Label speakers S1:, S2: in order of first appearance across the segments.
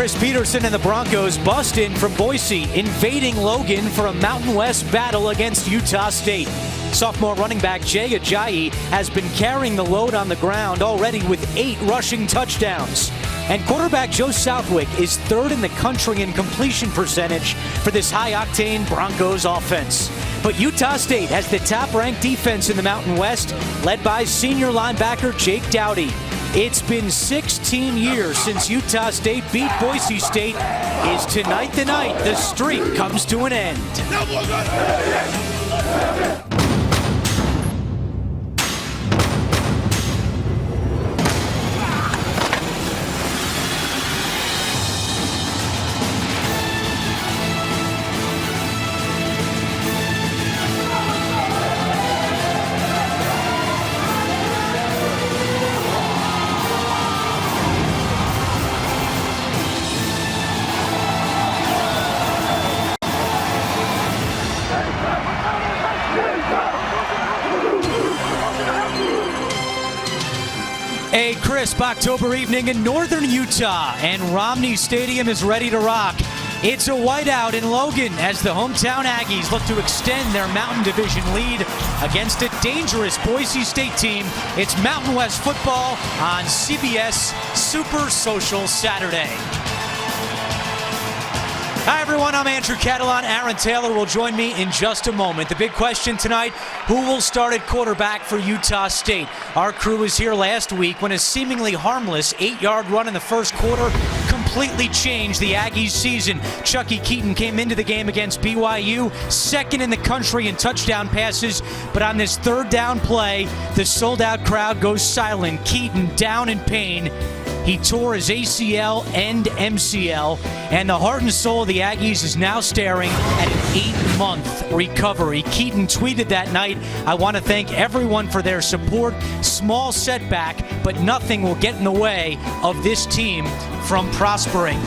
S1: Chris Peterson and the Broncos bust in from Boise, invading Logan for a Mountain West battle against Utah State. Sophomore running back Jay Ajayi has been carrying the load on the ground already with 8 rushing touchdowns. And quarterback Joe Southwick is 3rd in the country in completion percentage for this high-octane Broncos offense. But Utah State has the top-ranked defense in the Mountain West, led by senior linebacker Jake Dowdy. It's been 16 years since Utah State beat Boise State. Is tonight the night the streak comes to an end? A crisp October evening in northern Utah, and Romney Stadium is ready to rock. It's a whiteout in Logan as the hometown Aggies look to extend their Mountain Division lead against a dangerous Boise State team. It's Mountain West football on CBS Super Social Saturday. Hi everyone, I'm Andrew Catalon. Aaron Taylor will join me in just a moment. The big question tonight, who will start at quarterback for Utah State? Our crew was here last week when a seemingly harmless 8-yard run in the first quarter completely changed the Aggies' season. Chucky Keaton came into the game against BYU, 2nd in the country in touchdown passes, but on this 3rd down play, the sold-out crowd goes silent. Keaton down in pain. He tore his ACL and MCL, and the heart and soul of the Aggies is now staring at an 8-month recovery. Keaton tweeted that night, "I want to thank everyone for their support. Small setback, but nothing will get in the way of this team from prospering."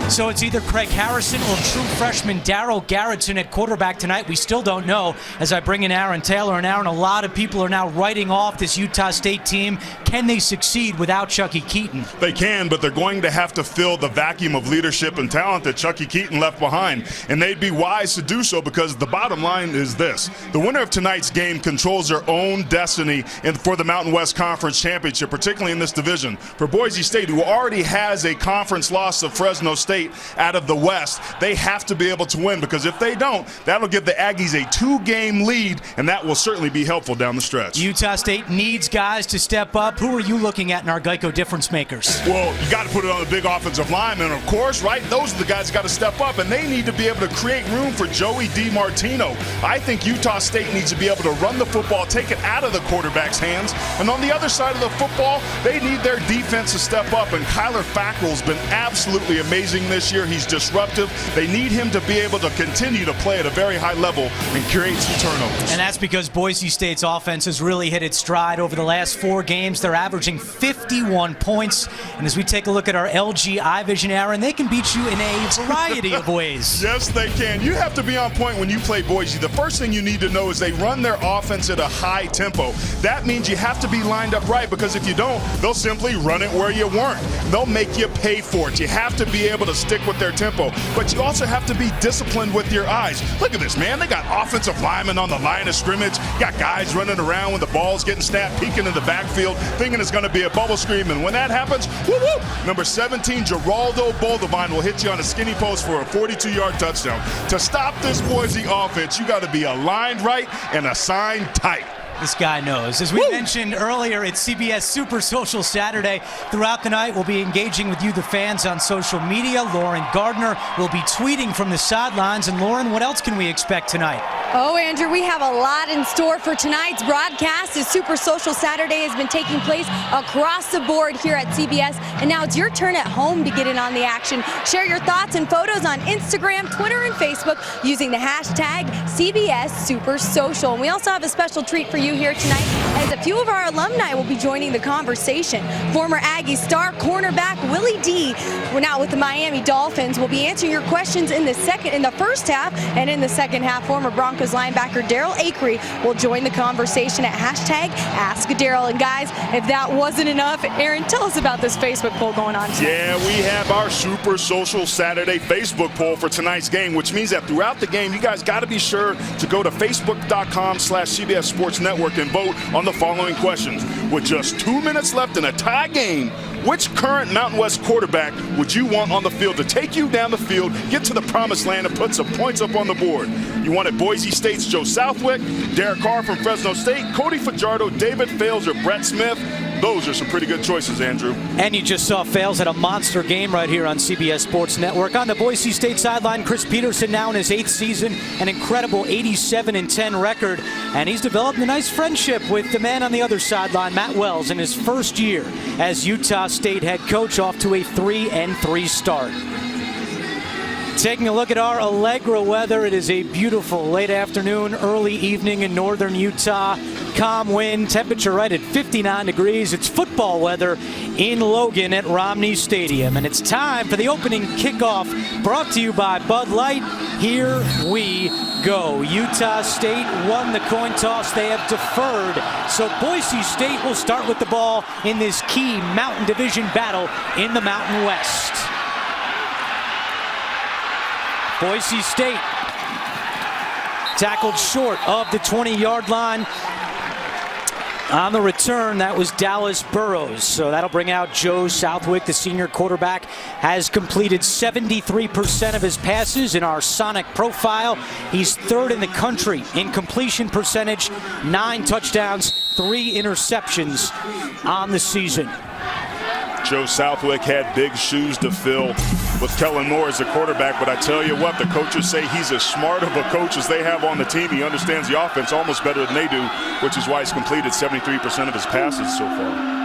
S1: So it's either Craig Harrison or true freshman Darryl Garrettson at quarterback tonight. We still don't know as I bring in Aaron Taylor. And Aaron, a lot of people are now writing off this Utah State team. Can they succeed without Chucky Keaton?
S2: They can, but they're going to have to fill the vacuum of leadership and talent that Chucky Keaton left behind. And they'd be wise to do so because the bottom line is this. The winner of tonight's game controls their own destiny for the Mountain West Conference Championship, particularly in this division. For Boise State, who already has a conference loss to Fresno State out of the West, they have to be able to win, because if they don't, that'll give the Aggies a 2-game lead, and that will certainly be helpful down the stretch.
S1: Utah State needs guys to step up. Who are you looking at in our Geico difference makers?
S2: Well, you got to put it on the big offensive linemen, of course, right? Those are the guys that got to step up, and they need to be able to create room for Joey DiMartino. I think Utah State needs to be able to run the football, take it out of the quarterback's hands, and on the other side of the football, they need their defense to step up, and Kyler Fackrell's been absolutely amazing this year. He's disruptive. They need him to be able to continue to play at a very high level and create some turnovers.
S1: And that's because Boise State's offense has really hit its stride over the last 4 games. They're averaging 51 points. And as we take a look at our LG eye vision, Aaron, they can beat you in a variety of ways.
S2: Yes, they can. You have to be on point when you play Boise. The first thing you need to know is they run their offense at a high tempo. That means you have to be lined up right, because if you don't, they'll simply run it where you weren't. They'll make you pay for it. You have to be able to stick with their tempo, but you also have to be disciplined with your eyes. Look at this, man. They got offensive linemen on the line of scrimmage. Got guys running around when the ball's getting snapped, peeking in the backfield, thinking it's going to be a bubble screen. And when that happens, woo-woo, number 17, Geraldo Boldevine will hit you on a skinny post for a 42-yard touchdown. To stop this Boise offense, you got to be aligned right and assigned tight.
S1: This guy knows. As we mentioned earlier, it's CBS Super Social Saturday. Throughout the night, we'll be engaging with you, the fans, on social media. Lauren Gardner will be tweeting from the sidelines. And Lauren, what else can we expect tonight?
S3: Oh, Andrew, we have a lot in store for tonight's broadcast. The Super Social Saturday has been taking place across the board here at CBS. And now it's your turn at home to get in on the action. Share your thoughts and photos on Instagram, Twitter, and Facebook using the hashtag CBS Super Social. And we also have a special treat for you here tonight. as a few of our alumni will be joining the conversation. Former Aggie star cornerback Willie D, we're now with the Miami Dolphins, will be answering your questions in the first half, and in the second half, former Broncos linebacker Daryl Akery will join the conversation at hashtag #AskDaryl. And guys, if that wasn't enough, Aaron, tell us about this Facebook poll going on tonight.
S2: Yeah, we have our Super Social Saturday Facebook poll for tonight's game, which means that throughout the game, you guys got to be sure to go to facebook.com/CBS Sports Network and vote on the following questions. With just 2 minutes left in a tie game, which current Mountain West quarterback would you want on the field to take you down the field, get to the promised land, and put some points up on the board? You wanted Boise State's Joe Southwick, Derek Carr from Fresno State, Cody Fajardo, David Fales, or Brett Smith? Those are some pretty good choices, Andrew.
S1: And you just saw Fales at a monster game right here on CBS Sports Network. On the Boise State sideline, Chris Peterson now in his 8th season, an incredible 87-10 record. And he's developed a nice friendship with the man on the other sideline, Matt Wells, in his first year as Utah State head coach, off to a 3-3 start. Taking a look at our Allegra weather, it is a beautiful late afternoon, early evening in northern Utah. Calm wind, temperature right at 59 degrees. It's football weather in Logan at Romney Stadium. And it's time for the opening kickoff, brought to you by Bud Light. Here we go. Utah State won the coin toss. They have deferred. So Boise State will start with the ball in this key Mountain Division battle in the Mountain West. Boise State tackled short of the 20-yard line. On the return, that was Dallas Burrows. So that'll bring out Joe Southwick, the senior quarterback, has completed 73% of his passes in our Sonic profile. He's 3rd in the country in completion percentage, 9 touchdowns, 3 interceptions on the season.
S2: Joe Southwick had big shoes to fill with Kellen Moore as the quarterback, but I tell you what, the coaches say he's as smart of a coach as they have on the team. He understands the offense almost better than they do, which is why he's completed 73% of his passes so far.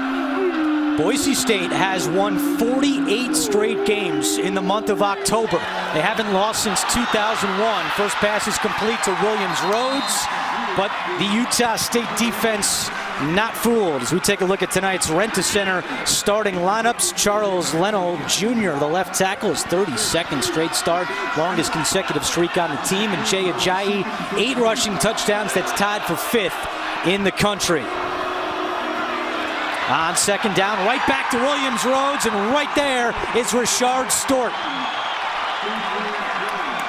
S1: Boise State has won 48 straight games in the month of October. They haven't lost since 2001. First pass is complete to Williams Rhodes, but the Utah State defense not fooled. As we take a look at tonight's Rent-A-Center starting lineups, Charles Leno Jr., the left tackle, his 32nd straight start, longest consecutive streak on the team, and Jay Ajayi, 8 rushing touchdowns. That's tied for 5th in the country. On second down, right back to Williams Rhodes, and right there is Rashard Stewart.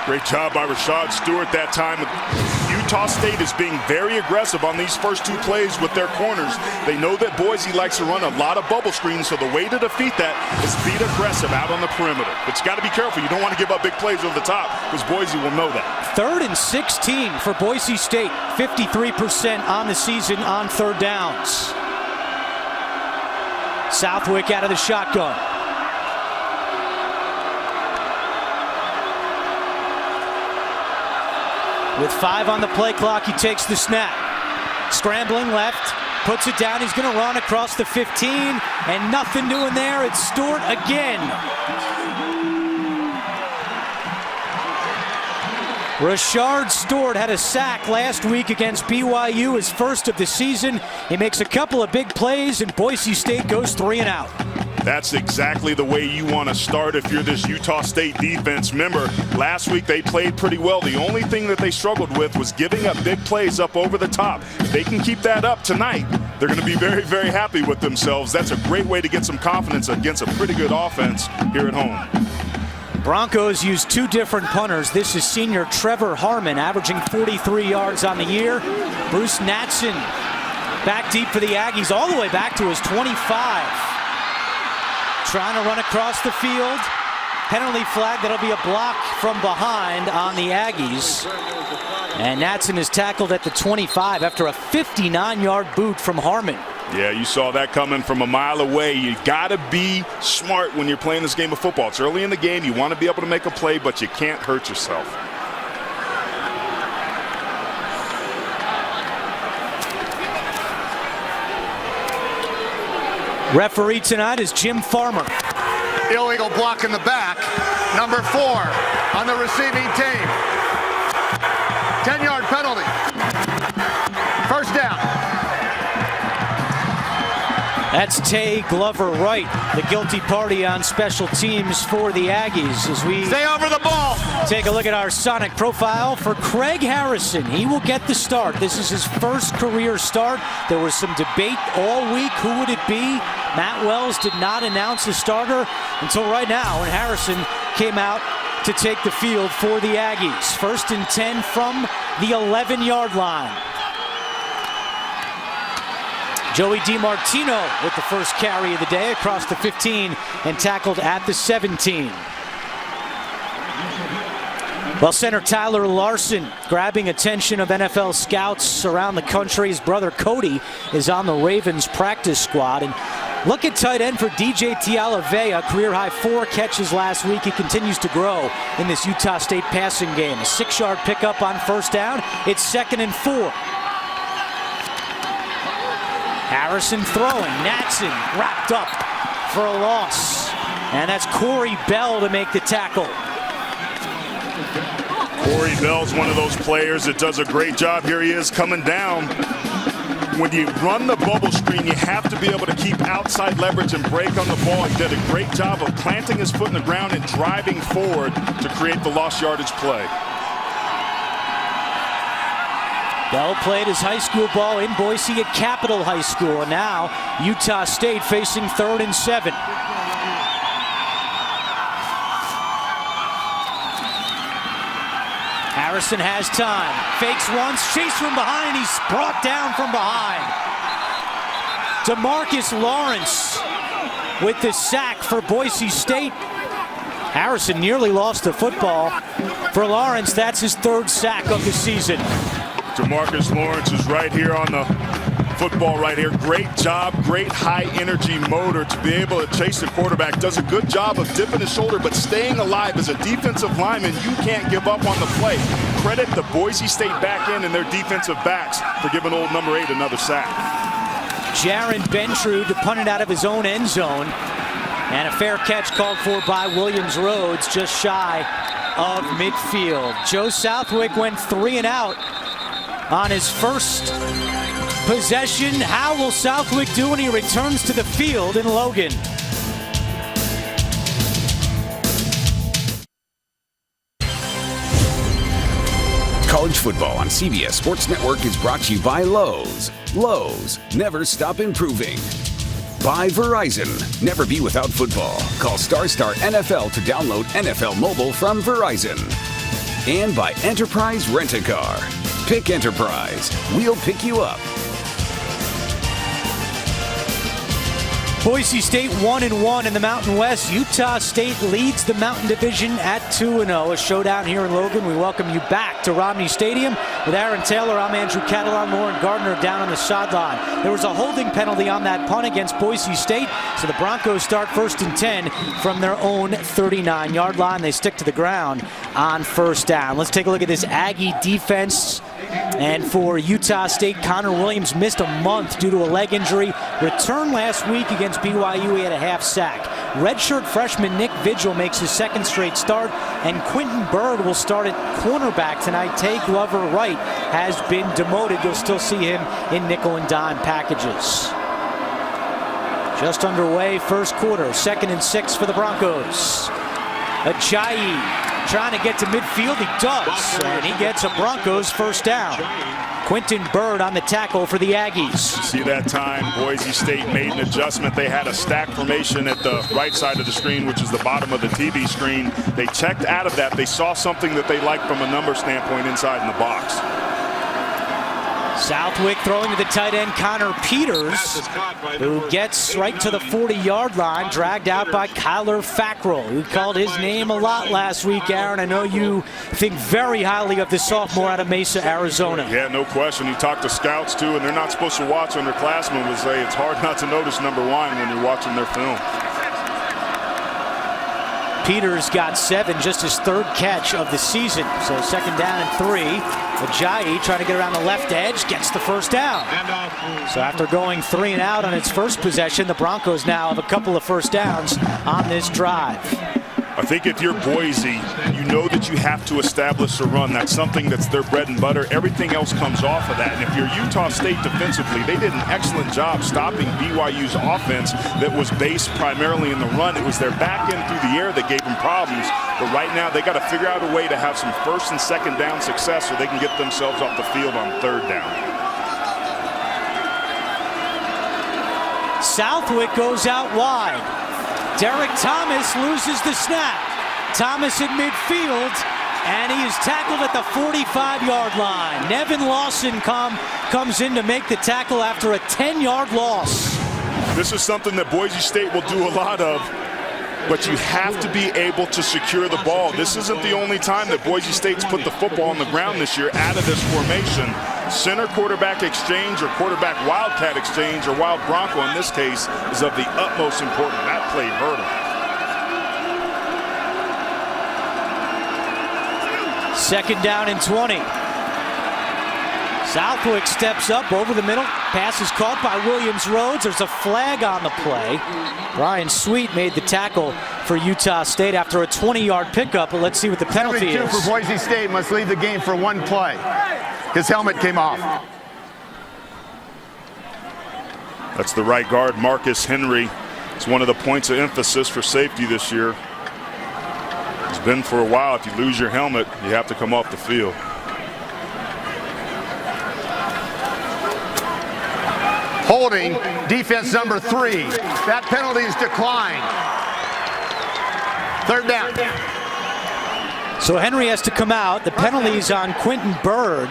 S2: Great job by Rashard Stewart that time. Utah State is being very aggressive on these first 2 plays with their corners. They know that Boise likes to run a lot of bubble screens, so the way to defeat that is beat aggressive out on the perimeter. But you got to be careful. You don't want to give up big plays over the top, because Boise will know that.
S1: 3rd and 16 for Boise State, 53% on the season on 3rd downs. Southwick out of the shotgun. With 5 on the play clock, he takes the snap. Scrambling left, puts it down. He's going to run across the 15, and nothing doing there. It's Stewart again. Rashard Stewart had a sack last week against BYU, his first of the season. He makes a couple of big plays, and Boise State goes 3 and out.
S2: That's exactly the way you want to start if you're this Utah State defense. Remember, last week they played pretty well. The only thing that they struggled with was giving up big plays up over the top. If they can keep that up tonight, they're going to be very, very happy with themselves. That's a great way to get some confidence against a pretty good offense here at home.
S1: Broncos use 2 different punters. This is senior Trevor Harmon, averaging 43 yards on the year. Bruce Natson back deep for the Aggies, all the way back to his 25. Trying to run across the field. Penalty flag. That'll be a block from behind on the Aggies. And Natson is tackled at the 25 after a 59-yard boot from Harmon.
S2: Yeah, you saw that coming from a mile away. You got to be smart when you're playing this game of football. It's early in the game. You want to be able to make a play, but you can't hurt yourself.
S1: Referee tonight is Jim Farmer.
S4: Illegal block in the back. Number 4 on the receiving team. 10-yard penalty. First down.
S1: That's Tay Glover Wright, the guilty party on special teams for the Aggies. As we
S4: Stay over the ball.
S1: take a look at our Sonic profile for Craig Harrison. He will get the start. This is his first career start. There was some debate all week. Who would it be? Matt Wells did not announce a starter until right now, when Harrison came out to take the field for the Aggies. 1st and 10 from the 11-yard line. Joey DiMartino with the first carry of the day across the 15 and tackled at the 17. Well, center Tyler Larson grabbing attention of NFL scouts around the country. His brother Cody is on the Ravens practice squad. And look at tight end for DJ Tialavea, career-high 4 catches last week. He continues to grow in this Utah State passing game. A 6-yard pickup on first down. It's 2nd and 4. Harrison throwing. Natson wrapped up for a loss. And that's Corey Bell to make the tackle.
S2: Corey Bell's one of those players that does a great job. Here he is coming down. When you run the bubble screen, you have to be able to keep outside leverage and break on the ball. He did a great job of planting his foot in the ground and driving forward to create the lost yardage play.
S1: Bell played his high school ball in Boise at Capital High School, and now Utah State facing 3rd and 7. Harrison has time, fakes once, chased from behind, he's brought down from behind. DeMarcus Lawrence with the sack for Boise State. Harrison nearly lost the football. For Lawrence, that's his 3rd sack of the season.
S2: DeMarcus Lawrence is right here on the football right here. Great job, great high energy motor to be able to chase the quarterback. Does a good job of dipping his shoulder, but staying alive. As a defensive lineman, you can't give up on the play. Credit the Boise State back end and their defensive backs for giving old number 8 another sack.
S1: Jaron Bentrude to punt it out of his own end zone. And a fair catch called for by Williams Rhodes, just shy of midfield. Joe Southwick went 3 and out on his first possession. How will Southwick do when he returns to the field in Logan?
S5: College football on CBS Sports Network is brought to you by Lowe's. Lowe's, never stop improving. By Verizon, never be without football. Call Star NFL to download NFL Mobile from Verizon. And by Enterprise Rent-A-Car. Pick Enterprise. We'll pick you up.
S1: Boise State 1-1 in the Mountain West. Utah State leads the Mountain Division at 2-0. A showdown here in Logan. We welcome you back to Romney Stadium with Aaron Taylor. I'm Andrew Catalon. Lauren Gardner down on the sideline. There was a holding penalty on that punt against Boise State, so the Broncos start 1st and 10 from their own 39-yard line. They stick to the ground on first down. Let's take a look at this Aggie defense. And for Utah State, Connor Williams missed a month due to a leg injury. Returned last week against BYU. He had a half sack. Redshirt freshman Nick Vigil makes his 2nd straight start, and Quentin Bird will start at cornerback tonight. Tay Glover Wright has been demoted. You'll still see him in nickel and dime packages. Just underway, first quarter, 2nd and 6 for the Broncos. Ajayi trying to get to midfield, he does, and he gets a Broncos first down. Quentin Bird on the tackle for the Aggies.
S2: See that time, Boise State made an adjustment. They had a stack formation at the right side of the screen, which is the bottom of the TV screen. They checked out of that. They saw something that they liked from a number standpoint inside in the box.
S1: Southwick throwing to the tight end Connor Peters, who gets right to the 40-yard line, dragged out by Kyler Fackrell, who called his name a lot last week. Aaron, I know you think very highly of the sophomore out of Mesa, Arizona.
S2: Yeah, no question. You talk to scouts, too, and they're not supposed to watch underclassmen, would say it's hard not to notice number 1 when you're watching their film.
S1: Peters got 7, just his 3rd catch of the season. So 2nd down and 3. Ajayi trying to get around the left edge, gets the first down. So after going 3 and out on its first possession, the Broncos now have a couple of first downs on this drive.
S2: I think if you're Boise, you know that you have to establish a run. That's something that's their bread and butter. Everything else comes off of that. And if you're Utah State defensively, they did an excellent job stopping BYU's offense that was based primarily in the run. It was their back end through the air that gave them problems. But right now, they got to figure out a way to have some first and second down success so they can get themselves off the field on third down.
S1: Southwick goes out wide. Derek Thomas loses the snap. Thomas in midfield, and he is tackled at the 45-yard line. Nevin Lawson comes in to make the tackle after a 10-yard loss.
S2: This is something that Boise State will do a lot of, but you have to be able to secure the ball. This isn't the only time that Boise State's put the football on the ground this year out of this formation. Center quarterback exchange or quarterback wildcat exchange or wild bronco in this case is of the utmost importance. That play hurt him.
S1: Second down and 20. Southwick steps up over the middle. Pass is caught by Williams-Rhodes. There's a flag on the play. Brian Sweet made the tackle for Utah State after a 20-yard pickup, but let's see what the penalty is.
S4: For Boise State must leave the game for one play. His helmet came off.
S2: That's the right guard, Marcus Henry. It's one of the points of emphasis for safety this year. It's been for a while. If you lose your helmet, you have to come off the field.
S4: Holding, defense number 3. That penalty is declined. Third down.
S1: So Henry has to come out. The penalty is on Quentin Bird.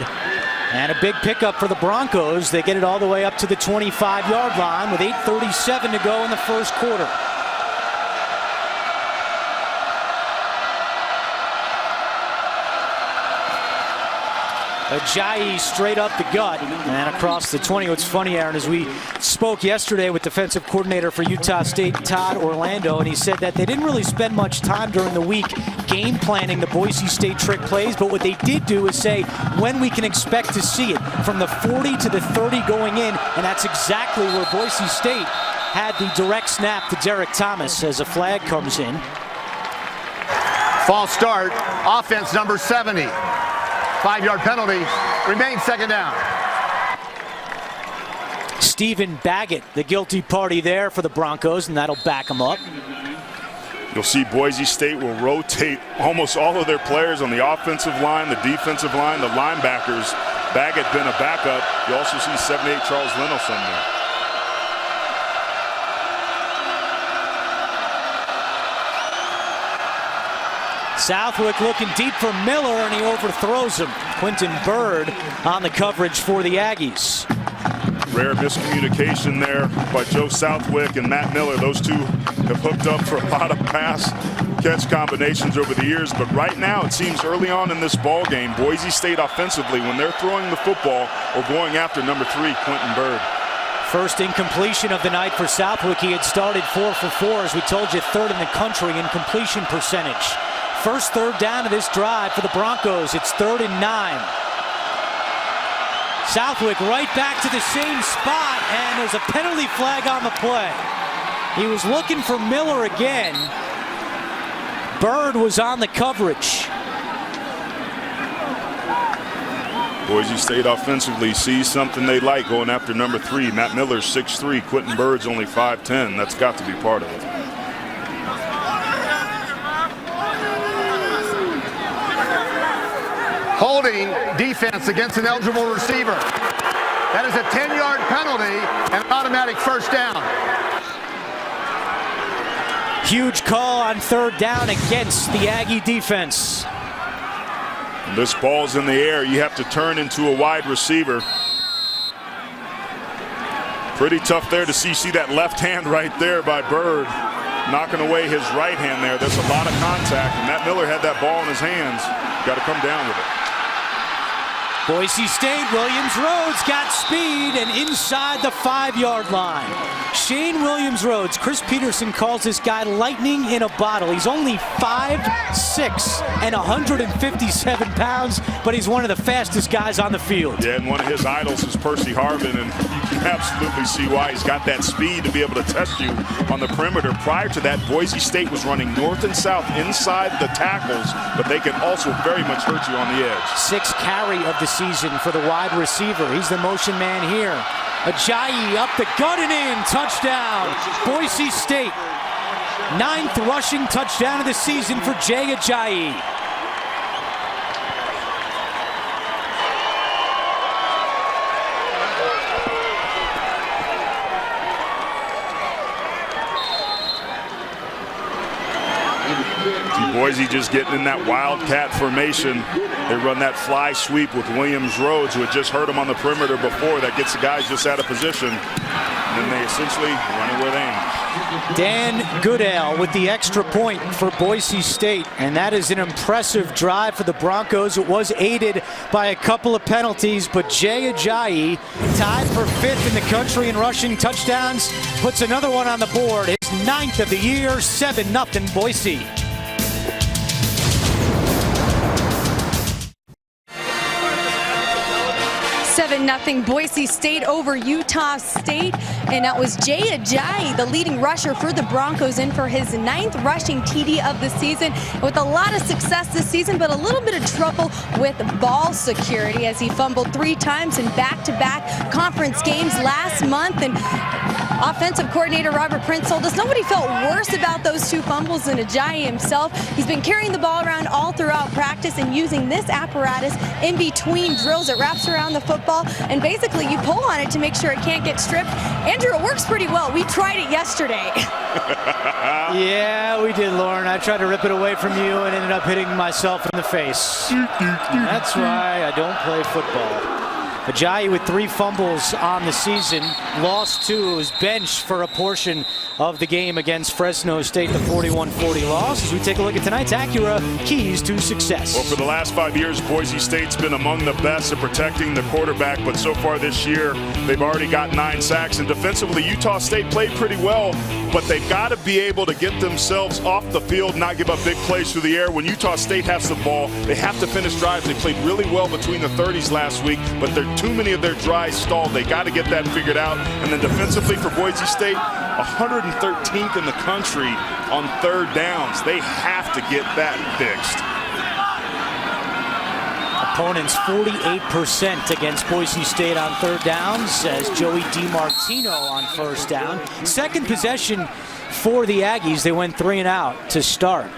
S1: And a big pickup for the Broncos. They get it all the way up to the 25-yard line with 8:37 to go in the first quarter. Ajayi straight up the gut and across the 20. What's funny, Aaron, is we spoke yesterday with defensive coordinator for Utah State, Todd Orlando, and he said that they didn't really spend much time during the week game planning the Boise State trick plays, but what they did do is say when we can expect to see it from the 40 to the 30 going in, and that's exactly where Boise State had the direct snap to Derek Thomas as a flag comes in.
S4: False start, offense number 70. 5-yard penalty, remains second down.
S1: Stephen Baggett, the guilty party there for the Broncos, and that'll back them up.
S2: You'll see Boise State will rotate almost all of their players on the offensive line, the defensive line, the linebackers. Baggett been a backup. You also see 78 Charles Lennelson there.
S1: Southwick looking deep for Miller, and he overthrows him. Quentin Bird on the coverage for the Aggies.
S2: Rare miscommunication there by Joe Southwick and Matt Miller. Those two have hooked up for a lot of pass-catch combinations over the years, but right now it seems early on in this ball game, Boise State offensively, when they're throwing the football or going after number 3, Quentin Bird.
S1: First incompletion of the night for Southwick. He had started 4 for 4, as we told you, 3rd in the country in completion percentage. First third down of this drive for the Broncos. It's 3rd and 9. Southwick right back to the same spot, and there's a penalty flag on the play. He was looking for Miller again. Bird was on the coverage.
S2: Boise State offensively sees something they like going after number 3. Matt Miller's 6'3", Quentin Bird's only 5'10". That's got to be part of it.
S4: Holding defense against an eligible receiver. That is a 10-yard penalty and an automatic first down.
S1: Huge call on 3rd down against the Aggie defense.
S2: When this ball's in the air, you have to turn into a wide receiver. Pretty tough there to see that left hand right there by Bird, knocking away his right hand there. There's a lot of contact, and Matt Miller had that ball in his hands. Got to come down with it.
S1: Boise State, Williams-Rhodes got speed and inside the 5-yard line. Shane Williams-Rhodes, Chris Peterson calls this guy lightning in a bottle. He's only 5'6" and 157 pounds, but he's one of the fastest guys on the field.
S2: Yeah, and one of his idols is Percy Harvin, and you can absolutely see why he's got that speed to be able to test you on the perimeter. Prior to that, Boise State was running north and south inside the tackles, but they can also very much hurt you on the edge. 6th
S1: carry of the season for the wide receiver. He's the motion man here. Ajayi up the gut and in. Touchdown, Boise State. 9th rushing touchdown of the season for Jay Ajayi.
S2: Boise just getting in that wildcat formation. They run that fly sweep with Williams-Rhodes, who had just hurt him on the perimeter before. That gets the guys just out of position. And then they essentially run it where they aim.
S1: Dan Goodale with the extra point for Boise State. And that is an impressive drive for the Broncos. It was aided by a couple of penalties, but Jay Ajayi, tied for 5th in the country in rushing touchdowns, puts another one on the board. His 9th of the year, 7-0 Boise.
S3: 7-0 Boise State over Utah State. And that was Jay Ajayi, the leading rusher for the Broncos, in for his 9th rushing TD of the season. With a lot of success this season, but a little bit of trouble with ball security as he fumbled 3 times in back-to-back conference games last month. And offensive coordinator Robert Prince told us nobody felt worse about those 2 fumbles than Ajayi himself. He's been carrying the ball around all throughout practice and using this apparatus in between drills. It wraps around the football, and basically you pull on it to make sure it can't get stripped. Andrew, it works pretty well. We tried it yesterday.
S1: Yeah, we did, Lauren. I tried to rip it away from you and ended up hitting myself in the face. That's why I don't play football. Ajayi with 3 fumbles on the season, lost 2, was benched for a portion of the game against Fresno State, the 41-40 loss. As we take a look at tonight's Acura keys to success.
S2: Well, for the last 5 years, Boise State's been among the best at protecting the quarterback, but so far this year, they've already got 9 sacks. And defensively, Utah State played pretty well, but they've got to be able to get themselves off the field, not give up big plays through the air. When Utah State has the ball, they have to finish drives. They played really well between the 30s last week, but too many of their drives stalled. They got to get that figured out. And then defensively for Boise State, 113th in the country on 3rd downs. They have to get that fixed.
S1: Opponents 48% against Boise State on 3rd downs, as Joey DiMartino on 1st down. 2nd possession for the Aggies. They went 3 and out to start.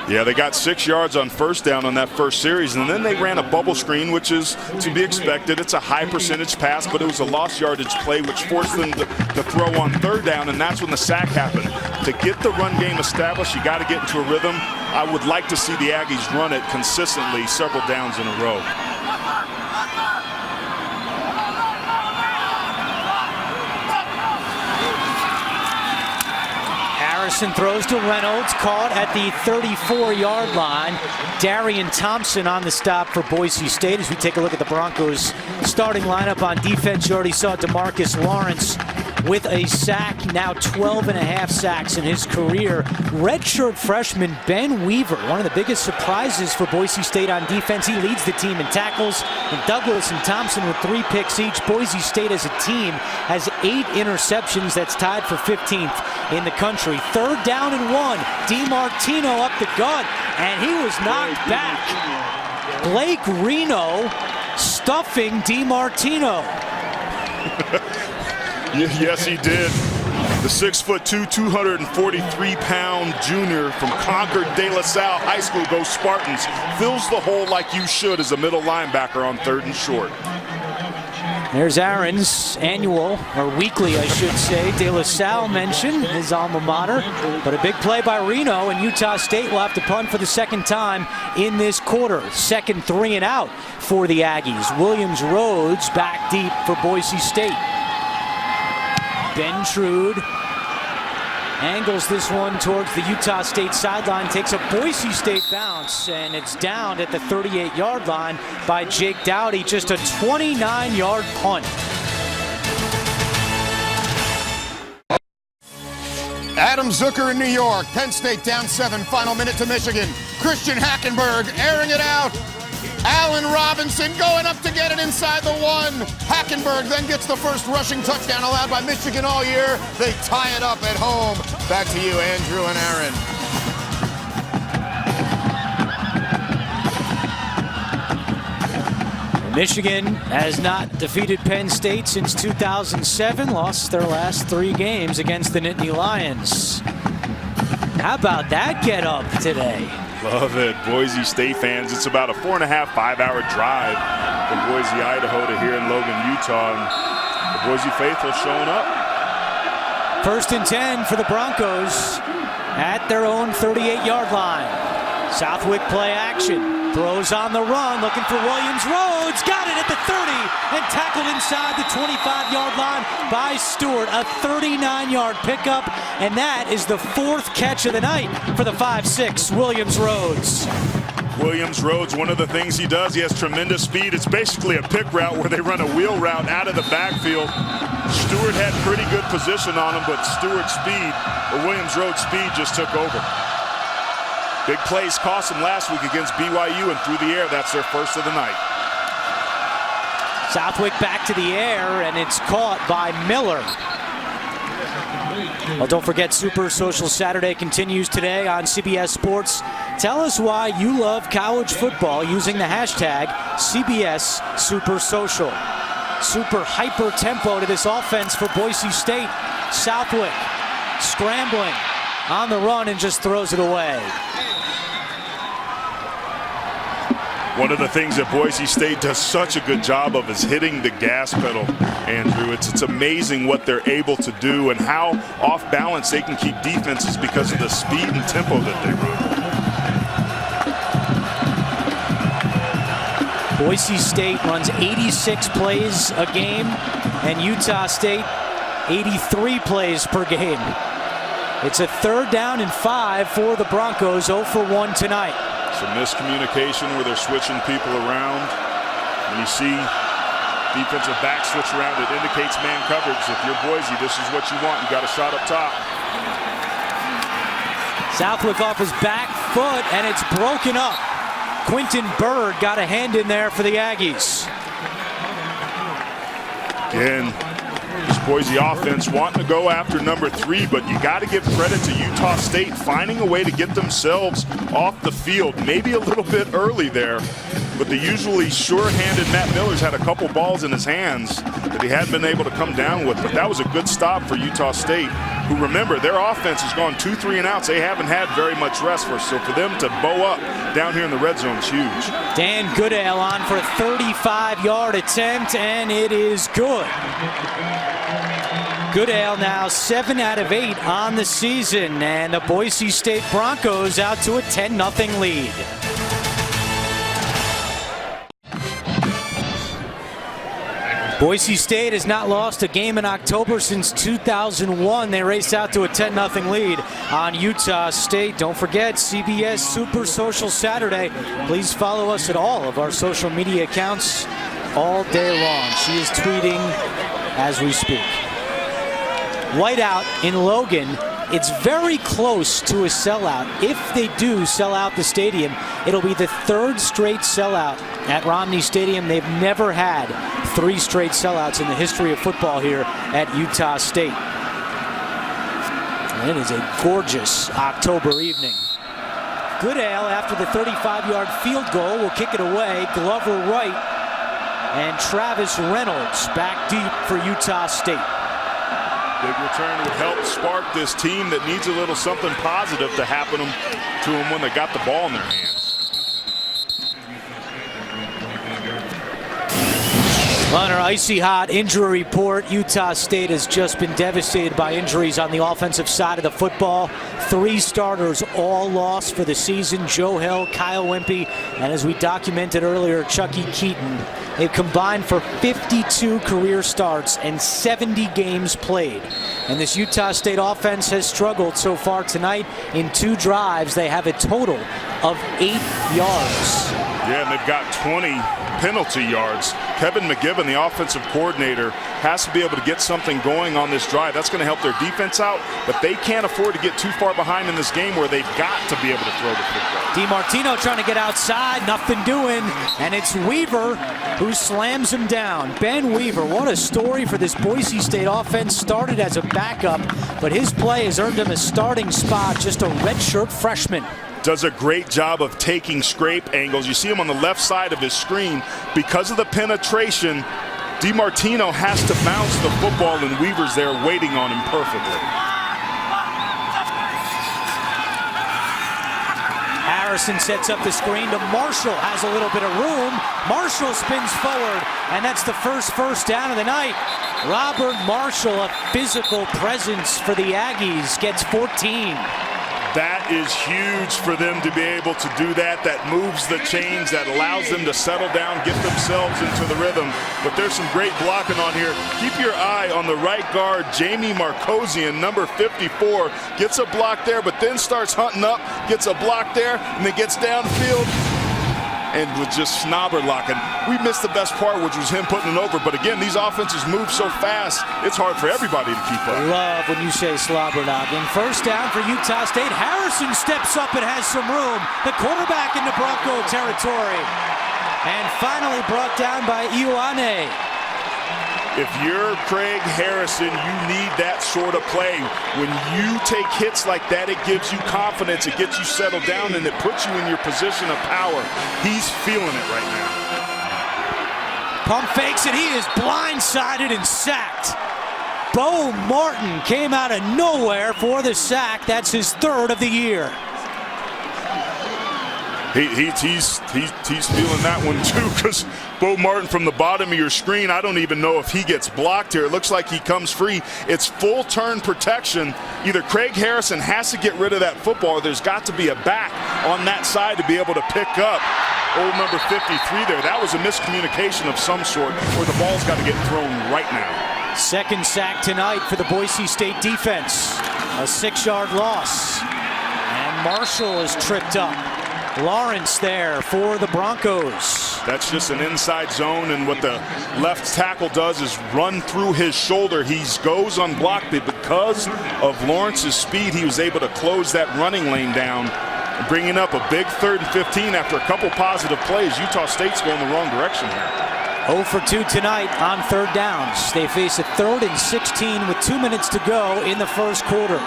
S2: Yeah, they got 6 yards on 1st down on that first series, and then they ran a bubble screen, which is to be expected. It's a high percentage pass, but it was a lost yardage play, which forced them to throw on 3rd down, and that's when the sack happened. To get the run game established, you got to get into a rhythm. I would like to see the Aggies run it consistently several downs in a row.
S1: Harrison throws to Reynolds, caught at the 34-yard line. Darian Thompson on the stop for Boise State. As we take a look at the Broncos starting lineup on defense, you already saw DeMarcus Lawrence with a sack, now 12.5 sacks in his career. Redshirt freshman Ben Weaver, one of the biggest surprises for Boise State on defense. He leads the team in tackles, and Douglas and Thompson with 3 picks each. Boise State as a team has 8 interceptions. That's tied for 15th in the country. 3rd down and 1. DiMartino up the gut, and he was knocked back. Blake Reno stuffing DiMartino.
S2: Yes, he did. The 6'2", 243-pound junior from Concord De La Salle High School, go Spartans, fills the hole like you should as a middle linebacker on 3rd and short.
S1: There's Aaron's annual, or weekly, I should say, De La Salle mention, his alma mater. But a big play by Reno, and Utah State will have to punt for the 2nd time in this quarter. 2nd 3 and out for the Aggies. Williams-Rhodes back deep for Boise State. Ben Trude Angles this one towards the Utah State sideline, takes a Boise State bounce, and it's downed at the 38-yard line by Jake Dowdy. Just a 29-yard punt.
S4: Adam Zucker in New York. Penn State down 7, final minute to Michigan. Christian Hackenberg airing it out. Allen Robinson going up to get it inside the 1. Hackenberg then gets the first rushing touchdown allowed by Michigan all year. They tie it up at home. Back to you, Andrew and Aaron.
S1: Michigan has not defeated Penn State since 2007, lost their last 3 games against the Nittany Lions. How about that get up today?
S2: Love it, Boise State fans. It's about a 4.5, 5-hour drive from Boise, Idaho to here in Logan, Utah. And the Boise faithful showing up.
S1: 1st and 10 for the Broncos at their own 38-yard line. Southwick play action. Throws on the run, looking for Williams. Rhodes got it at the 30 and tackled inside the 25-yard line by Stewart. A 39-yard pickup, and that is the 4th catch of the night for the 5'6" Williams Rhodes.
S2: Williams Rhodes, one of the things he does, he has tremendous speed. It's basically a pick route where they run a wheel route out of the backfield. Stewart had pretty good position on him, but Stewart's speed, or Williams Rhodes' speed, just took over. Big plays cost them last week against BYU, and through the air, that's their first of the night.
S1: Southwick back to the air, and it's caught by Miller. Well, don't forget, Super Social Saturday continues today on CBS Sports. Tell us why you love college football using the hashtag CBS Super Social. Super hyper tempo to this offense for Boise State. Southwick scrambling on the run and just throws it away.
S2: One of the things that Boise State does such a good job of is hitting the gas pedal, Andrew. It's amazing what they're able to do and how off balance they can keep defenses because of the speed and tempo that they run.
S1: Boise State runs 86 plays a game, and Utah State 83 plays per game. It's a 3rd down and 5 for the Broncos, 0 for 1 tonight.
S2: Some miscommunication where they're switching people around. When you see defensive back switch around, it indicates man coverage. If you're Boise, this is what you want. You got a shot up top.
S1: Southwick off his back foot, and it's broken up. Quentin Bird got a hand in there for the Aggies.
S2: Again, this Boise offense wanting to go after number 3, but you got to give credit to Utah State finding a way to get themselves off the field. Maybe a little bit early there, but the usually sure-handed Matt Miller's had a couple balls in his hands that he hadn't been able to come down with, but that was a good stop for Utah State, who, remember, their offense has gone 2 3 and outs. They haven't had very much rest for, so for them to bow up down here in the red zone is huge.
S1: Dan Goodale on for a 35-yard attempt, and it is good. Goodale now 7 out of 8 on the season, and the Boise State Broncos out to a 10-0 lead. Boise State has not lost a game in October since 2001. They raced out to a 10-0 lead on Utah State. Don't forget, CBS Super Social Saturday. Please follow us at all of our social media accounts all day long. She is tweeting as we speak. Whiteout in Logan. It's very close to a sellout. If they do sell out the stadium, it'll be the 3rd straight sellout at Romney Stadium. They've never had 3 straight sellouts in the history of football here at Utah State. And it is a gorgeous October evening. Goodale, after the 35-yard field goal, will kick it away. Glover right, and Travis Reynolds back deep for Utah State.
S2: Big return would help spark this team that needs a little something positive to happen to them when they got the ball in their hands.
S1: On our icy hot injury report, Utah State has just been devastated by injuries on the offensive side of the football. 3 starters all lost for the season. Joe Hill, Kyle Wimpy, and as we documented earlier, Chucky Keaton. They've combined for 52 career starts and 70 games played. And this Utah State offense has struggled so far tonight. In 2 drives, they have a total of 8 yards.
S2: Yeah, and they've got 20 penalty yards. Kevin McGibbon, the offensive coordinator, has to be able to get something going on this drive. That's going to help their defense out, but they can't afford to get too far behind in this game where they've got to be able to throw the football.
S1: DiMartino trying to get outside, nothing doing, and it's Weaver who slams him down. Ben Weaver, what a story for this Boise State offense. Started as a backup, but his play has earned him a starting spot, just a redshirt freshman.
S2: Does a great job of taking scrape angles. You see him on the left side of his screen. Because of the penetration, DiMartino has to bounce the football, and Weaver's there waiting on him perfectly.
S1: Harrison sets up the screen to Marshall, has a little bit of room. Marshall spins forward, and that's the first down of the night. Robert Marshall, a physical presence for the Aggies, gets 14.
S2: That is huge for them to be able to do that. That moves the chains, that allows them to settle down, get themselves into the rhythm. But there's some great blocking on here. Keep your eye on the right guard, Jamie Markosian, number 54. Gets a block there, but then starts hunting up, gets a block there, and then gets downfield and was just snobber locking. We missed the best part, which was him putting it over. But again, these offenses move so fast, it's hard for everybody to keep up.
S1: Love when you say slobber knocking. First down for Utah State. Harrison steps up and has some room. The quarterback into Bronco territory. And finally brought down by Ioane.
S2: If you're Craig Harrison, you need that sort of play. When you take hits like that, it gives you confidence, it gets you settled down, and it puts you in your position of power. He's feeling it right now.
S1: Pump fakes it, he is blindsided and sacked. Bo Martin came out of nowhere for the sack. That's his 3rd of the year.
S2: He's feeling that one too, because Bo Martin from the bottom of your screen, I don't even know if he gets blocked here. It looks like he comes free. It's full turn protection. Either Craig Harrison has to get rid of that football, or there's got to be a back on that side to be able to pick up old number 53 there. That was a miscommunication of some sort, where the ball's got to get thrown right now.
S1: 2nd sack tonight for the Boise State defense. A 6-yard loss. And Marshall is tripped up. Lawrence there for the Broncos.
S2: That's just an inside zone, and what the left tackle does is run through his shoulder. He goes unblocked, but because of Lawrence's speed, he was able to close that running lane down, bringing up a big 3rd and 15 after a couple positive plays. Utah State's going the wrong direction here.
S1: 0 for 2 tonight on 3rd downs. They face a 3rd and 16 with 2 minutes to go in the first quarter.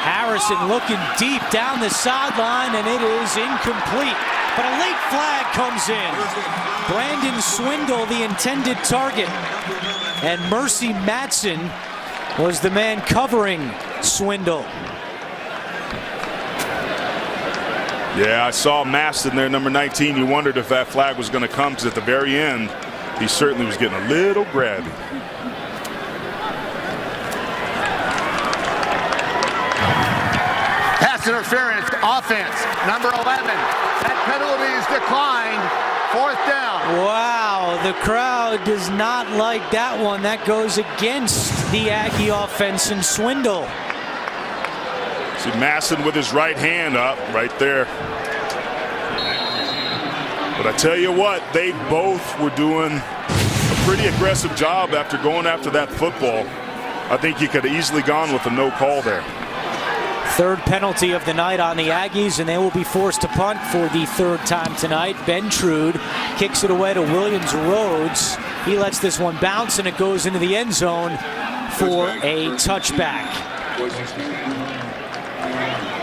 S1: Harrison looking deep down the sideline, and it is incomplete. But a late flag comes in. Brandon Swindle, the intended target. And Mercy Matson was the man covering Swindle.
S2: Yeah, I saw Maston there, number 19. You wondered if that flag was going to come, because at the very end, he certainly was getting a little grabby.
S4: Interference, offense, number 11. That penalty is declined. 4th down.
S1: Wow, the crowd does not like that one. That goes against the Aggie offense and Swindle.
S2: See Masson with his right hand up right there. But I tell you what, they both were doing a pretty aggressive job after going after that football. I think you could have easily gone with a no call there.
S1: 3rd penalty of the night on the Aggies, and they will be forced to punt for the 3rd time tonight. Ben Trude kicks it away to Williams Rhodes. He lets this one bounce, and it goes into the end zone for a touchback.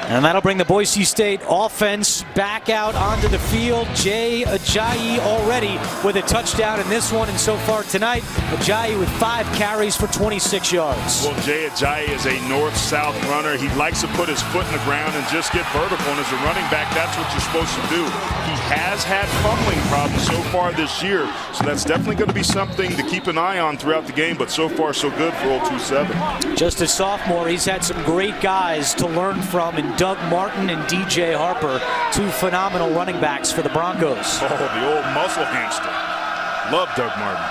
S1: And that'll bring the Boise State offense back out onto the field. Jay Ajayi already with a touchdown in this one, and so far tonight, Ajayi with 5 carries for 26 yards.
S2: Well, Jay Ajayi is a north-south runner. He likes to put his foot in the ground and just get vertical, and as a running back, that's what you're supposed to do. He has had fumbling problems so far this year, so that's definitely going to be something to keep an eye on throughout the game, but so far so good for old 2-7.
S1: Just a sophomore, he's had some great guys to learn from in Doug Martin and DJ Harper, 2 phenomenal running backs for the Broncos.
S2: Oh, the old muscle hamster. Love Doug Martin.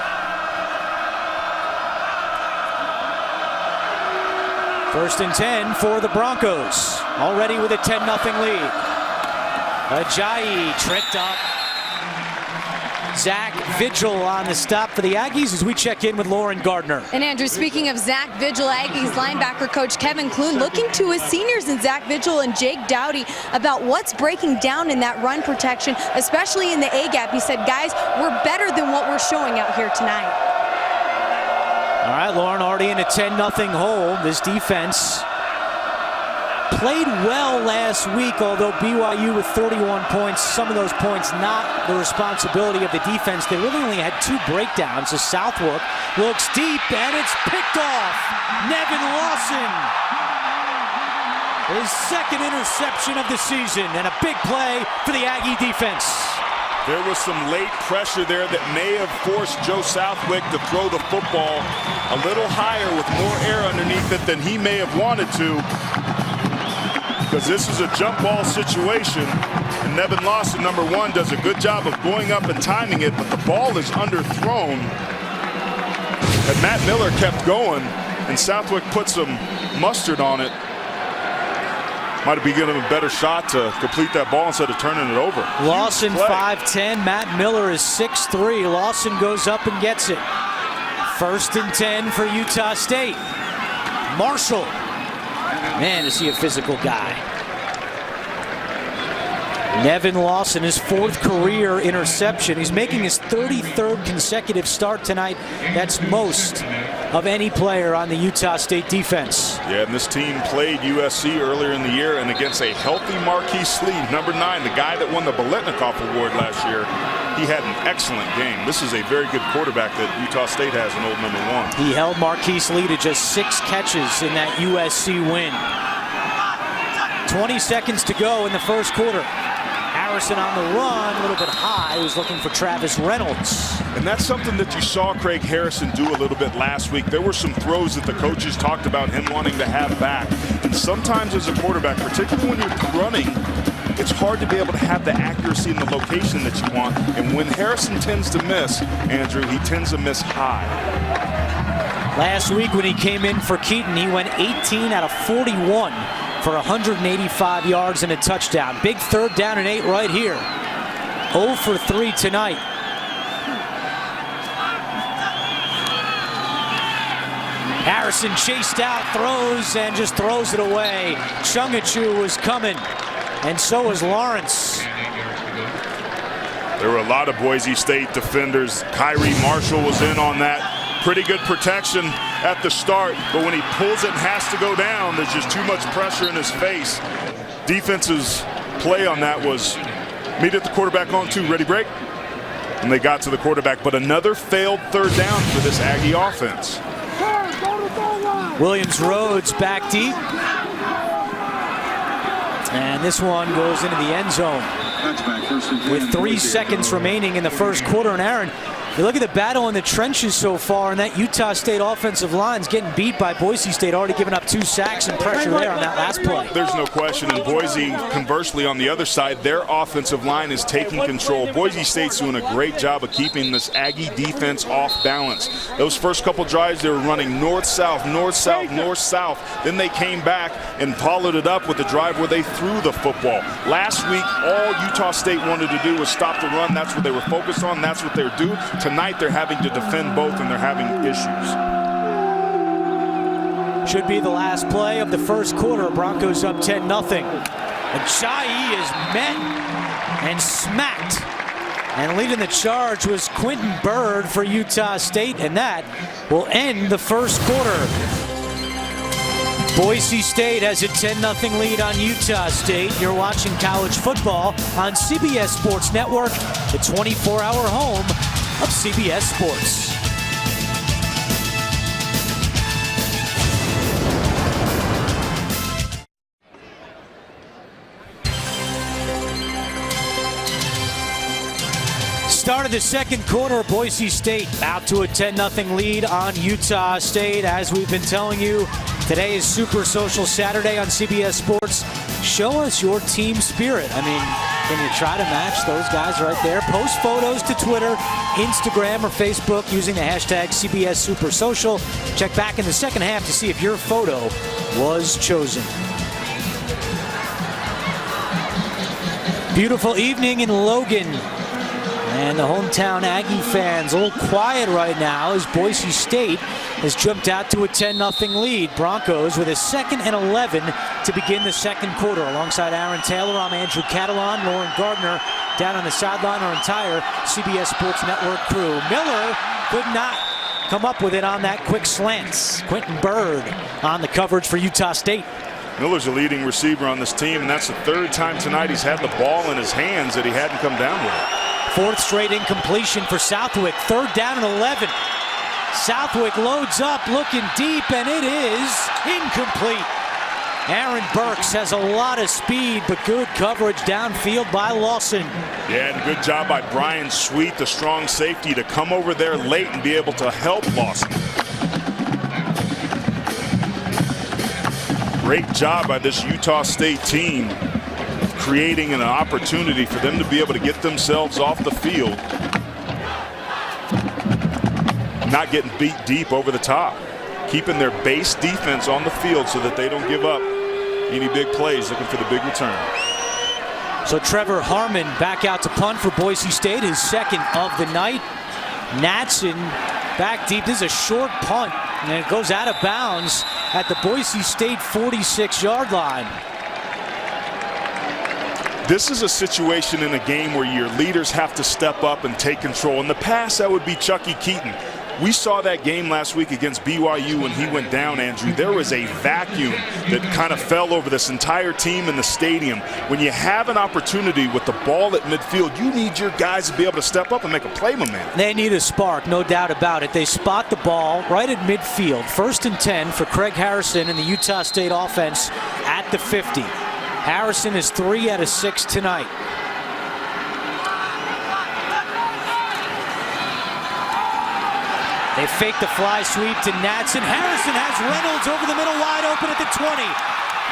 S1: First and 10 for the Broncos, already with a 10-0 lead. Ajayi tripped up. Zach Vigil on the stop for the Aggies as we check in with Lauren Gardner.
S3: And Andrew, speaking of Zach Vigil, Aggies linebacker coach Kevin Clune looking to his seniors in Zach Vigil and Jake Dowdy about what's breaking down in that run protection, especially in the A-gap. He said, guys, we're better than what we're showing out here tonight.
S1: All right, Lauren, already in a 10-0 hole. This defense played well last week, although BYU with 31 points, some of those points not the responsibility of the defense. They really only had 2 breakdowns. As Southwark looks deep, and it's picked off. Nevin Lawson, his 2nd interception of the season, and a big play for the Aggie defense.
S2: There was some late pressure there that may have forced Joe Southwick to throw the football a little higher with more air underneath it than he may have wanted to, because this is a jump ball situation, and Nevin Lawson, number 1, does a good job of going up and timing it, but the ball is underthrown. And Matt Miller kept going, and Southwick put some mustard on it. Might have been given him a better shot to complete that ball instead of turning it over.
S1: Lawson 5'10", Matt Miller is 6'3". Lawson goes up and gets it. First and 10 for Utah State. Marshall. Man, is he a physical guy. Nevin Lawson, his 4th career interception. He's making his 33rd consecutive start tonight. That's most of any player on the Utah State defense.
S2: Yeah, and this team played USC earlier in the year, and against a healthy Marquise Lee, number 9, the guy that won the Biletnikoff Award last year, he had an excellent game. This is a very good quarterback that Utah State has in old number 1.
S1: He held Marquise Lee to just 6 catches in that USC win. 20 seconds to go in the first quarter. Harrison on the run, a little bit high. He was looking for Travis Reynolds.
S2: And that's something that you saw Craig Harrison do a little bit last week. There were some throws that the coaches talked about him wanting to have back. And sometimes as a quarterback, particularly when you're running, it's hard to be able to have the accuracy and the location that you want. And when Harrison tends to miss, Andrew, he tends to miss high.
S1: Last week when he came in for Keaton, he went 18 out of 41 for 185 yards and a touchdown. Big 3rd down and 8 right here. 0 for 3 tonight. Harrison chased out, throws, and just throws it away. Chungachu was coming, and so was Lawrence.
S2: There were a lot of Boise State defenders. Kyrie Marshall was in on that. Pretty good protection at the start, but when he pulls it and has to go down, there's just too much pressure in his face. Defense's play on that was meet at the quarterback on 2, ready, break. And they got to the quarterback, but another failed 3rd down for this Aggie offense.
S1: Williams Rhodes back deep. And this one goes into the end zone with 3 seconds remaining in the first quarter. And Aaron, you look at the battle in the trenches so far, and that Utah State offensive line's getting beat by Boise State, already giving up 2 sacks and pressure there on that last play.
S2: There's no question. And Boise, conversely, on the other side, their offensive line is taking control. Boise State's doing a great job of keeping this Aggie defense off balance. Those first couple drives, they were running north-south, north-south, north-south. Then they came back and followed it up with a drive where they threw the football. Last week, all Utah State wanted to do was stop the run. That's what they were focused on. That's what they're doing. Tonight, they're having to defend both, and they're having issues.
S1: Should be the last play of the first quarter. Broncos up 10-0. Ajayi is met and smacked. And leading the charge was Quentin Bird for Utah State, and that will end the first quarter. Boise State has a 10-0 lead on Utah State. You're watching college football on CBS Sports Network, the 24-hour home of CBS Sports. Start of the second quarter, Boise State out to a 10-0 lead on Utah State. As we've been telling you, today is Super Social Saturday on CBS Sports. Show us your team spirit. I mean, can you try to match those guys right there? Post photos to Twitter, Instagram, or Facebook using the hashtag CBS Super Social. Check back in the second half to see if your photo was chosen. Beautiful evening in Logan. And the hometown Aggie fans a little quiet right now as Boise State has jumped out to a 10-0 lead. Broncos with a 2nd and 11 to begin the second quarter. Alongside Aaron Taylor, I'm Andrew Catalon, Lauren Gardner down on the sideline, our entire CBS Sports Network crew. Miller could not come up with it on that quick slant. Quentin Bird on the coverage for Utah State.
S2: Miller's a leading receiver on this team, and that's the third time tonight he's had the ball in his hands that he hadn't come down with it.
S1: 4th straight incompletion for Southwick. 3rd down and 11. Southwick loads up, looking deep, and it is incomplete. Aaron Burks has a lot of speed, but good coverage downfield by Lawson.
S2: Yeah, and good job by Brian Sweet, the strong safety, to come over there late and be able to help Lawson. Great job by this Utah State team, creating an opportunity for them to be able to get themselves off the field, not getting beat deep over the top, keeping their base defense on the field so that they don't give up any big plays, looking for the big return.
S1: So Trevor Harmon back out to punt for Boise State, his 2nd of the night. Natson back deep. This is a short punt, and it goes out of bounds at the Boise State 46-yard line.
S2: This is a situation in a game where your leaders have to step up and take control. In the past, that would be Chucky Keaton. We saw that game last week against BYU when he went down, Andrew. There was a vacuum that kind of fell over this entire team in the stadium. When you have an opportunity with the ball at midfield, you need your guys to be able to step up and make a play, my man.
S1: They need a spark, no doubt about it. They spot the ball right at midfield. 1st and 10 for Craig Harrison and the Utah State offense at the 50. Harrison is 3 out of 6 tonight. They fake the fly sweep to Natson. Harrison has Reynolds over the middle, wide open at the 20.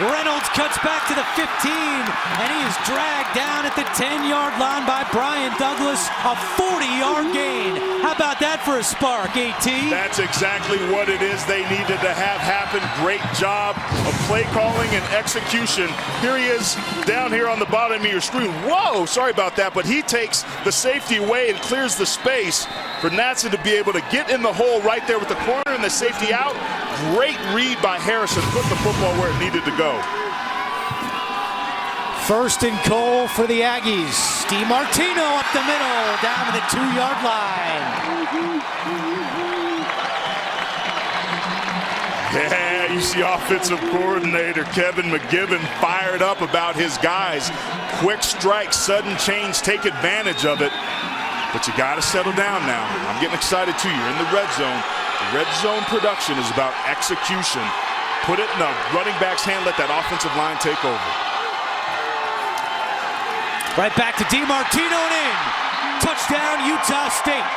S1: Reynolds cuts back to the 15, and he is dragged down at the 10-yard line by Brian Douglas. A 40-yard gain. How about that for a spark, AT?
S2: That's exactly what it is they needed to have happen. Great job of play calling and execution. Here he is down here on the bottom of your screen. Whoa, sorry about that, but he takes the safety away and clears the space for Natson to be able to get in the hole right there with the corner and the safety out. Great read by Harrison, put the football where it needed to go.
S1: 1st and goal for the Aggies. DiMartino up the middle, down to the 2-yard line.
S2: Yeah, you see offensive coordinator Kevin McGibbon fired up about his guys. Quick strike, sudden change, take advantage of it. But you got to settle down now. I'm getting excited too. You're in the red zone. The red zone production is about execution. Put it in the running back's hand, let that offensive line take over.
S1: Right back to DiMartino and in. Touchdown, Utah State.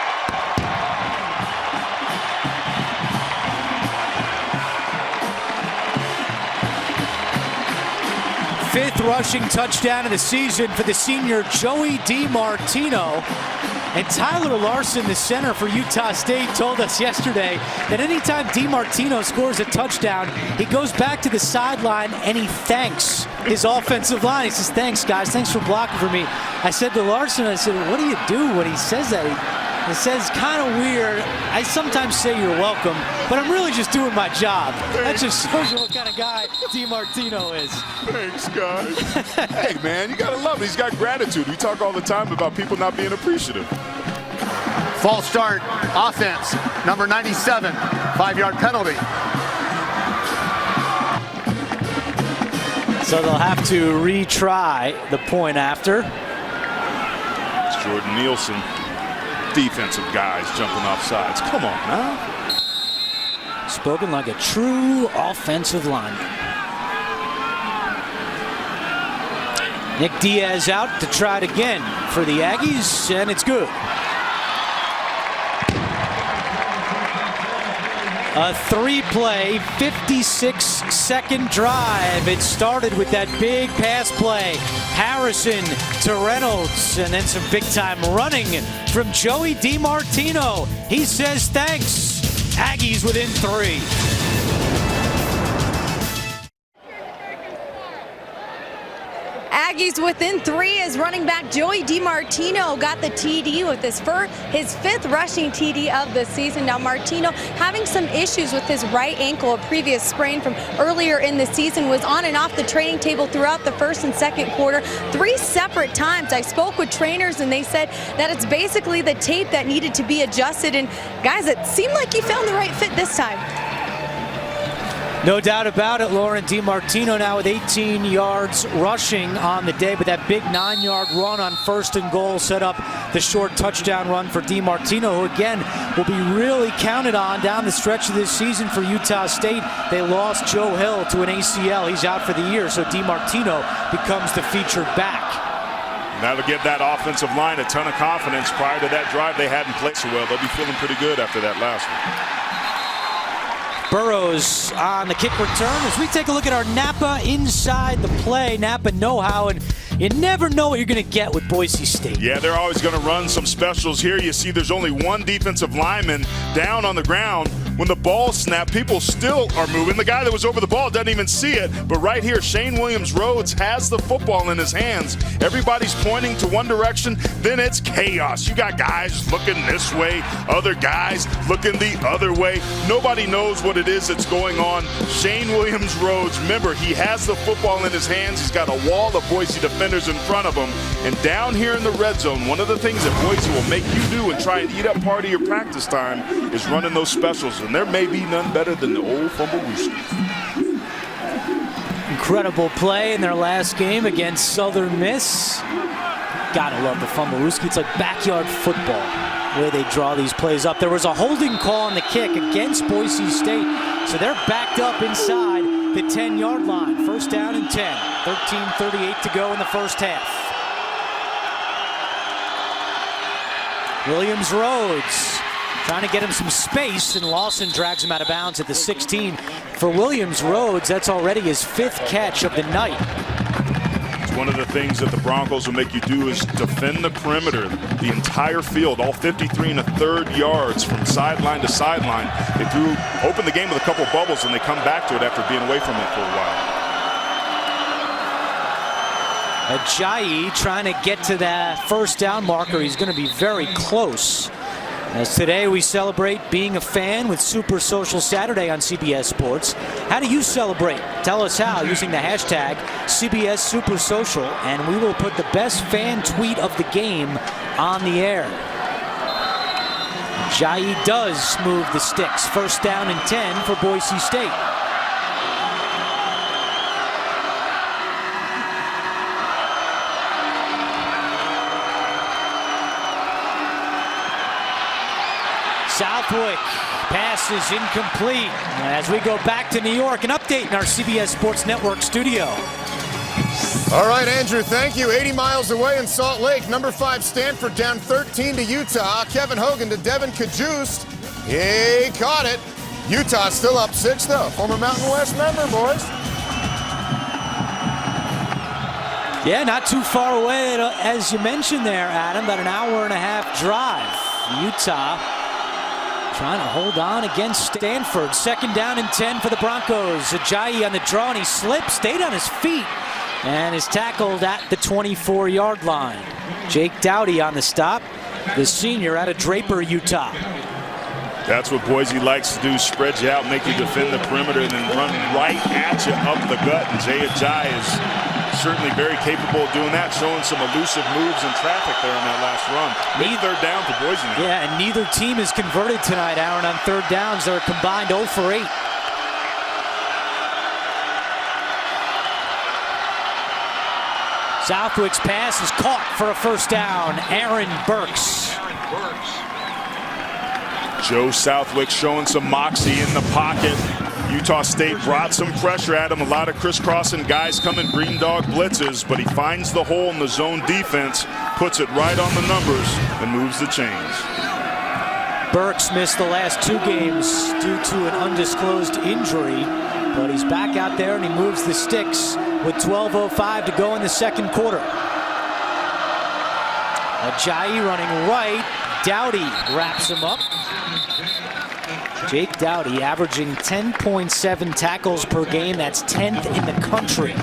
S1: Fifth rushing touchdown of the season for the senior Joey DiMartino. And Tyler Larson, the center for Utah State, told us yesterday that anytime DiMartino scores a touchdown, he goes back to the sideline and he thanks his offensive line. He says, "Thanks, guys. Thanks for blocking for me." I said to Larson, I said, "What do you do when he says that?" He says, "Kind of weird. I sometimes say you're welcome, but I'm really just doing my job." That just shows you what kind of guy DiMartino is.
S2: Thanks, guys. Hey, man, you got to love it. He's got gratitude. We talk all the time about people not being appreciative.
S4: False start, offense, number 97, 5-yard penalty.
S1: So they'll have to retry the point after.
S2: It's Jordan Nielsen, defensive guys jumping off sides. Come on now.
S1: Spoken like a true offensive lineman. Nick Diaz out to try it again for the Aggies, and it's good. A three-play, 56-second drive. It started with that big pass play. Harrison to Reynolds, and then some big-time running from Joey DiMartino. He says thanks. Aggies within 3.
S3: Aggies within 3 as running back Joey DiMartino got the TD with his 5th rushing TD of the season. Now Martino having some issues with his right ankle, a previous sprain from earlier in the season, was on and off the training table throughout the first and second quarter 3 separate times. I spoke with trainers and they said that it's basically the tape that needed to be adjusted, and guys, it seemed like he found the right fit this time.
S1: No doubt about it. Lauren DiMartino now with 18 yards rushing on the day, but that big 9-yard run on 1st and goal set up the short touchdown run for DiMartino, who again will be really counted on down the stretch of this season for Utah State. They lost Joe Hill to an ACL. He's out for the year, so DiMartino becomes the featured back.
S2: That'll give that offensive line a ton of confidence. Prior to that drive, they hadn't played so well. They'll be feeling pretty good after that last one.
S1: Burrows on the kick return as we take a look at our Napa inside the play, Napa know-how, and you never know what you're going to get with Boise State.
S2: Yeah, they're always going to run some specials here. You see there's only one defensive lineman down on the ground. When the ball snapped, people still are moving. The guy that was over the ball doesn't even see it. But right here, Shane Williams-Rhodes has the football in his hands. Everybody's pointing to one direction. Then it's chaos. You got guys looking this way, other guys looking the other way. Nobody knows what it is that's going on. Shane Williams-Rhodes, remember, he has the football in his hands. He's got a wall of Boise defenders in front of him. And down here in the red zone, one of the things that Boise will make you do and try and eat up part of your practice time is running those specials. And there may be none better than the old Fumblerooskie.
S1: Incredible play in their last game against Southern Miss. Gotta love the Fumblerooskie. It's like backyard football, the way they draw these plays up. There was a holding call on the kick against Boise State, so they're backed up inside the 10-yard line. 1st down and 10. 13:38 to go in the first half. Williams-Rhodes trying to get him some space, and Lawson drags him out of bounds at the 16. For Williams-Rhodes, that's already his 5th catch of the night.
S2: It's one of the things that the Broncos will make you do is defend the perimeter, the entire field, all 53 1/3 yards from sideline to sideline. They open the game with a couple bubbles, and they come back to it after being away from it for a while.
S1: Ajayi trying to get to that 1st down marker. He's going to be very close. As today we celebrate being a fan with Super Social Saturday on CBS Sports. How do you celebrate? Tell us how using the hashtag CBS Super Social, and we will put the best fan tweet of the game on the air. Ajayi does move the sticks. 1st down and 10 for Boise State. Southwick, pass is incomplete. As we go back to New York, an update in our CBS Sports Network studio.
S4: All right, Andrew, thank you. 80 miles away in Salt Lake, number 5 Stanford down 13 to Utah. Kevin Hogan to Devin Kajust. He caught it. Utah still up 6, though. Former Mountain West member, boys.
S1: Yeah, not too far away, as you mentioned there, Adam, about an hour and a half drive. Utah trying to hold on against Stanford. 2nd down and 10 for the Broncos. Ajayi on the draw, and he slipped, stayed on his feet, and is tackled at the 24-yard line. Jake Dowdy on the stop, the senior out of Draper, Utah.
S2: That's what Boise likes to do, spread you out, make you defend the perimeter, and then run right at you up the gut. And Jay Ajayi is certainly very capable of doing that, showing some elusive moves in traffic there on that last run. Big 3rd down for Boise now.
S1: Yeah, and neither team is converted tonight, Aaron, on 3rd downs. They're combined 0 for 8. Southwick's pass is caught for a first down. Aaron Burks.
S2: Joe Southwick showing some moxie in the pocket. Utah State brought some pressure at him. A lot of crisscrossing guys coming green dog blitzes, but he finds the hole in the zone defense, puts it right on the numbers, and moves the chains.
S1: Burks missed the last 2 games due to an undisclosed injury, but he's back out there and he moves the sticks with 12:05 to go in the second quarter. Ajayi running right. Dowdy wraps him up. Jake Dowdy averaging 10.7 tackles per game. That's 10th in the country.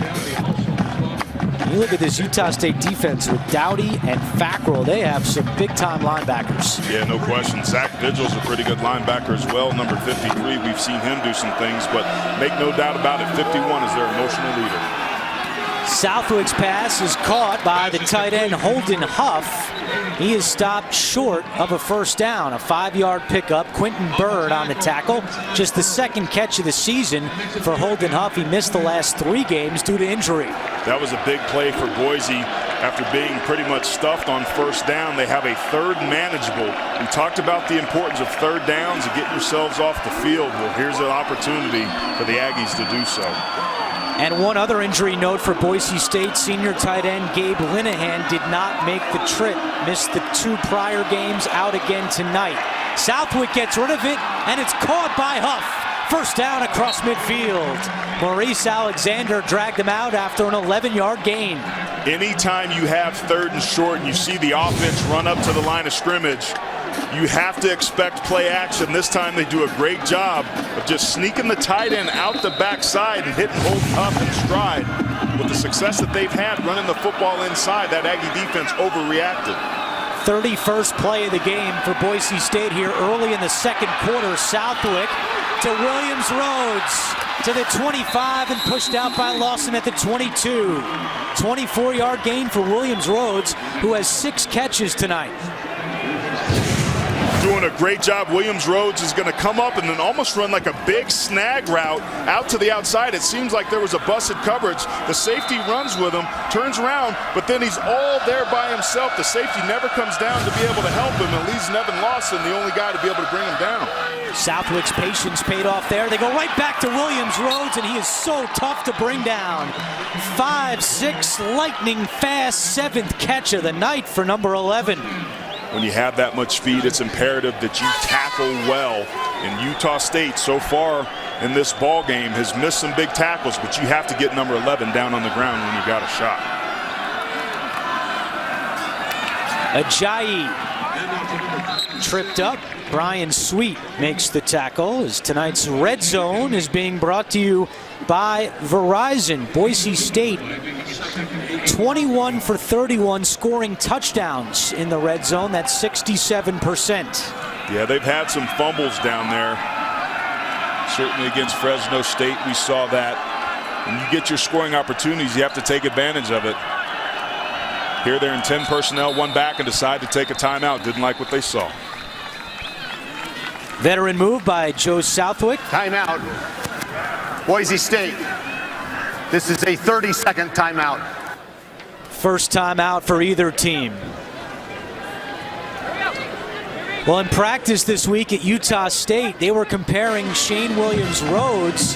S1: You look at this Utah State defense with Dowdy and Fackrell. They have some big-time linebackers.
S2: Yeah, no question. Zach Vigil's a pretty good linebacker as well. Number 53, we've seen him do some things, but make no doubt about it, 51 is their emotional leader.
S1: Southwick's pass is caught by the tight end Holden Huff. He is stopped short of a first down. A 5-yard pickup. Quentin Bird on the tackle. Just the second catch of the season for Holden Huff. He missed the last 3 games due to injury.
S2: That was a big play for Boise. After being pretty much stuffed on first down, they have a third manageable. We talked about the importance of third downs and getting yourselves off the field. Well, here's an opportunity for the Aggies to do so.
S1: And one other injury note for Boise State. Senior tight end Gabe Linehan did not make the trip. Missed the 2 prior games, out again tonight. Southwick gets rid of it, and it's caught by Huff. First down across midfield. Maurice Alexander dragged him out after an 11-yard gain.
S2: Anytime you have 3rd and short and you see the offense run up to the line of scrimmage, you have to expect play action. This time they do a great job of just sneaking the tight end out the backside and hitting Holden Huff in stride. With the success that they've had running the football inside, that Aggie defense overreacted.
S1: 31st play of the game for Boise State here early in the second quarter. Southwick to Williams Rhodes to the 25 and pushed out by Lawson at the 22. 24-yard gain for Williams Rhodes, who has 6 catches tonight.
S2: Doing a great job. Williams Rhodes is going to come up and then almost run like a big snag route out to the outside. It seems like there was a busted coverage. The safety runs with him, turns around, but then he's all there by himself. The safety never comes down to be able to help him and leaves Nevin Lawson the only guy to be able to bring him down.
S1: Southwick's patience paid off there. They go right back to Williams Rhodes, and he is so tough to bring down. 5'6", lightning fast, 7th catch of the night for number 11.
S2: When you have that much speed, it's imperative that you tackle well. And Utah State, so far in this ball game, has missed some big tackles, but you have to get number 11 down on the ground when you got a shot.
S1: Ajayi tripped up. Brian Sweet makes the tackle as tonight's Red Zone is being brought to you by Verizon. Boise State 21 for 31 scoring touchdowns in the red zone. That's 67%.
S2: Yeah, they've had some fumbles down there. Certainly against Fresno State, we saw that. When you get your scoring opportunities, you have to take advantage of it. Here they're in 10 personnel, 1 back, and decide to take a timeout. Didn't like what they saw.
S1: Veteran move by Joe Southwick.
S4: Timeout. Boise State. This is a 30-second timeout.
S1: First timeout for either team. Well, in practice this week at Utah State, they were comparing Shane Williams Rhodes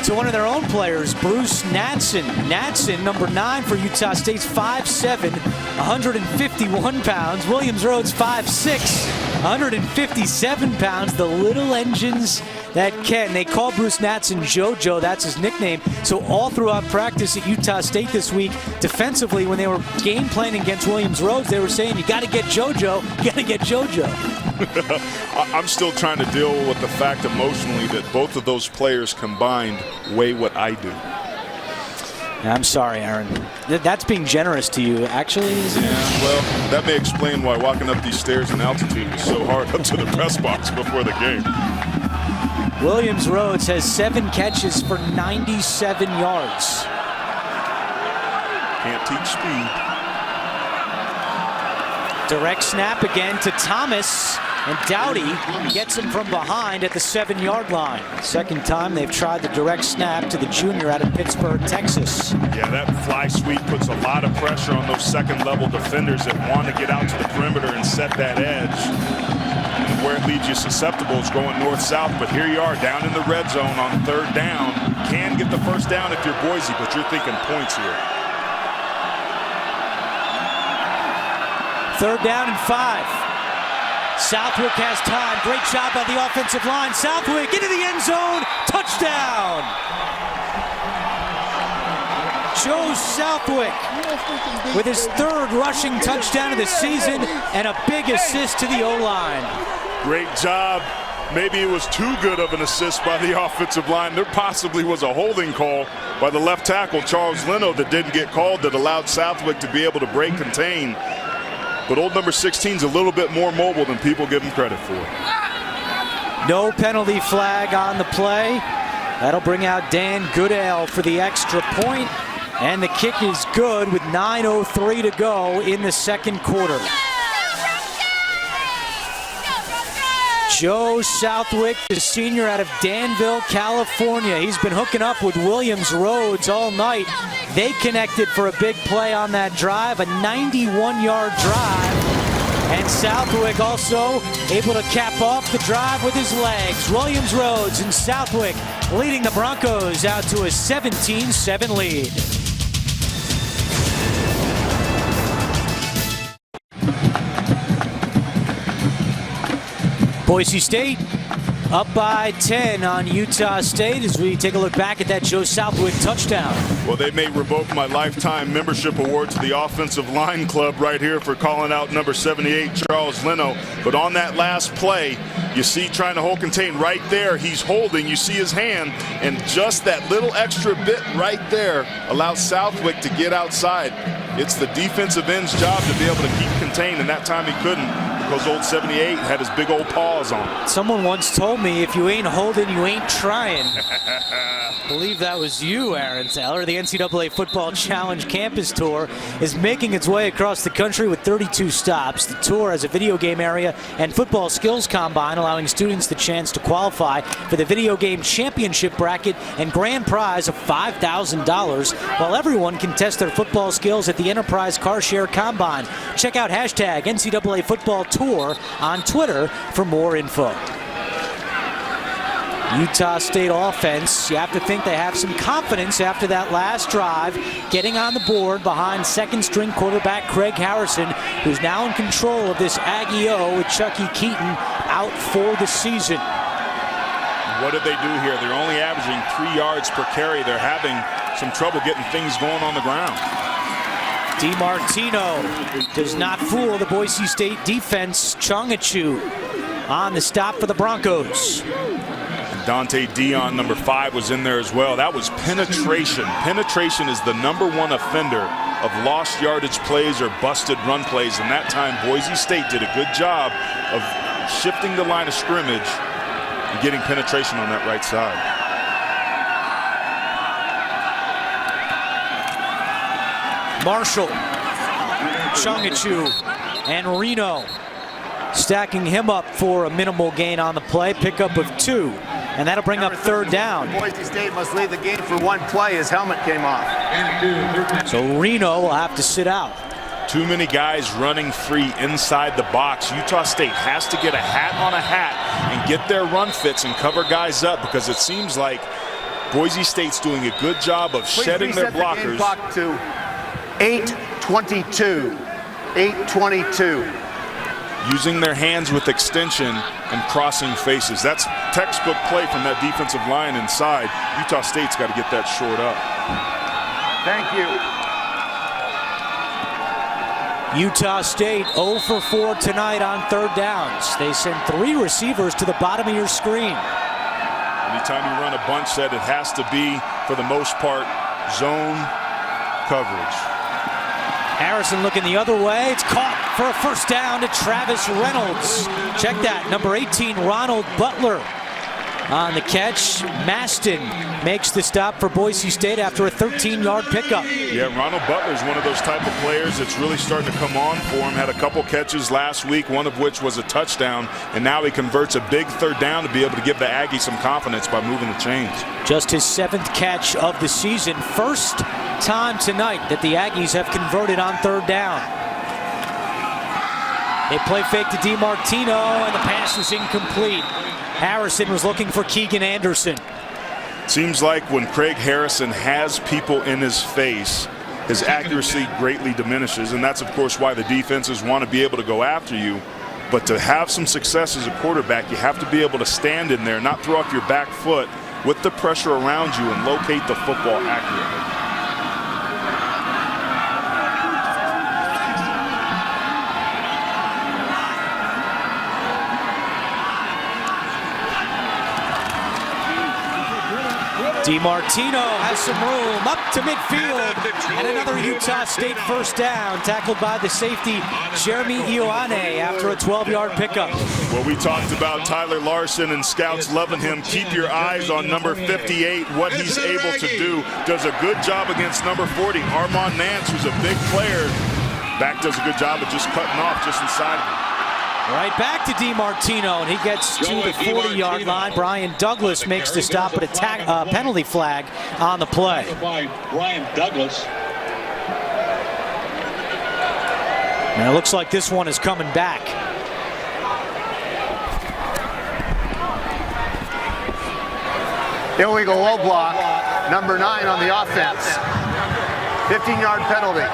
S1: to one of their own players, Bruce Natson. Natson, number 9 for Utah State's 5'7", 151 pounds. Williams Rhodes, 5'6", 157 pounds. The little engines that can. They call Bruce Natson JoJo. That's his nickname. So all throughout practice at Utah State this week, defensively, when they were game planning against Williams Rhodes, they were saying, you got to get JoJo. You got to get JoJo.
S2: I'm still trying to deal with the fact emotionally that both of those players combined weigh what I do.
S1: I'm sorry, Aaron. That's being generous to you, actually, isn't it?
S2: Yeah, well, that may explain why walking up these stairs in altitude was so hard up to the press box before the game.
S1: Williams Rhodes has 7 catches for 97 yards.
S2: Can't teach speed.
S1: Direct snap again to Thomas. and Dowdy gets him from behind at the 7-yard line. Second time they've tried the direct snap to the junior out of Pittsburgh, Texas.
S2: Yeah, that fly sweep puts a lot of pressure on those second-level defenders that want to get out to the perimeter and set that edge. And where it leaves you susceptible is going north-south, but here you are down in the red zone on third down. Can get the first down if you're Boise, but you're thinking points here.
S1: Third down and 5. Southwick has time. Great job by the offensive line. Southwick into the end zone. Touchdown. Joe Southwick with his 3rd rushing touchdown of the season and a big assist to the O-line.
S2: Great job. Maybe it was too good of an assist by the offensive line. There possibly was a holding call by the left tackle, Charles Leno, that didn't get called, that allowed Southwick to be able to break contain. But old number 16 is a little bit more mobile than people give him credit for.
S1: No penalty flag on the play. That'll bring out Dan Goodale for the extra point. And the kick is good with 9:03 to go in the second quarter. Joe Southwick, the senior out of Danville, California. He's been hooking up with Williams Rhodes all night. They connected for a big play on that drive, a 91-yard drive. And Southwick also able to cap off the drive with his legs. Williams Rhodes and Southwick leading the Broncos out to a 17-7 lead. Boise State up by 10 on Utah State as we take a look back at that Joe Southwick touchdown.
S2: Well, they may revoke my lifetime membership award to the offensive line club right here for calling out number 78, Charles Leno. But on that last play, you see trying to hold contain right there. He's holding. You see his hand. And just that little extra bit right there allows Southwick to get outside. It's the defensive end's job to be able to keep contained, and that time he couldn't because old 78 had his big old paws on.
S1: Someone once told me, if you ain't holding, you ain't trying. I believe that was you, Aaron Taylor. The NCAA Football Challenge Campus Tour is making its way across the country with 32 stops. The tour has a video game area and football skills combine, allowing students the chance to qualify for the video game championship bracket and grand prize of $5,000, while everyone can test their football skills at the Enterprise Car Share Combine. Check out hashtag NCAA Football Tour on Twitter for more info. Utah State offense, you have to think they have some confidence after that last drive, getting on the board behind second-string quarterback Craig Harrison, who's now in control of this Aggie-O with Chucky Keaton out for the season.
S2: What did they do here? They're only averaging 3 yards per carry. They're having some trouble getting things going on the ground.
S1: DiMartino does not fool the Boise State defense. Chongachu on the stop for the Broncos.
S2: Dante Dion, number 5, was in there as well. That was penetration. Penetration is the #1 offender of lost yardage plays or busted run plays. And that time, Boise State did a good job of shifting the line of scrimmage and getting penetration on that right side.
S1: Marshall, Chongachu, and Reno stacking him up for a minimal gain on the play. Pickup of 2. And that'll bring up third down.
S6: Boise State must leave the game for one play. His helmet came off.
S1: So Reno will have to sit out.
S2: Too many guys running free inside the box. Utah State has to get a hat on a hat and get their run fits and cover guys up, because it seems like Boise State's doing a good job of shedding their blockers.
S6: The game clock to 8:22. 8:22.
S2: Using their hands with extension and crossing faces. That's textbook play from that defensive line inside. Utah State's got to get that shored up.
S6: Thank you.
S1: Utah State 0 for 4 tonight on third downs. They send 3 receivers to the bottom of your screen.
S2: Anytime you run a bunch set, it has to be, for the most part, zone coverage.
S1: Harrison looking the other way. It's caught for a first down to Travis Reynolds. Check that, number 18, Ronald Butler on the catch. Maston makes the stop for Boise State after a 13-yard pickup.
S2: Yeah, Ronald Butler's one of those type of players that's really starting to come on for him. Had a couple catches last week, one of which was a touchdown, and now he converts a big third down to be able to give the Aggies some confidence by moving the chains.
S1: Just his 7th catch of the season. First time tonight that the Aggies have converted on third down. They play fake to DiMartino, and the pass is incomplete. Harrison was looking for Keegan Anderson.
S2: Seems like when Craig Harrison has people in his face, his accuracy greatly diminishes, and that's of course why the defenses want to be able to go after you. But to have some success as a quarterback, you have to be able to stand in there, not throw off your back foot with the pressure around you, and locate the football accurately.
S1: DiMartino has some room up to midfield, and another Utah State first down, tackled by the safety Jeremy Ioane after a 12-yard pickup.
S2: Well, we talked about Tyler Larson and scouts loving him. Keep your eyes on number 58, what he's able to do. Does a good job against number 40, Armand Nance, who's a big player. Back does a good job of just cutting off just inside of him.
S1: Right back to DiMartino, and he gets to the 40-yard line. Brian Douglas makes the stop, but a penalty flag on the play.
S7: Brian Douglas.
S1: And it looks like this one is coming back.
S6: Illegal low block, number 9 on the offense. 15-yard penalty.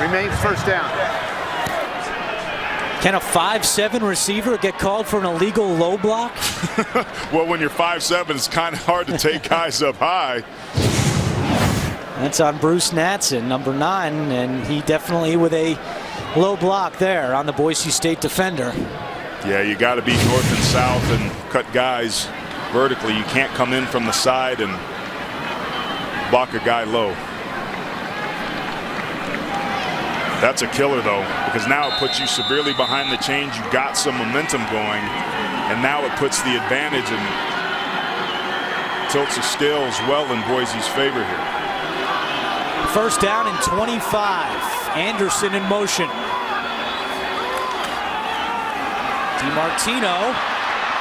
S6: Remains first down.
S1: Can a 5'7" receiver get called for an illegal low block?
S2: Well, when you're 5'7", it's kind of hard to take guys up high.
S1: That's on Bruce Natson, number 9, and he definitely with a low block there on the Boise State defender.
S2: Yeah, you got to be north and south and cut guys vertically. You can't come in from the side and block a guy low. That's a killer, though, because now it puts you severely behind the chains. You got some momentum going, and now it puts the advantage and tilts the scales well in Boise's favor here.
S1: First down and 25. Anderson in motion. DiMartino,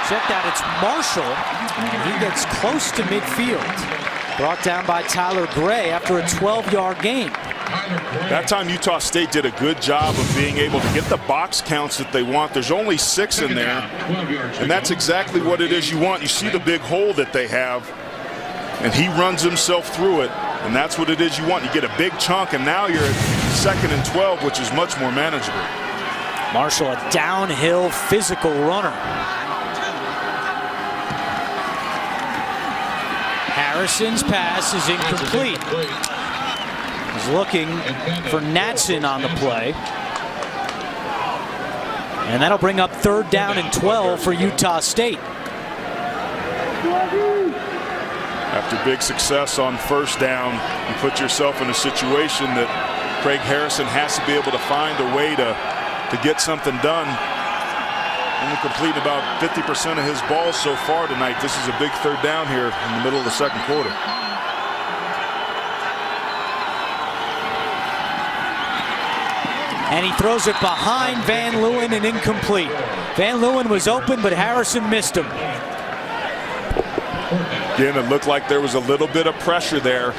S1: check that, it's Marshall, and he gets close to midfield. Brought down by Tyler Gray after a 12-yard gain.
S2: That time Utah State did a good job of being able to get the box counts that they want. There's only 6 in there, and that's exactly what it is you want. You see the big hole that they have, and he runs himself through it, and that's what it is you want. You get a big chunk, and now you're at 2nd and 12, which is much more manageable.
S1: Marshall, a downhill physical runner. Harrison's pass is incomplete. He's looking for Natson on the play. And that'll bring up 3rd down and 12 for Utah State.
S2: After big success on first down, you put yourself in a situation that Craig Harrison has to be able to find a way to get something done. Only completing about 50% of his balls so far tonight. This is a big 3rd down here in the middle of the 2nd quarter.
S1: And he throws it behind Van Leeuwen and incomplete. Van Leeuwen was open, but Harrison missed him.
S2: Again, it looked like there was a little bit of pressure there,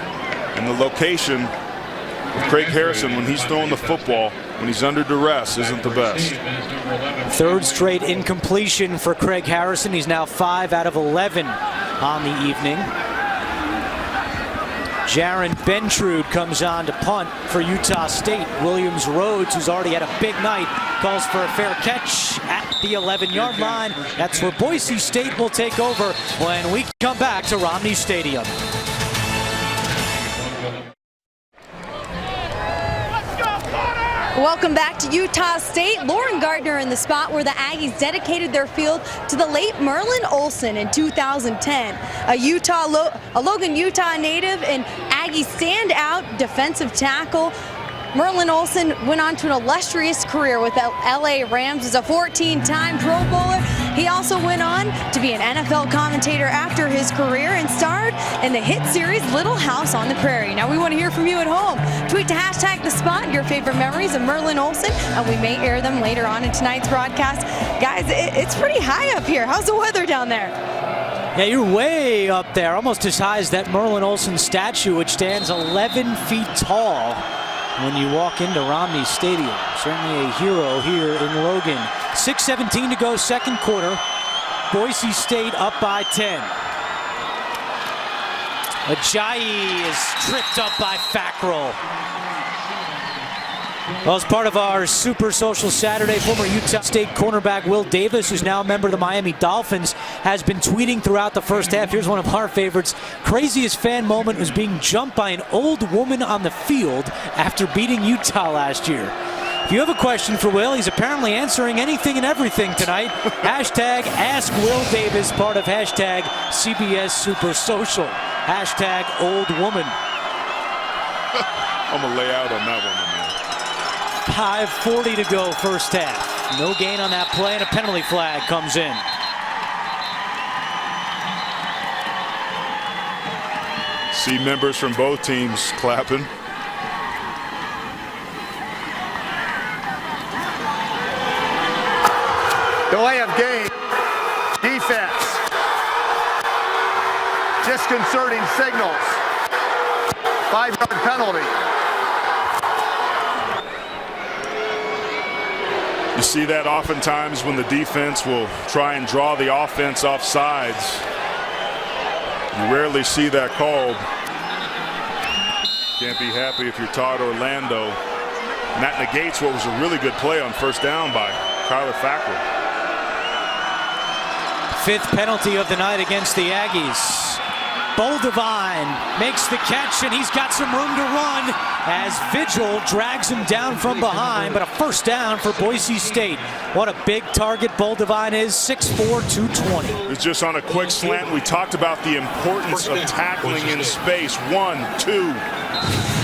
S2: and the location of Craig Harrison when he's throwing the football, when he's under duress, isn't the best.
S1: 3rd straight incompletion for Craig Harrison. He's now 5 out of 11 on the evening. Jaron Bentrude comes on to punt for Utah State. Williams Rhodes, who's already had a big night, calls for a fair catch at the 11-yard line. That's where Boise State will take over when we come back to Romney Stadium.
S3: Welcome back to Utah State. Lauren Gardner in the spot where the Aggies dedicated their field to the late Merlin Olsen in 2010. A Logan, Utah native and Aggie standout defensive tackle. Merlin Olsen went on to an illustrious career with the LA Rams as a 14-time Pro Bowler. He also went on to be an NFL commentator after his career and starred in the hit series Little House on the Prairie. Now we want to hear from you at home. Tweet to #TheSpot your favorite memories of Merlin Olsen, and we may air them later on in tonight's broadcast. Guys, it's pretty high up here. How's the weather down there?
S1: Yeah, you're way up there, almost as high as that Merlin Olsen statue, which stands 11 feet tall when you walk into Romney Stadium. Certainly a hero here in Logan. 6:17 to go, second quarter. Boise State up by 10. Ajayi is tripped up by Fackrell. Well, as part of our Super Social Saturday, former Utah State cornerback Will Davis, who's now a member of the Miami Dolphins, has been tweeting throughout the first half. Here's one of our favorites. Craziest fan moment was being jumped by an old woman on the field after beating Utah last year. If you have a question for Will, he's apparently answering anything and everything tonight. #Ask Will Davis, part of #CBS Super Social. #old woman.
S2: I'm going to lay out on that one, man.
S1: 5:40 to go, first half. No gain on that play, and a penalty flag comes in.
S2: See members from both teams clapping.
S6: Delay of game. Defense. Disconcerting signals. 5-yard penalty.
S2: You see that oftentimes when the defense will try and draw the offense off sides. You rarely see that called. Can't be happy if you're Todd Orlando. And that negates what was a really good play on first down by Kyler Fackrell.
S1: 5th penalty of the night against the Aggies. Boldevine makes the catch, and he's got some room to run as Vigil drags him down from behind, but a first down for Boise State. What a big target Boldevine is, 6'4", 220.
S2: It was just on a quick slant. We talked about the importance of tackling in space. 1, 2,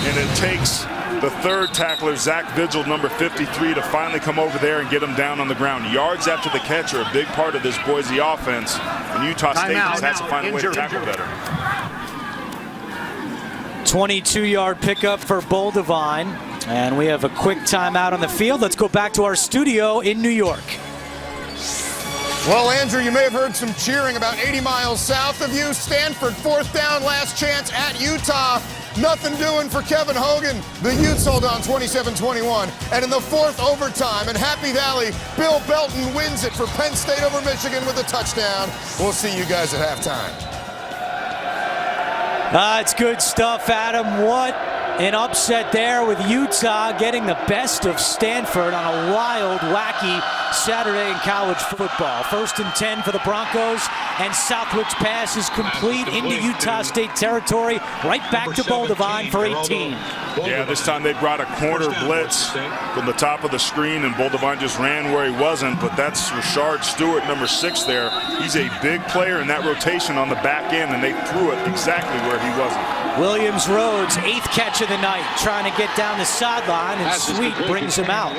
S2: and it takes the third tackler, Zach Vigil, number 53, to finally come over there and get him down on the ground. Yards after the catch are a big part of this Boise offense, and Utah State just has to find a way to tackle better.
S1: 22-yard pickup for Boldevine, and we have a quick timeout on the field. Let's go back to our studio in New York.
S4: Well, Andrew, you may have heard some cheering about 80 miles south of you. Stanford, 4th down, last chance at Utah. Nothing doing for Kevin Hogan. The Utes hold on 27-21. And in the 4th overtime in Happy Valley, Bill Belton wins it for Penn State over Michigan with a touchdown. We'll see you guys at halftime.
S1: It's good stuff, Adam. What an upset there with Utah getting the best of Stanford on a wild, wacky Saturday in college football. 1st and 10 for the Broncos, and Southwick's pass is complete into Utah State territory, right back to Boldevine for 18.
S2: Yeah, this time they brought a corner blitz from the top of the screen, and Boldevine just ran where he wasn't, but that's Rashard Stewart, number 6 there. He's a big player in that rotation on the back end, and they threw it exactly where he wasn't.
S1: Williams Rhodes, 8th catch of the night, trying to get down the sideline, and Sweet brings him out.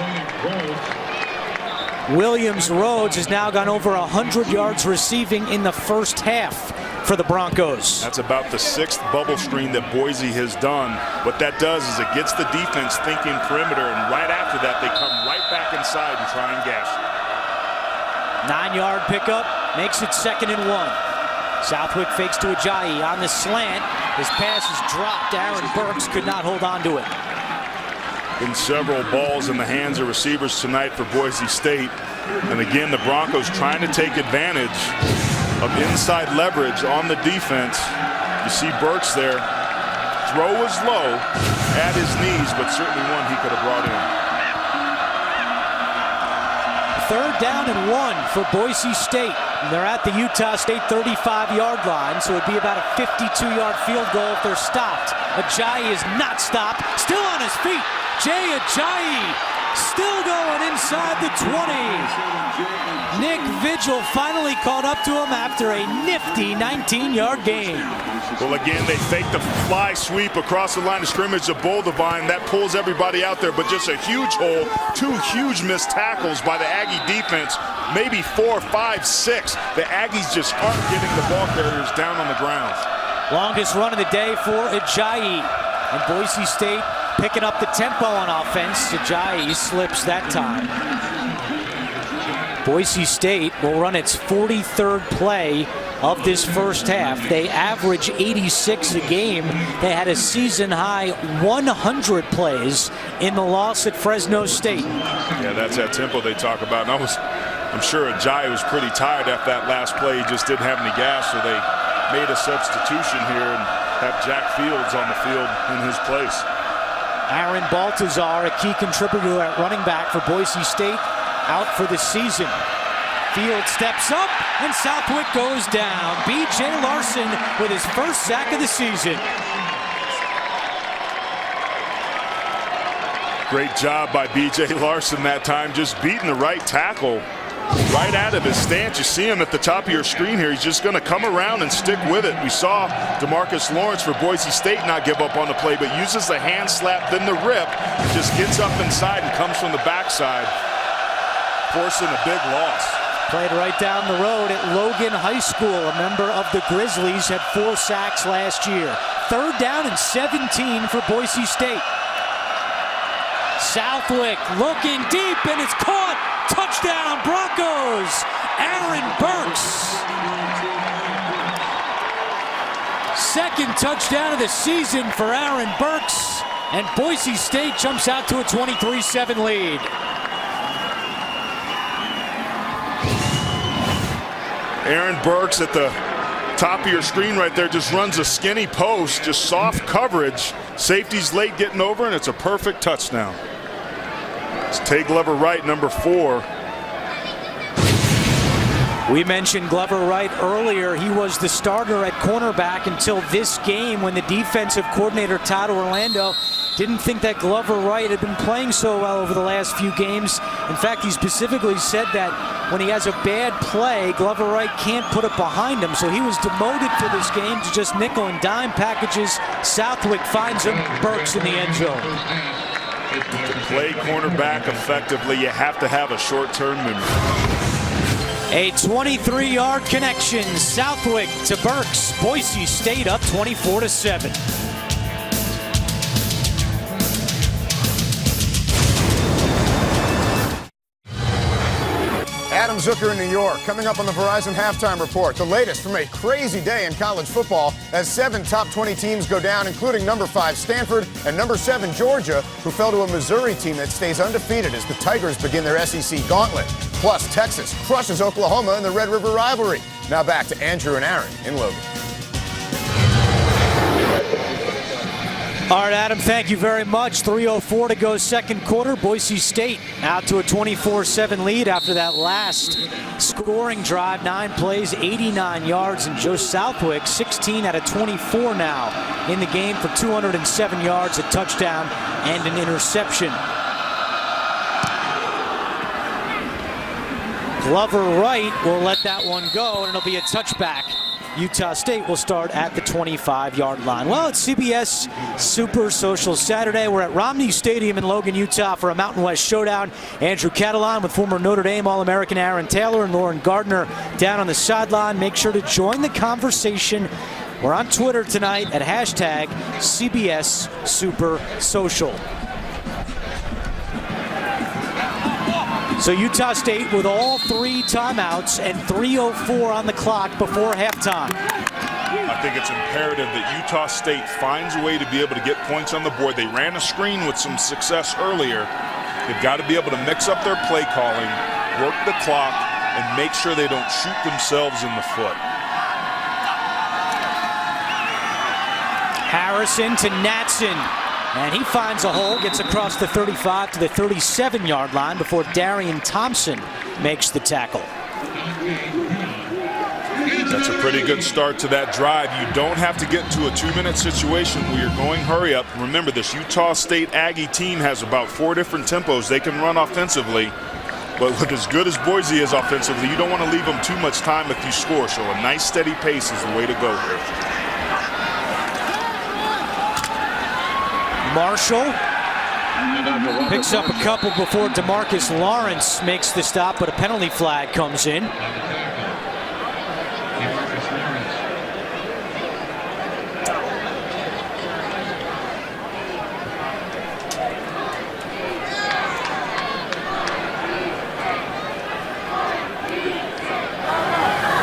S1: Williams Rhodes has now gone over 100 yards receiving in the first half for the Broncos.
S2: That's about the 6th bubble screen that Boise has done. What that does is it gets the defense thinking perimeter, and right after that they come right back inside and try and gash.
S1: 9-yard pickup, makes it 2nd and 1. Southwick fakes to Ajayi on the slant. His pass is dropped. Aaron Burks could not hold on to it.
S2: Been several balls in the hands of receivers tonight for Boise State. And again, the Broncos trying to take advantage of inside leverage on the defense. You see Burks there. Throw was low at his knees, but certainly one he could have brought in.
S1: 3rd down and 1 for Boise State. They're at the Utah State 35-yard line, so it'd be about a 52-yard field goal if they're stopped. Ajayi is not stopped, still on his feet. Jay Ajayi Still going inside the 20. Nick Vigil finally caught up to him after a nifty 19-yard gain.
S2: Well, again, they fake the fly sweep across the line of scrimmage to Boldevine. That pulls everybody out there, but just a huge hole. 2 huge missed tackles by the Aggie defense. Maybe 4, 5, 6. The Aggies just aren't getting the ball carriers down on the ground.
S1: Longest run of the day for Ajayi. And Boise State picking up the tempo on offense. Ajayi slips that time. Boise State will run its 43rd play of this first half. They average 86 a game. They had a season-high 100 plays in the loss at Fresno State.
S2: Yeah, that's that tempo they talk about. And I'm sure Ajayi was pretty tired after that last play. He just didn't have any gas, so they made a substitution here and have Jack Fields on the field in his place.
S1: Aaron Baltazar, a key contributor at running back for Boise State, out for the season. Field steps up, and Southwick goes down. B.J. Larson with his first sack of the season.
S2: Great job by B.J. Larson that time, just beating the right tackle right out of his stance. You see him at the top of your screen here. He's just going to come around and stick with it. We saw DeMarcus Lawrence for Boise State not give up on the play, but uses the hand slap, then the rip, just gets up inside and comes from the backside, forcing a big loss.
S1: Played right down the road at Logan High School. A member of the Grizzlies, had 4 sacks last year. 3rd down and 17 for Boise State. Southwick looking deep, and it's caught. Touchdown Broncos. Aaron Burks. 2nd touchdown of the season for Aaron Burks. And Boise State jumps out to a 23-7 lead.
S2: Aaron Burks at the top of your screen right there just runs a skinny post, just soft coverage. Safety's late getting over, and it's a perfect touchdown. It's Tay Glover Wright, number 4.
S1: We mentioned Glover Wright earlier. He was the starter at cornerback until this game, when the defensive coordinator, Todd Orlando, didn't think that Glover Wright had been playing so well over the last few games. In fact, he specifically said that when he has a bad play, Glover Wright can't put it behind him. So he was demoted for this game to just nickel and dime packages. Southwick finds him. Burks in the end zone.
S2: To play cornerback effectively, you have to have a short-term memory.
S1: A 23-yard connection. Southwick to Burks. Boise State up 24-7.
S4: Adam Zucker in New York. Coming up on the Verizon Halftime Report, the latest from a crazy day in college football as 7 top 20 teams go down, including number 5 Stanford and number 7 Georgia, who fell to a Missouri team that stays undefeated as the Tigers begin their SEC gauntlet. Plus, Texas crushes Oklahoma in the Red River rivalry. Now back to Andrew and Aaron in Logan.
S1: All right, Adam, thank you very much. 3:04 to go, second quarter. Boise State out to a 24-7 lead after that last scoring drive. 9 plays, 89 yards, and Joe Southwick, 16 out of 24 now in the game for 207 yards, a touchdown, and an interception. Glover Wright will let that one go, and it'll be a touchback. Utah State will start at the 25-yard line. Well, it's CBS Super Social Saturday. We're at Romney Stadium in Logan, Utah for a Mountain West showdown. Andrew Catalon with former Notre Dame All-American Aaron Taylor and Lauren Gardner down on the sideline. Make sure to join the conversation. We're on Twitter tonight at hashtag CBS Super Social. So Utah State with all 3 timeouts and 3:04 on the clock before halftime.
S2: I think it's imperative that Utah State finds a way to be able to get points on the board. They ran a screen with some success earlier. They've got to be able to mix up their play calling, work the clock, and make sure they don't shoot themselves in the foot.
S1: Harrison to Natson. And he finds a hole, gets across the 35 to the 37-yard line before Darian Thompson makes the tackle.
S2: That's a pretty good start to that drive. You don't have to get into a 2-minute situation where you're going hurry up. Remember, this Utah State Aggie team has about 4 different tempos they can run offensively. But with as good as Boise is offensively, you don't want to leave them too much time if you score. So a nice steady pace is the way to go here.
S1: Marshall picks up a couple before DeMarcus Lawrence makes the stop, but a penalty flag comes in.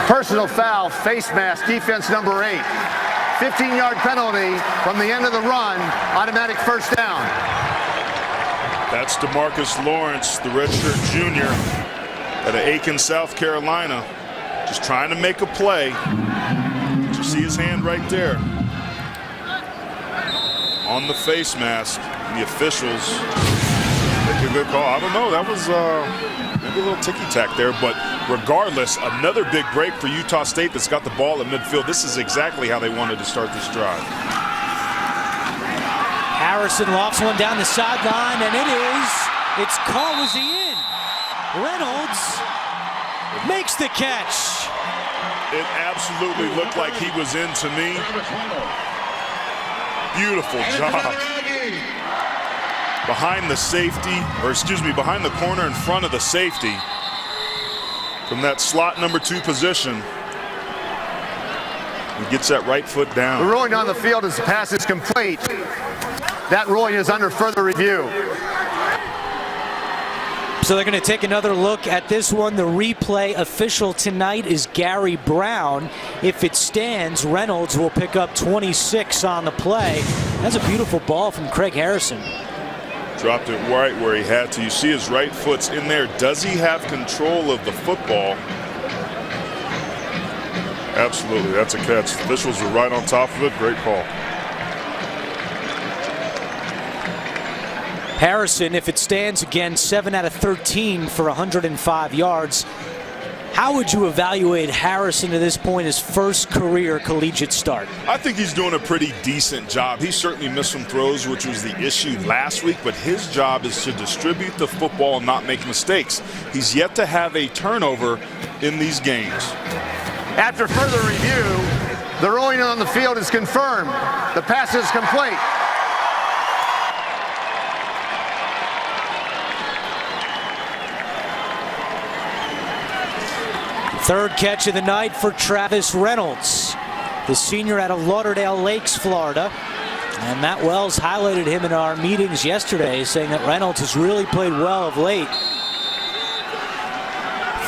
S6: Personal foul, face mask, defense number 8. 15-yard penalty from the end of the run, automatic first down.
S2: That's DeMarcus Lawrence, the redshirt junior out of Aiken, South Carolina. Just trying to make a play. Did you see his hand right there? On the face mask. The officials make a good call. I don't know, that was maybe a little ticky-tack there, but regardless, another big break for Utah State that's got the ball at midfield. This is exactly how they wanted to start this drive.
S1: Harrison lofts one down the sideline, and it's caught. Was he in? Reynolds makes the catch.
S2: It absolutely looked like he was in to me. Beautiful job. Behind the safety, behind the corner in front of the safety. From that slot number 2 position. He gets that right foot down.
S6: The ruling on the field as the pass is complete. That ruling is under further review.
S1: So they're going to take another look at this one. The replay official tonight is Gary Brown. If it stands, Reynolds will pick up 26 on the play. That's a beautiful ball from Craig Harrison.
S2: Dropped it right where he had to. You see his right foot's in there. Does he have control of the football? Absolutely, that's a catch. The officials were right on top of it. Great call.
S1: Harrison, if it stands again, 7 out of 13 for 105 yards. How would you evaluate Harrison to this point, his first career collegiate start?
S2: I think he's doing a pretty decent job. He certainly missed some throws, which was the issue last week, but his job is to distribute the football and not make mistakes. He's yet to have a turnover in these games.
S6: After further review, the ruling on the field is confirmed. The pass is complete.
S1: Third catch of the night for Travis Reynolds, the senior out of Lauderdale Lakes, Florida. And Matt Wells highlighted him in our meetings yesterday, saying that Reynolds has really played well of late.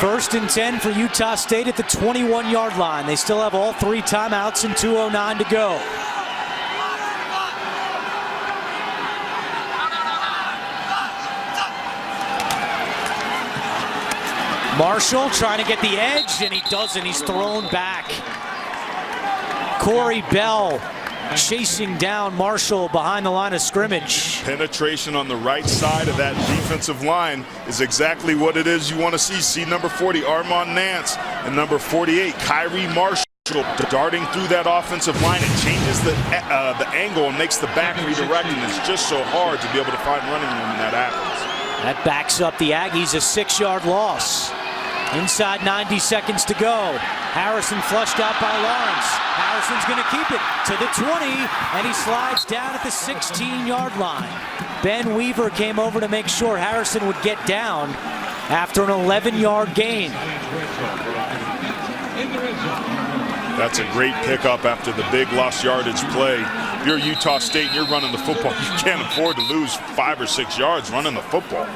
S1: 1st and 10 for Utah State at the 21-yard line. They still have all 3 timeouts and 2:09 to go. Marshall trying to get the edge, and he doesn't. He's thrown back. Corey Bell chasing down Marshall behind the line of scrimmage.
S2: Penetration on the right side of that defensive line is exactly what it is you want to see. See number 40, Armand Nance, and number 48, Kyrie Marshall, darting through that offensive line. It changes the angle and makes the back redirect, and it's just so hard to be able to find running room when that happens.
S1: That backs up the Aggies, a 6-yard loss. Inside 90 seconds to go. Harrison flushed out by Lawrence. Harrison's going to keep it to the 20, and he slides down at the 16-yard line. Ben Weaver came over to make sure Harrison would get down after an 11-yard gain.
S2: That's a great pickup after the big lost yardage play. If you're Utah State and you're running the football, you can't afford to lose 5 or 6 yards running the football.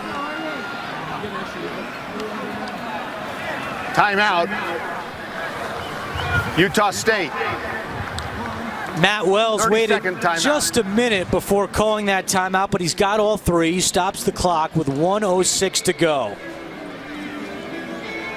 S6: Timeout. Utah State.
S1: Matt Wells waited
S6: timeout.
S1: just a minute before calling that timeout, but he's got all 3. He stops the clock with 1:06 to go.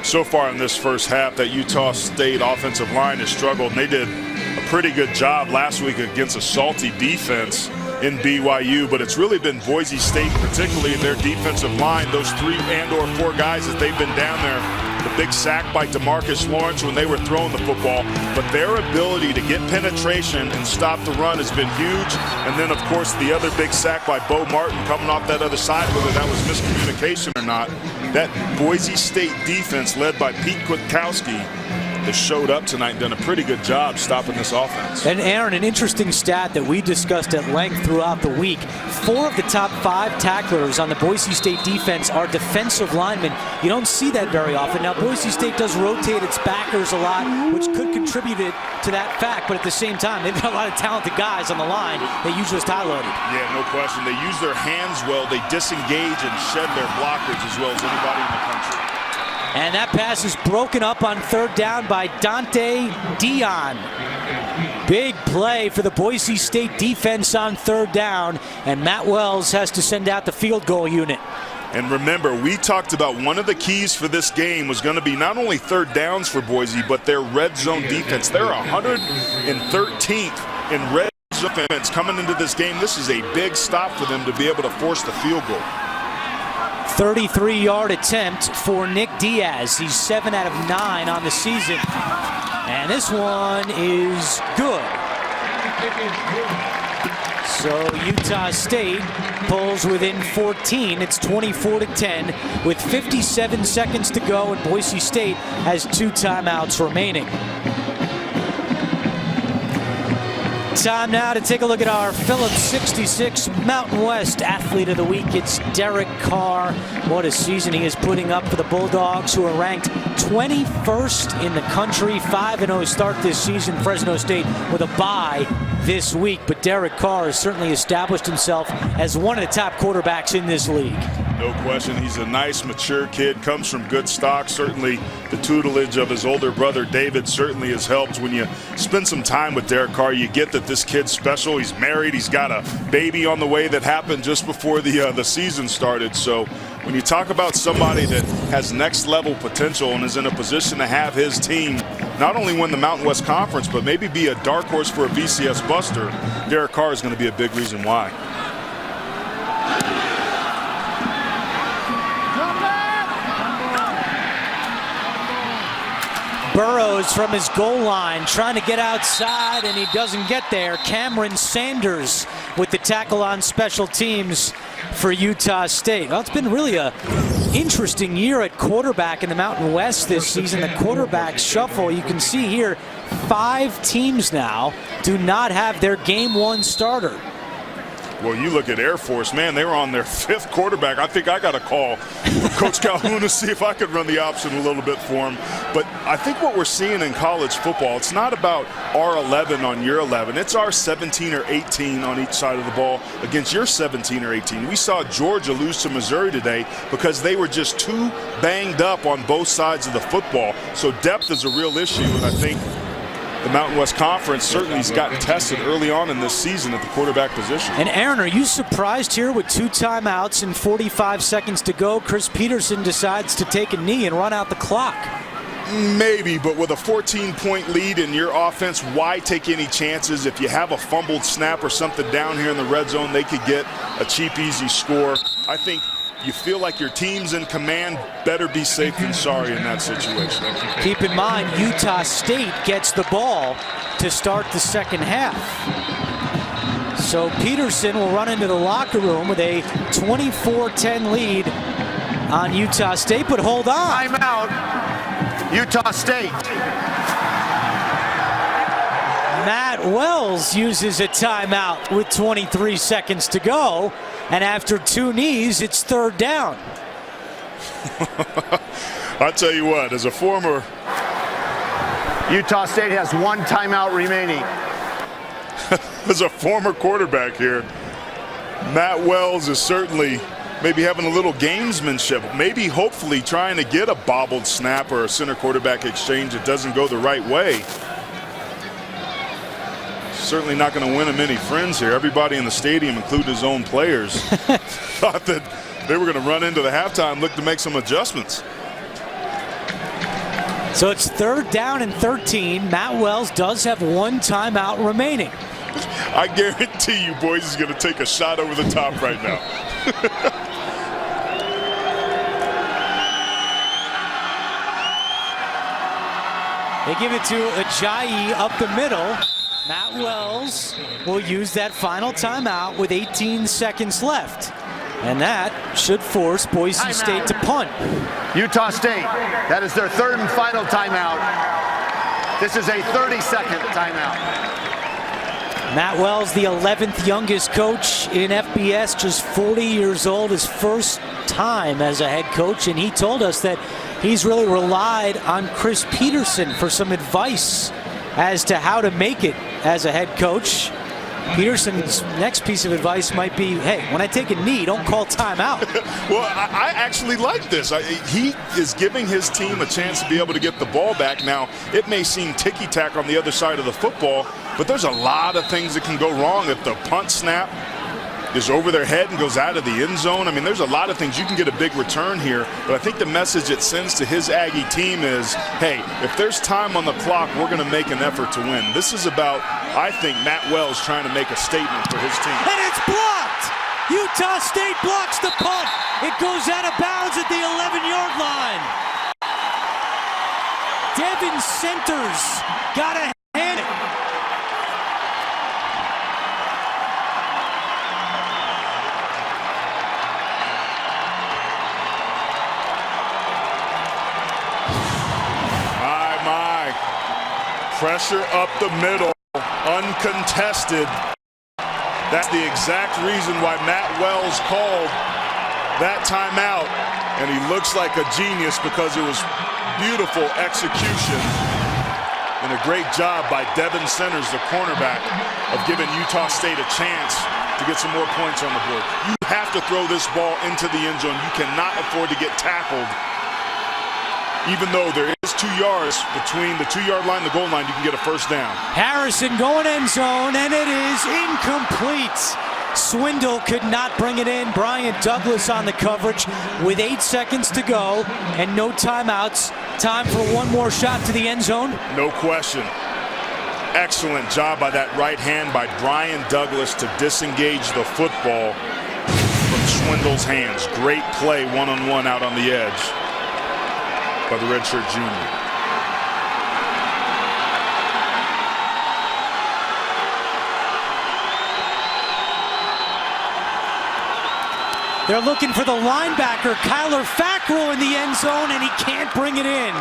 S2: So far in this first half, that Utah State offensive line has struggled, and they did a pretty good job last week against a salty defense in BYU, but it's really been Boise State, particularly their defensive line, those 3 and/or 4 guys that they've been down there the big sack by DeMarcus Lawrence when they were throwing the football, but their ability to get penetration and stop the run has been huge. And then, of course, the other big sack by Bo Martin coming off that other side, whether that was miscommunication or not. That Boise State defense led by Pete Kwiatkowski has showed up tonight and done a pretty good job stopping this offense.
S1: And Aaron, an interesting stat that we discussed at length throughout the week. 4 of the top 5 tacklers on the Boise State defense are defensive linemen. You don't see that very often. Now, Boise State does rotate its backers a lot, which could contribute to that fact, but at the same time, they've got a lot of talented guys on the line that you just highlighted.
S2: Yeah, no question. They use their hands well. They disengage and shed their blockers as well as anybody in the country.
S1: And that pass is broken up on 3rd down by Dante Dion. Big play for the Boise State defense on 3rd down, and Matt Wells has to send out the field goal unit.
S2: And remember, we talked about one of the keys for this game was going to be not only 3rd downs for Boise, but their red zone defense. They're 113th in red zone defense coming into this game. This is a big stop for them to be able to force the field goal.
S1: 33-yard attempt for Nick Diaz. He's 7 out of 9 on the season. And this one is good. So Utah State pulls within 14. It's 24-10 with 57 seconds to go, and Boise State has 2 timeouts remaining. Time now to take a look at our Phillips 66 Mountain West Athlete of the Week. It's Derek Carr. What a season he is putting up for the Bulldogs, who are ranked 21st in the country. 5-0 start this season. Fresno State with a bye this week. But Derek Carr has certainly established himself as one of the top quarterbacks in this league.
S2: No question. He's a nice, mature kid, comes from good stock. Certainly the tutelage of his older brother David certainly has helped. When you spend some time with Derek Carr, you get that this kid's special. He's married. He's got a baby on the way that happened just before the season started. So when you talk about somebody that has next level potential and is in a position to have his team not only win the Mountain West Conference, but maybe be a dark horse for a BCS Buster, Derek Carr is going to be a big reason why.
S1: Burrows from his goal line trying to get outside, and he doesn't get there. Cameron Sanders with the tackle on special teams for Utah State. Well, it's been really a interesting year at quarterback in the Mountain West this season. The quarterback shuffle, you can see here, 5 teams now do not have their game 1 starter.
S2: Well, you look at Air Force, man, they were on their 5th quarterback. I think I got a call from Coach Calhoun to see if I could run the option a little bit for him. But I think what we're seeing in college football, it's not about our 11 on your 11. It's our 17 or 18 on each side of the ball against your 17 or 18. We saw Georgia lose to Missouri today because they were just too banged up on both sides of the football. So depth is a real issue, and I think the Mountain West Conference certainly has gotten tested early on in this season at the quarterback position.
S1: And Aaron, are you surprised here with 2 timeouts and 45 seconds to go? Chris Peterson decides to take a knee and run out the clock.
S2: Maybe, but with a 14-point lead in your offense, why take any chances? If you have a fumbled snap or something down here in the red zone, they could get a cheap, easy score. I think you feel like your team's in command, better be safe than sorry in that situation.
S1: Keep in mind, Utah State gets the ball to start the second half. So Peterson will run into the locker room with a 24-10 lead on Utah State, but hold on.
S6: Timeout, Utah State.
S1: Matt Wells uses a timeout with 23 seconds to go, and after 2 knees, it's 3rd down.
S2: I'll tell you what, as a former...
S6: Utah State has 1 timeout remaining.
S2: As a former quarterback here, Matt Wells is certainly maybe having a little gamesmanship, maybe hopefully trying to get a bobbled snap or a center quarterback exchange that doesn't go the right way. Certainly not going to win him any friends here. Everybody in the stadium, including his own players, thought that they were going to run into the halftime, look to make some adjustments.
S1: So it's 3rd down and 13. Matt Wells does have 1 timeout remaining.
S2: I guarantee you boys is going to take a shot over the top right now.
S1: They give it to Ajayi up the middle. Matt Wells will use that final timeout with 18 seconds left. And that should force Boise State to punt.
S6: Utah State, that is their third and final timeout. This is a 30-second timeout.
S1: Matt Wells, the 11th youngest coach in FBS, just 40 years old, his first time as a head coach, and he told us that he's really relied on Chris Peterson for some advice as to how to make it as a head coach. Peterson's next piece of advice might be, hey, when I take a knee, don't call timeout.
S2: Well, I actually like this. He is giving his team a chance to be able to get the ball back. Now, it may seem ticky-tack on the other side of the football, but there's a lot of things that can go wrong if the punt snap is over their head and goes out of the end zone. I mean, there's a lot of things. You can get a big return here, but I think the message it sends to his Aggie team is, hey, if there's time on the clock, we're going to make an effort to win. This is about, I think, Matt Wells trying to make a statement for his team.
S1: And it's blocked! Utah State blocks the punt. It goes out of bounds at the 11-yard line. Devin Centers got a hand it.
S2: Pressure up the middle, uncontested. That's the exact reason why Matt Wells called that timeout, and he looks like a genius because it was beautiful execution and a great job by Devin Centers, the cornerback, of giving Utah State a chance to get some more points on the board. You have to throw this ball into the end zone. You cannot afford to get tackled. Even though there is 2 yards between the 2-yard line and the goal line, you can get a first down.
S1: Harrison going end zone, and it is incomplete. Swindle could not bring it in. Brian Douglas on the coverage with 8 seconds to go and no timeouts. Time for one more shot to the end zone.
S2: No question. Excellent job by that right hand by Brian Douglas to disengage the football from Swindle's hands. Great play one-on-one out on the edge by the redshirt junior.
S1: They're looking for the linebacker, Kyler Fackrell, in the end zone, and he can't bring it in.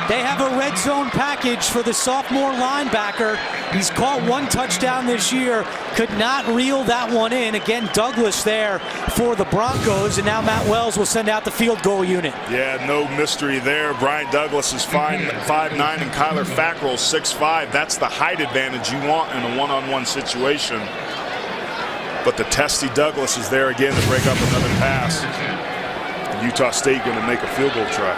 S1: They have a red zone package for the sophomore linebacker. He's caught 1 touchdown this year, could not reel that one in. Again, Douglas there for the Broncos, and now Matt Wells will send out the field goal unit.
S2: Yeah, no mystery there. Brian Douglas is 5'9", and Kyler Fackrell 6'5". That's the height advantage you want in a one-on-one situation. But the testy Douglas is there again to break up another pass. Utah State going to make a field goal try.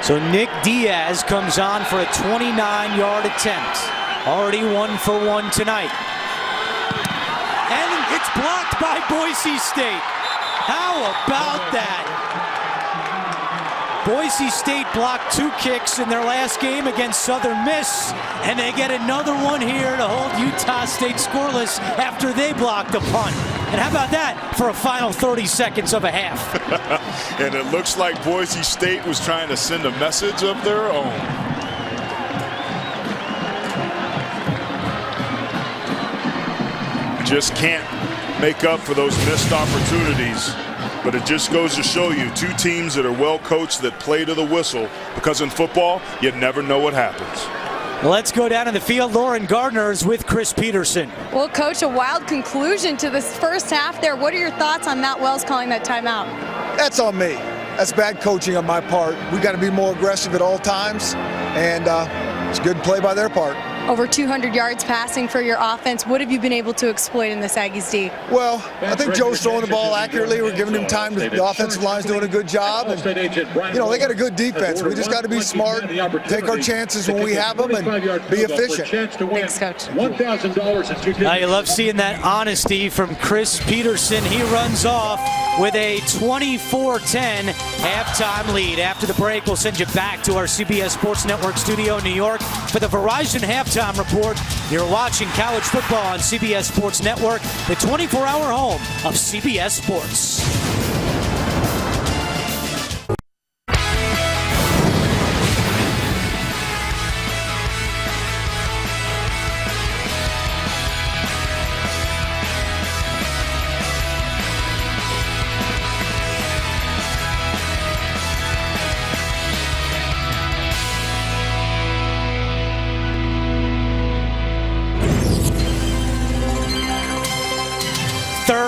S1: So Nick Diaz comes on for a 29-yard attempt. Already 1 for 1 tonight. And it's blocked by Boise State. How about that? Boise State blocked 2 kicks in their last game against Southern Miss, and they get another one here to hold Utah State scoreless after they blocked the punt. And how about that for a final 30 seconds of a half?
S2: And it looks like Boise State was trying to send a message of their own. Just can't make up for those missed opportunities. But it just goes to show you, 2 teams that are well coached that play to the whistle, because in football, you never know what happens.
S1: Let's go down to the field. Lauren Gardner is with Chris Peterson.
S3: Well, Coach, a wild conclusion to this first half there. What are your thoughts on Matt Wells calling that timeout?
S8: That's on me. That's bad coaching on my part. We got to be more aggressive at all times, and it's good play by their part.
S3: Over 200 yards passing for your offense. What have you been able to exploit in this Aggies D?
S8: Well, I think Joe's throwing the ball accurately. We're giving him time. The offensive line's doing a good job. And, you know, they got a good defense. We just got to be smart, take our chances when we have them, and be efficient.
S3: Thanks, Coach.
S1: You love seeing that honesty from Chris Peterson. He runs off with a 24-10 halftime lead. After the break, we'll send you back to our CBS Sports Network studio in New York for the Verizon halftime report. You're watching college football on CBS Sports Network, the 24-hour home of CBS Sports.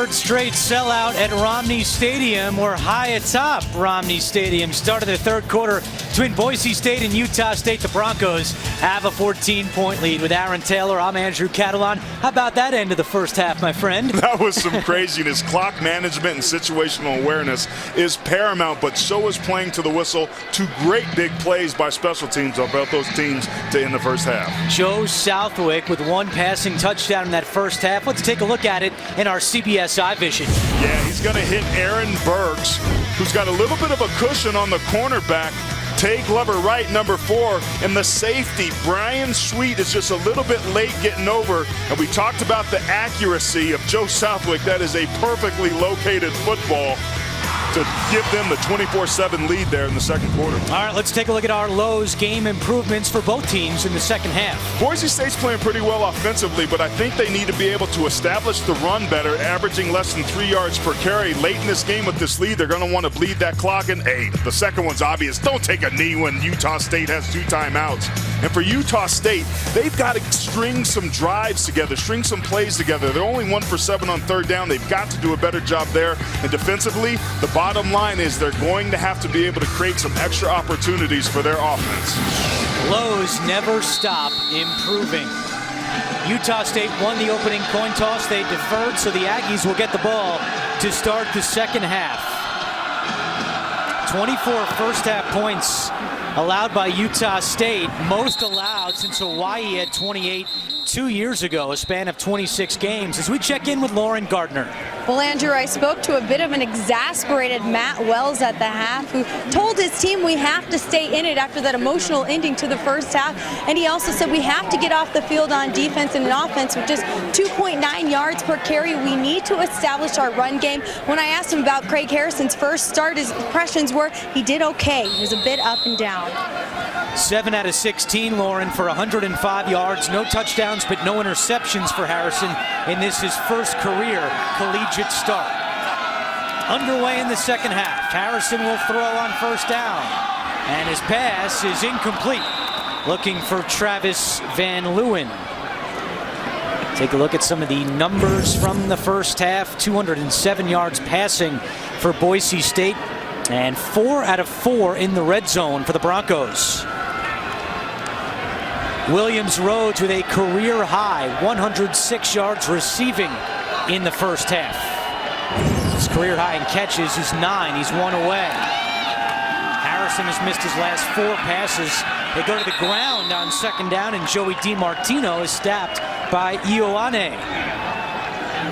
S1: third straight sellout at Romney Stadium. We're high atop Romney Stadium. Start of the third quarter between Boise State and Utah State. The Broncos have a 14-point lead with Aaron Taylor. I'm Andrew Catalon. How about that end of the first half, my friend?
S2: That was some craziness. Clock management and situational awareness is paramount, but so is playing to the whistle. Two great big plays by special teams on both those teams to end the first half.
S1: Joe Southwick with one passing touchdown in that first half. Let's take a look at it in our CBS iVision.
S2: Yeah, he's going to hit Aaron Burks, who's got a little bit of a cushion on the cornerback. Tay Glover right, number 4, and the safety, Brian Sweet, is just a little bit late getting over. And we talked about the accuracy of Joe Southwick. That is a perfectly located football to give them the 24-7 lead there in the second quarter.
S1: All right, let's take a look at our Lowe's game improvements for both teams in the second half.
S2: Boise State's playing pretty well offensively, but I think they need to be able to establish the run better, averaging less than 3 yards per carry. Late in this game with this lead, they're going to want to bleed that clock. And hey, the second one's obvious. Don't take a knee when Utah State has 2 timeouts. And for Utah State, they've got to string some drives together, string some plays together. They're only 1 for 7 on third down. They've got to do a better job there. And defensively, the bottom line is they're going to have to be able to create some extra opportunities for their offense.
S1: Lowe's never stop improving. Utah State won the opening coin toss. They deferred, so the Aggies will get the ball to start the second half. 24 first half points allowed by Utah State, most allowed since Hawaii had 28 2 years ago, a span of 26 games. As we check in with Lauren Gardner.
S3: Well, Andrew, I spoke to a bit of an exasperated Matt Wells at the half, who told his team we have to stay in it after that emotional ending to the first half. And he also said we have to get off the field on defense and an offense with just 2.9 yards per carry. We need to establish our run game. When I asked him about Craig Harrison's first start, his impressions were he did okay. He was a bit up and down.
S1: 7 out of 16, Lauren, for 105 yards. No touchdowns, but no interceptions for Harrison in this his first career collegiate start. Underway in the second half. Harrison will throw on first down, and his pass is incomplete. Looking for Travis Van Leeuwen. Take a look at some of the numbers from the first half. 207 yards passing for Boise State, and 4 out of 4 in the red zone for the Broncos. Williams Rhodes with a career high 106 yards receiving in the first half. His career high in catches is 9. He's 1 away. Harrison has missed his last 4 passes. They go to the ground on second down, and Joey DiMartino is stopped by Ioane.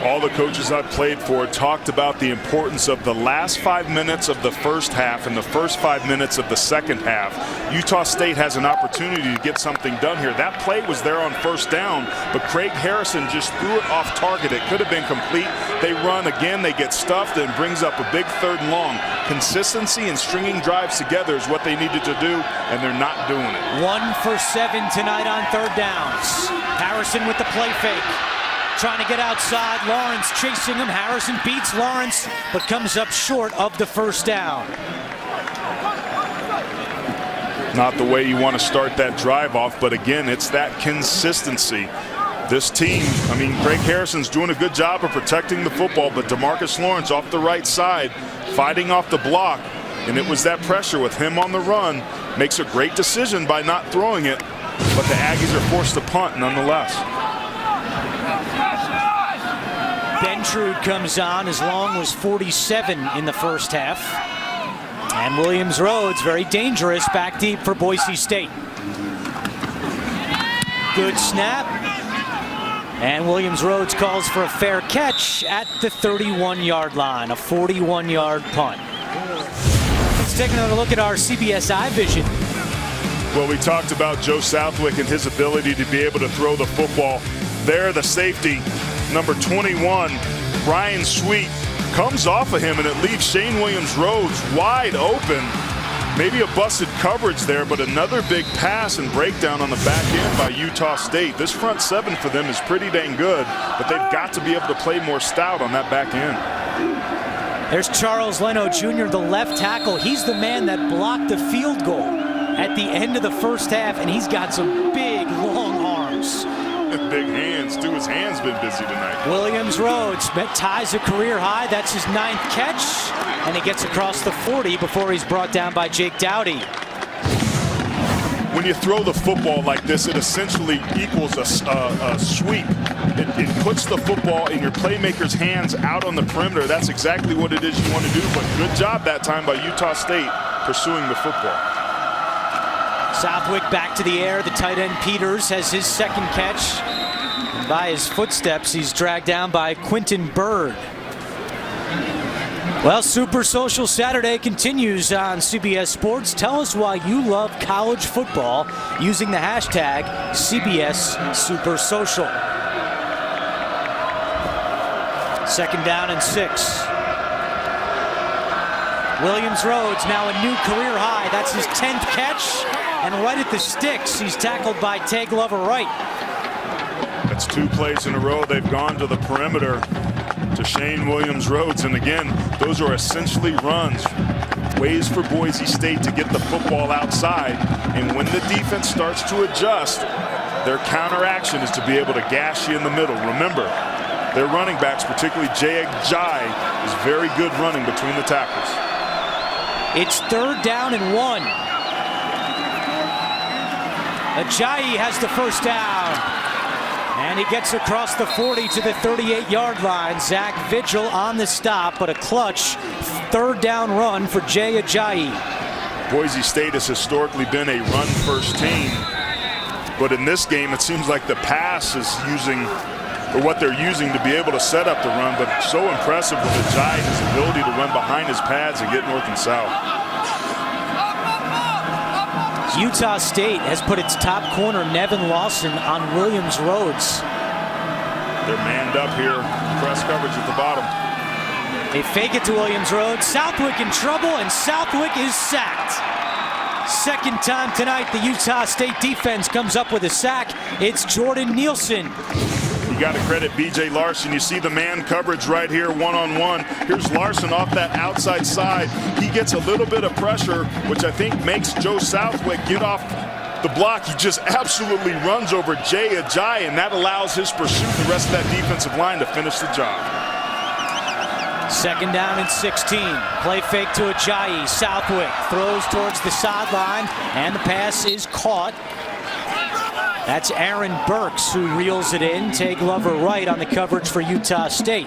S2: All the coaches I've played for talked about the importance of the last 5 minutes of the first half and the first 5 minutes of the second half. Utah State has an opportunity to get something done here. That play was there on first down, but Craig Harrison just threw it off target. It could have been complete. They run again, they get stuffed, and brings up a big 3rd and long. Consistency and stringing drives together is what they needed to do, and they're not doing it.
S1: 1 for 7 tonight on third downs. Harrison with the play fake. Trying to get outside. Lawrence chasing him. Harrison beats Lawrence, but comes up short of the first down.
S2: Not the way you want to start that drive off, but again, it's that consistency. This team, I mean, Craig Harrison's doing a good job of protecting the football, but DeMarcus Lawrence off the right side, fighting off the block, and it was that pressure with him on the run. Makes a great decision by not throwing it, but the Aggies are forced to punt nonetheless.
S1: Bentrude comes on. His long was 47 in the first half. And Williams Rhodes, very dangerous, back deep for Boise State. Good snap. And Williams Rhodes calls for a fair catch at the 31-yard line, a 41-yard punt. Let's take another look at our CBS iVision.
S2: Well, we talked about Joe Southwick and his ability to be able to throw the football. There, the safety, number 21, Brian Sweet, comes off of him, and it leaves Shane Williams Rhodes wide open. Maybe a busted coverage there, but another big pass and breakdown on the back end by Utah State. This front 7 for them is pretty dang good, but they've got to be able to play more stout on that back end.
S1: There's Charles Leno Jr., the left tackle. He's the man that blocked the field goal at the end of the first half, and he's got some big, long arms.
S2: big hands, too. His hands been busy tonight.
S1: Williams Rhodes ties a career high. That's his 9th catch, and he gets across the 40 before he's brought down by Jake Dowdy.
S2: When you throw the football like this, it essentially equals a sweep. It puts the football in your playmaker's hands out on the perimeter. That's exactly what it is you want to do, but good job that time by Utah State pursuing the football.
S1: Southwick back to the air. The tight end Peters has his 2nd catch. And by his footsteps, he's dragged down by Quentin Bird. Well, Super Social Saturday continues on CBS Sports. Tell us why you love college football using the hashtag CBS Super Social. 2nd down and 6. Williams Rhodes now a new career high. That's his 10th catch. And right at the sticks, he's tackled by Tay Glover Wright.
S2: That's 2 plays in a row. They've gone to the perimeter to Shane Williams Rhodes. And again, those are essentially runs, ways for Boise State to get the football outside. And when the defense starts to adjust, their counteraction is to be able to gash you in the middle. Remember, their running backs, particularly Jay Ajayi, is very good running between the tackles.
S1: It's 3rd down and 1. Ajayi has the 1st down. And he gets across the 40 to the 38-yard line. Zach Vigil on the stop, but a clutch 3rd down run for Jay Ajayi.
S2: Boise State has historically been a run-first team, but in this game it seems like the pass is using, or what they're using to be able to set up the run, but so impressive with Ajayi, his ability to run behind his pads and get north and south.
S1: Utah State has put its top corner, Nevin Lawson, on Williams Rhodes.
S2: They're manned up here. Press coverage at the bottom.
S1: They fake it to Williams Rhodes. Southwick in trouble, and Southwick is sacked. 2nd time tonight the Utah State defense comes up with a sack. It's Jordan Nielsen.
S2: You got to credit B.J. Larson. You see the man coverage right here, one-on-one. Here's Larson off that outside side. He gets a little bit of pressure, which I think makes Joe Southwick get off the block. He just absolutely runs over Jay Ajayi, and that allows his pursuit, the rest of that defensive line, to finish the job.
S1: 2nd down and 16. Play fake to Ajayi. Southwick throws towards the sideline, and the pass is caught. That's Aaron Burks who reels it in. Tay Glover Wright on the coverage for Utah State.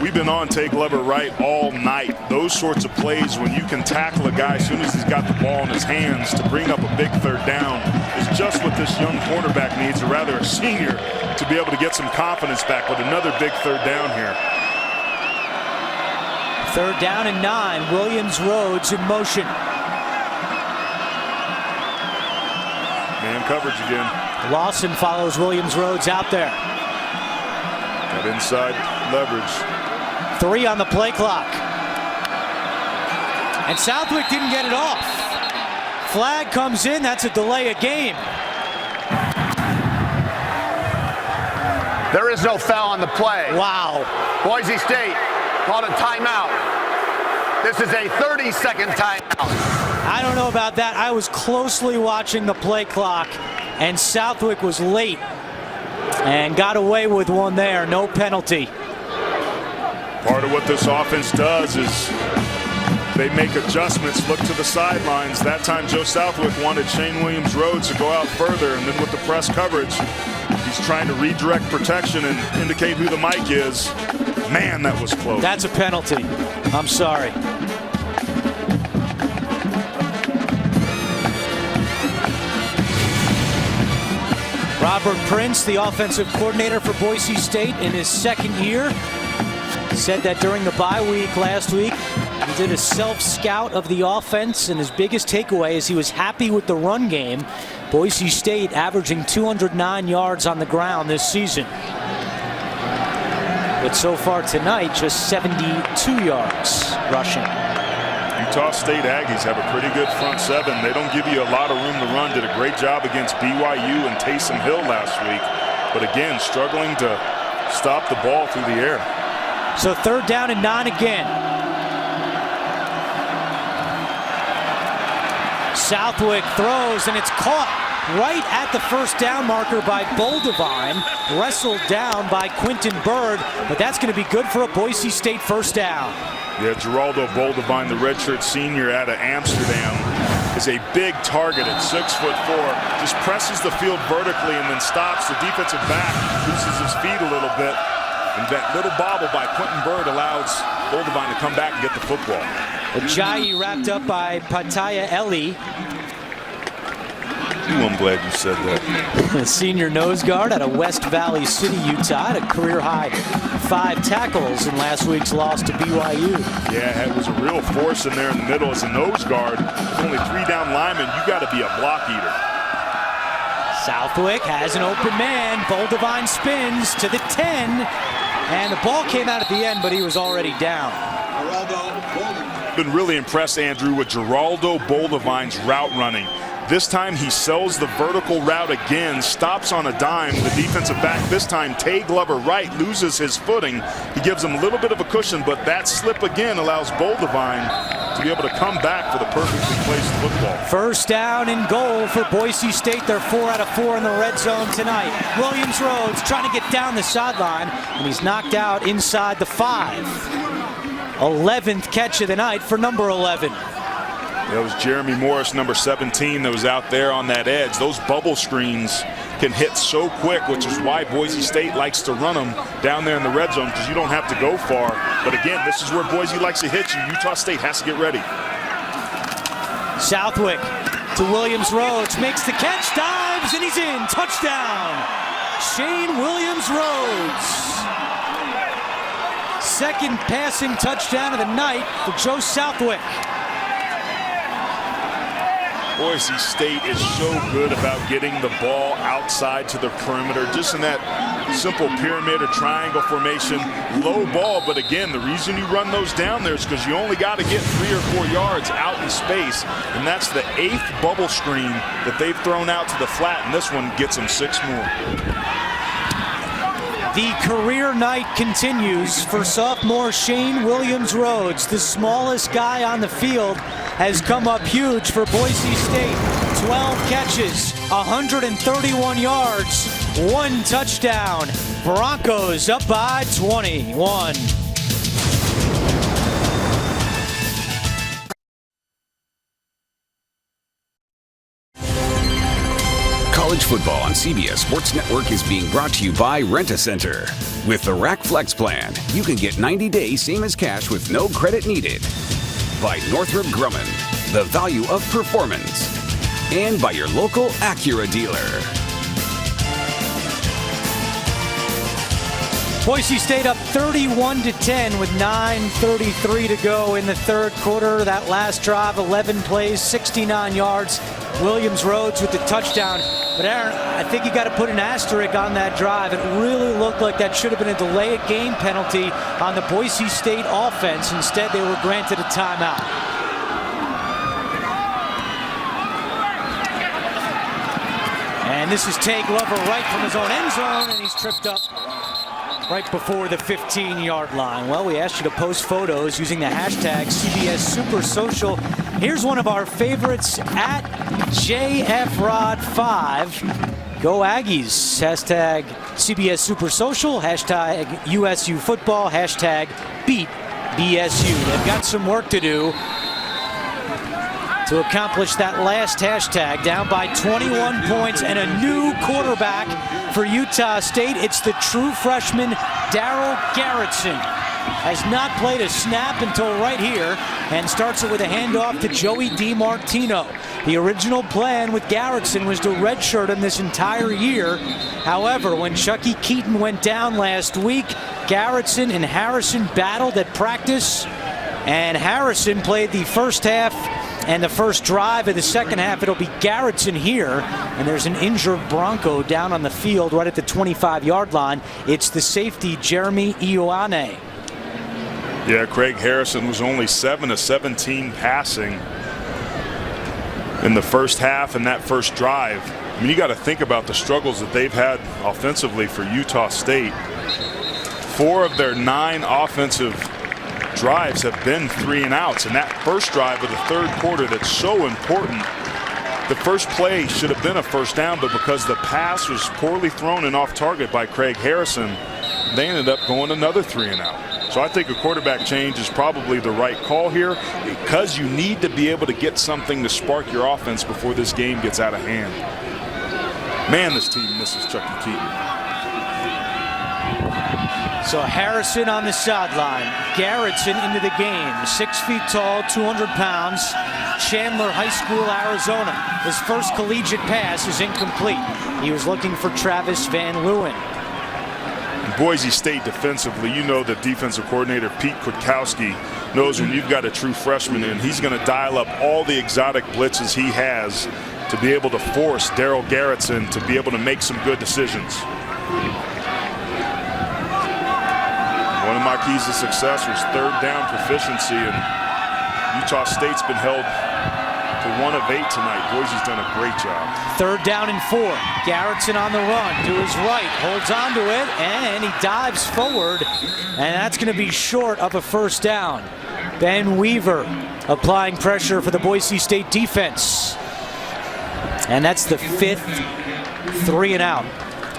S2: We've been on Tay Glover Wright all night. Those sorts of plays when you can tackle a guy as soon as he's got the ball in his hands to bring up a big 3rd down is just what this young quarterback needs, or rather a senior, to be able to get some confidence back with another big 3rd down here.
S1: 3rd down and 9. Williams Rhodes in motion.
S2: Man coverage again.
S1: Lawson follows Williams Rhodes out there.
S2: That inside leverage.
S1: 3 on the play clock. And Southwick didn't get it off. Flag comes in. That's a delay of game.
S6: There is no foul on the play.
S1: Wow.
S6: Boise State called a timeout. This is a 30-second timeout.
S1: I don't know about that. I was closely watching the play clock, and Southwick was late and got away with one there. No penalty.
S2: Part of what this offense does is they make adjustments, look to the sidelines. That time Joe Southwick wanted Shane Williams Rhodes to go out further, and then with the press coverage, he's trying to redirect protection and indicate who the mic is. Man, that was close.
S1: That's a penalty. I'm sorry. Robert Prince, the offensive coordinator for Boise State in his 2nd year, said that during the bye week last week, he did a self-scout of the offense, and his biggest takeaway is he was happy with the run game. Boise State averaging 209 yards on the ground this season. But so far tonight, just 72 yards rushing.
S2: Utah State Aggies have a pretty good front 7. They don't give you a lot of room to run. Did a great job against BYU and Taysom Hill last week. But again, struggling to stop the ball through the air.
S1: So 3rd down and 9 again. Southwick throws, and it's caught right at the first down marker by Boldevine, wrestled down by Quentin Bird, but that's going to be good for a Boise State first down.
S2: Yeah, Geraldo Boldevine, the redshirt senior out of Amsterdam, is a big target at 6'4", just presses the field vertically and then stops. The defensive back loses his feet a little bit, and that little bobble by Quentin Bird allows Boldevine to come back and get the football.
S1: Ajayi wrapped up by Pataya Eli.
S2: I'm glad you said that.
S1: Senior nose guard out of West Valley City, Utah, had a career-high 5 tackles in last week's loss to BYU.
S2: Yeah, it was a real force in there in the middle as a nose guard. With only 3 down linemen, you got to be a block eater.
S1: Southwick has an open man. Boldevine spins to the 10, and the ball came out at the end, but he was already down.
S2: Been really impressed, Andrew, with Geraldo Boldevine's route running. This time he sells the vertical route again, stops on a dime. The defensive back this time, Tay Glover Wright, loses his footing. He gives him a little bit of a cushion, but that slip again allows Boldevine to be able to come back for the perfectly placed football.
S1: First down and goal for Boise State. They're 4 out of 4 in the red zone tonight. Williams Rhodes trying to get down the sideline, and he's knocked out inside the 5. 11th catch of the night for number 11.
S2: That was Jeremy Morris, number 17, that was out there on that edge. Those bubble screens can hit so quick, which is why Boise State likes to run them down there in the red zone, because you don't have to go far. But again, this is where Boise likes to hit you. Utah State has to get ready.
S1: Southwick to Williams Rhodes, makes the catch, dives, and he's in. Touchdown, Shane Williams Rhodes. Second passing touchdown of the night for Joe Southwick.
S2: Boise State is so good about getting the ball outside to the perimeter, just in that simple pyramid or triangle formation, low ball. But again, the reason you run those down there is because you only got to get 3 or 4 yards out in space, and that's the 8th bubble screen that they've thrown out to the flat, and this one gets them 6 more.
S1: The career night continues for sophomore Shane Williams Rhodes. The smallest guy on the field has come up huge for Boise State. 12 catches, 131 yards, 1 touchdown. Broncos up by 21.
S5: College football on CBS Sports Network is being brought to you by Rent-A-Center. With the Rack Flex plan, you can get 90 days same as cash with no credit needed. By Northrop Grumman, the value of performance. And by your local Acura dealer.
S1: Boise State up 31-10 with 9:33 to go in the third quarter. That last drive, 11 plays, 69 yards. Williams Rhodes with the touchdown. But Aaron, I think you got to put an asterisk on that drive. It really looked like that should have been a delay of game penalty on the Boise State offense. Instead, they were granted a timeout. And this is Tay Glover right from his own end zone, and he's tripped up right before the 15-yard line. Well, we asked you to post photos using the hashtag CBS Super Social. Here's one of our favorites at JFRod5. Go Aggies. Hashtag CBS Super Social. Hashtag USU football. Hashtag beat BSU. They've got some work to do to accomplish that last hashtag. Down by 21 points and a new quarterback for Utah State. It's the true freshman Darryl Garrettson. Has not played a snap until right here, and starts it with a handoff to Joey DiMartino. The original plan with Garrettson was to redshirt him this entire year. However, when Chucky Keaton went down last week, Garrettson and Harrison battled at practice, and Harrison played the first half and the first drive of the second half. It'll be Garrettson here, and there's an injured Bronco down on the field right at the 25-yard line. It's the safety, Jeremy Ioane.
S2: Yeah, Craig Harrison was only 7 of 17 passing in the first half and that first drive. I mean, you got to think about the struggles that they've had offensively for Utah State. 4 of their 9 offensive drives have been 3 and outs, and that first drive of the third quarter that's so important The first play should have been a first down, but because the pass was poorly thrown and off target by Craig Harrison, they ended up going another 3 and out. So I think a quarterback change is probably the right call here, because you need to be able to get something to spark your offense before this game gets out of hand. Man, this team misses Chucky Keaton.
S1: So Harrison on the sideline. Garrettson into the game. 6 feet tall, 200 pounds. Chandler High School, Arizona. His first collegiate pass is incomplete. He was looking for Travis Van Leeuwen.
S2: Boise State defensively, you know that defensive coordinator Pete Kwiatkowski knows when you've got a true freshman in, he's going to dial up all the exotic blitzes he has to be able to force Darryl Garrettson to be able to make some good decisions. One of my keys to success was third down proficiency, and Utah State's been held to 1 of 8 tonight. Boise's done a great job.
S1: 3rd down and 4. Garrettson on the run to his right, holds on to it, and he dives forward, and that's going to be short of a first down. Ben Weaver applying pressure for the Boise State defense. And that's the 5th 3 and out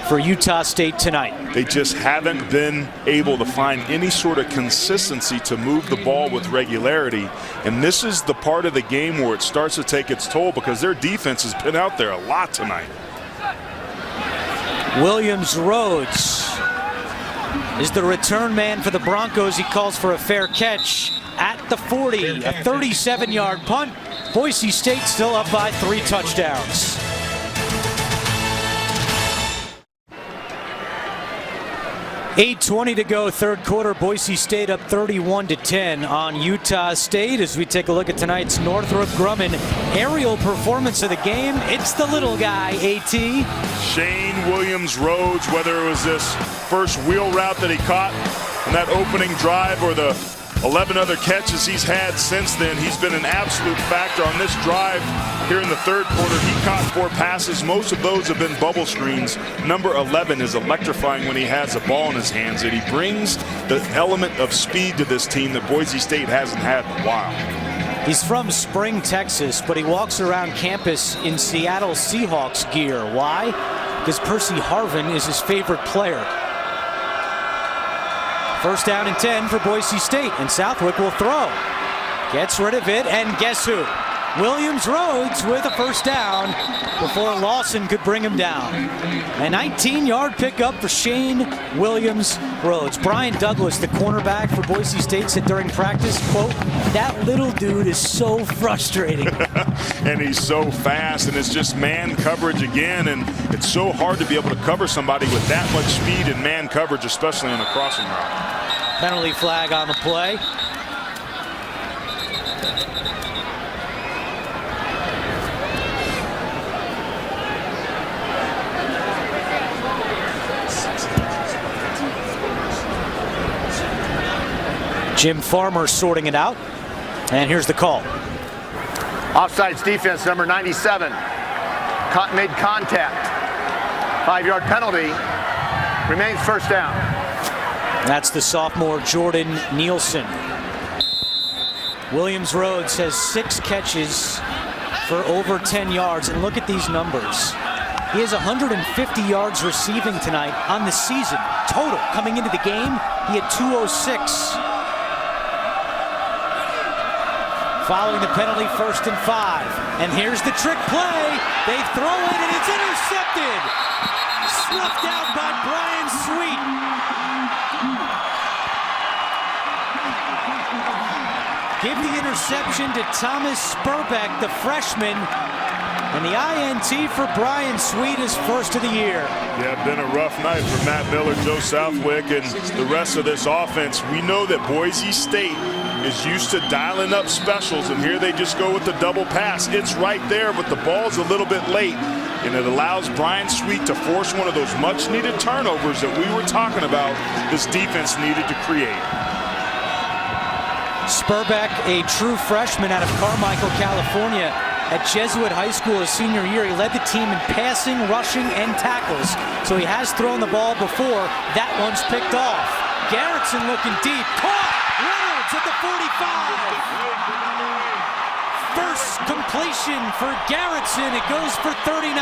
S1: for Utah State tonight.
S2: They just haven't been able to find any sort of consistency to move the ball with regularity. And this is the part of the game where it starts to take its toll, because their defense has been out there a lot tonight.
S1: Williams Rhodes is the return man for the Broncos. He calls for a fair catch at the 40, a 37-yard punt. Boise State still up by 3 touchdowns. .8:20 to go, 3rd quarter. Boise State up 31-10 on Utah State. As we take a look at tonight's Northrop Grumman aerial performance of the game, it's the little guy, AT.
S2: Shane Williams Rhodes, whether it was this first wheel route that he caught in that opening drive or the 11 other catches he's had since then, he's been an absolute factor on this drive here in the 3rd quarter. He caught 4 passes. Most of those have been bubble screens. Number 11 is electrifying when he has the ball in his hands, and he brings the element of speed to this team that Boise State hasn't had in a while.
S1: He's from Spring, Texas, but he walks around campus in Seattle Seahawks gear. Why? Because Percy Harvin is his favorite player. 1st down and 10 for Boise State, and Southwick will throw. Gets rid of it, and guess who? Williams Rhodes with a 1st down before Lawson could bring him down. A 19-yard pickup for Shane Williams Rhodes. Brian Douglas, the cornerback for Boise State, said during practice, quote, "That little dude is so frustrating."
S2: And he's so fast, and it's just man coverage again, and it's so hard to be able to cover somebody with that much speed and man coverage, especially on a crossing route.
S1: Penalty flag on the play. Jim Farmer sorting it out, and here's the call.
S6: Offsides defense, number 97. Made contact. 5-yard penalty. Remains 1st down.
S1: That's the sophomore Jordan Nielsen. Williams Rhodes has 6 catches for over 10 yards, and look at these numbers. He has 150 yards receiving tonight on the season. Total coming into the game, he had 206. Following the penalty, 1st and 5. And here's the trick play. They throw it, and it's intercepted. Snuffed out by Brian Sweet. Give the interception to Thomas Spurbeck, the freshman. And the INT for Brian Sweet is 1st of the year.
S2: Yeah, been a rough night for Matt Miller, Joe Southwick, and the rest of this offense. We know that Boise State is used to dialing up specials, and here they just go with the double pass. It's right there, but the ball's a little bit late, and it allows Brian Sweet to force one of those much-needed turnovers that we were talking about this defense needed to create.
S1: Spurbeck, a true freshman out of Carmichael, California. At Jesuit High School his senior year, he led the team in passing, rushing, and tackles. So he has thrown the ball before. That one's picked off. Garrettson looking deep. Caught! Reynolds at the 45. first completion for Garrettson. It goes for 39.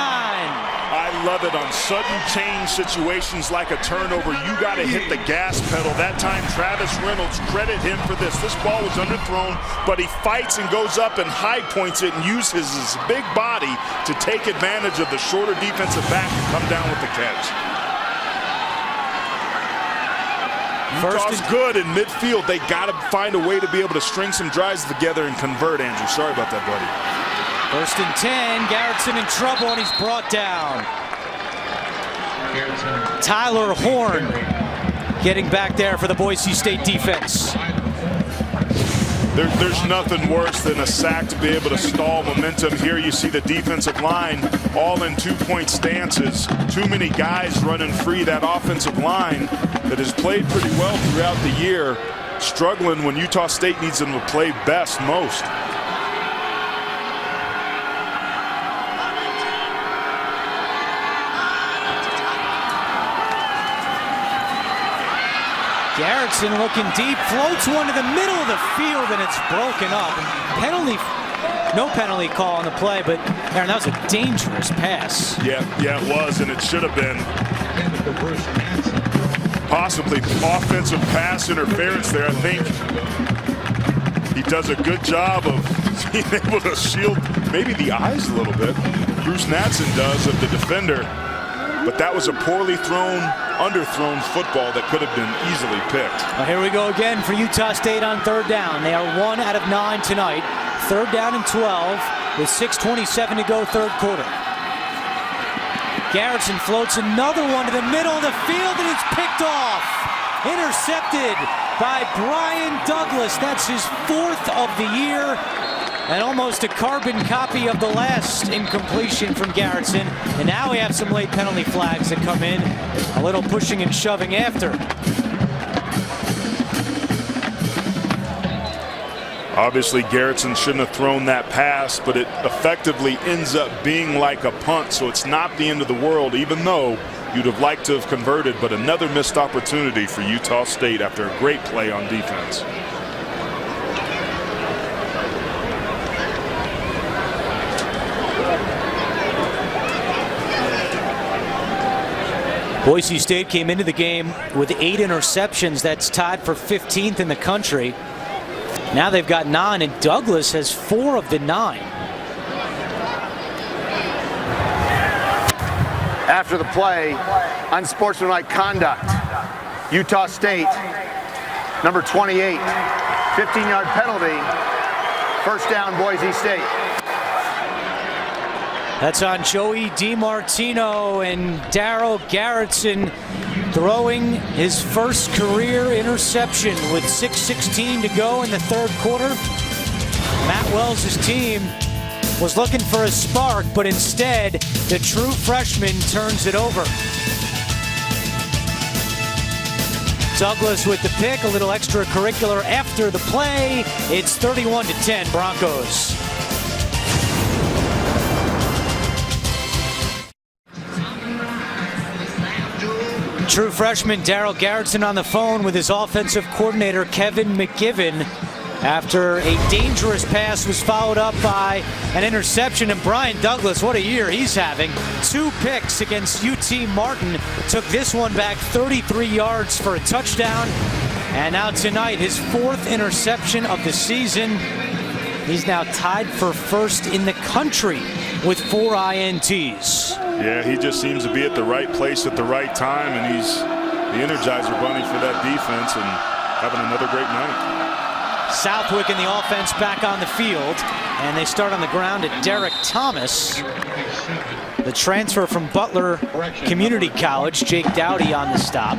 S2: I love it on sudden change situations like a turnover. You got to hit the gas pedal. That time, Travis Reynolds, credit him for this. This ball was underthrown, but he fights and goes up and high points it and uses his big body to take advantage of the shorter defensive back and come down with the catch. Utah's good in midfield. They got to find a way to be able to string some drives together and convert, Andrew. Sorry about that, buddy.
S1: 1st and 10. Garrettson in trouble, and he's brought down. Tyler Horn getting back there for the Boise State defense.
S2: There's nothing worse than a sack to be able to stall momentum. Here you see the defensive line all in 2-point stances. Too many guys running free. That offensive line that has played pretty well throughout the year, struggling when Utah State needs them to play best most.
S1: Garrettson looking deep, floats one to the middle of the field, and it's broken up. No penalty call on the play, but Aaron, that was a dangerous pass.
S2: Yeah, it was, and it should have been possibly offensive pass interference there. I think he does a good job of being able to shield maybe the eyes a little bit. Bruce Natson does of the defender, but that was a poorly thrown, underthrown football that could have been easily picked.
S1: Well, here we go again for Utah State on 3rd down. They are 1 out of 9 tonight. 3rd down and 12 with 6:27 to go, 3rd quarter. Garrettson floats another one to the middle of the field, and it's picked off. Intercepted by Brian Douglas. That's his 4th of the year, and almost a carbon copy of the last incompletion from Garrettson. And now we have some late penalty flags that come in. A little pushing and shoving after.
S2: Obviously, Garrettson shouldn't have thrown that pass, but it effectively ends up being like a punt, so it's not the end of the world, even though you'd have liked to have converted, but another missed opportunity for Utah State after a great play on defense.
S1: Boise State came into the game with 8 interceptions. That's tied for 15th in the country. Now they've got 9, and Douglas has 4 of the 9.
S6: After the play, unsportsmanlike conduct. Utah State, number 28, 15-yard penalty. 1st down, Boise State.
S1: That's on Joey DiMartino, and Darryl Garrettson throwing his first career interception with 6:16 to go in the 3rd quarter. Matt Wells' team was looking for a spark, but instead, the true freshman turns it over. Douglas with the pick, a little extracurricular after the play. It's 31-10 Broncos. True freshman Darryl Garrettson on the phone with his offensive coordinator Kevin McGivern after a dangerous pass was followed up by an interception. And Brian Douglas, what a year he's having. 2 picks against UT Martin. Took this one back 33 yards for a touchdown. And now tonight, his 4th interception of the season. He's now tied for 1st in the country with 4 INTs.
S2: Yeah, he just seems to be at the right place at the right time, and he's the Energizer Bunny for that defense and having another great night.
S1: Southwick and the offense back on the field, and they start on the ground at Derek Thomas. The transfer from Butler Community College, Jake Dowdy on the stop.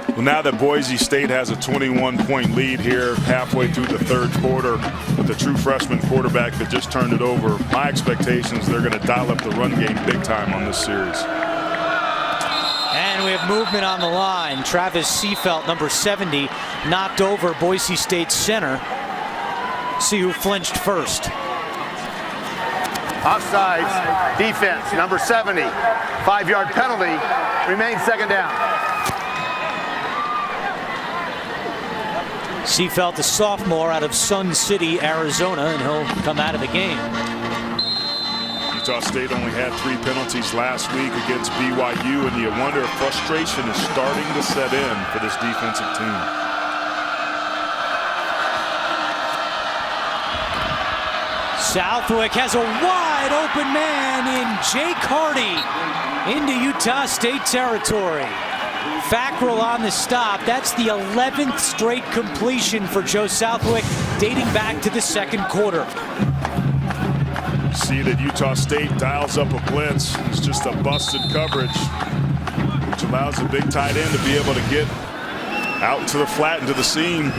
S2: Well, now that Boise State has a 21-point lead here halfway through the 3rd quarter with a true freshman quarterback that just turned it over, my expectations they're going to dial up the run game big time on this series.
S1: And we have movement on the line. Travis Seafelt, number 70, knocked over Boise State center. See who flinched first.
S6: Offsides, defense, number 70. 5-yard penalty, remains 2nd down.
S1: Seafelt, the sophomore out of Sun City, Arizona, and he'll come out of the game.
S2: Utah State only had 3 penalties last week against BYU, and you wonder if frustration is starting to set in for this defensive team.
S1: Southwick has a wide open man in Jake Hardy into Utah State territory. Fackrell on the stop. That's the 11th straight completion for Joe Southwick, dating back to the second quarter.
S2: See that Utah State dials up a blitz. It's just a busted coverage, which allows the big tight end to be able to get out into the flat, into the seam.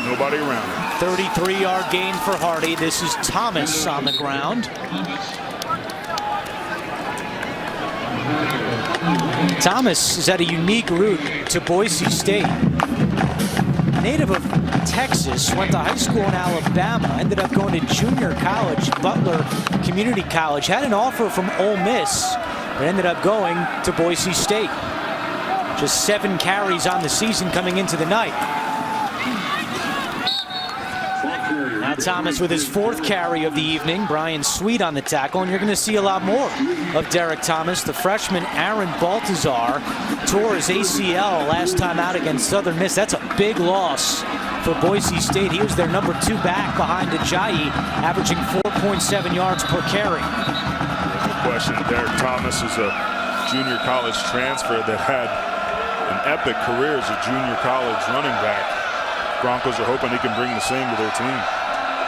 S2: Nobody around him.
S1: 33-yard gain for Hardy. This is Thomas on the ground. Thomas has had a unique route to Boise State. Native of Texas, went to high school in Alabama, ended up going to junior college, Butler Community College, had an offer from Ole Miss, but ended up going to Boise State. Just 7 carries on the season coming into the night. Now Thomas with his 4th carry of the evening. Brian Sweet on the tackle, and you're going to see a lot more of Derek Thomas. The freshman Aaron Baltazar tore his ACL last time out against Southern Miss. That's a big loss for Boise State. He was their number 2 back behind Ajayi, averaging 4.7 yards per carry.
S2: No question, Derek Thomas is a junior college transfer that had an epic career as a junior college running back. Broncos are hoping he can bring the same to their team.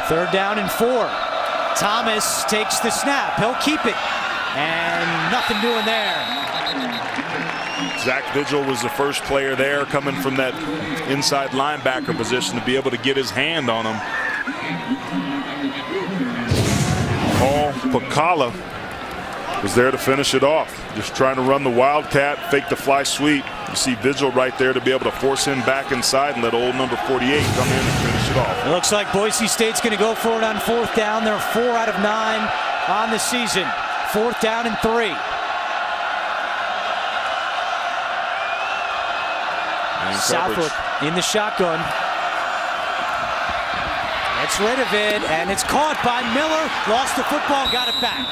S1: 3rd down and 4. Thomas takes the snap. He'll keep it. And nothing doing there.
S2: Zach Vigil was the first player there, coming from that inside linebacker position, to be able to get his hand on him. Paul Pacala was there to finish it off. Just trying to run the Wildcat, fake the fly sweep. You see Vigil right there to be able to force him back inside and let old number 48 come in and finish it off.
S1: It looks like Boise State's going to go for it on 4th down. They're 4 out of 9 on the season. 4th down and 3. Southwick in the shotgun. Gets rid of it, and it's caught by Miller. Lost the football, got it back.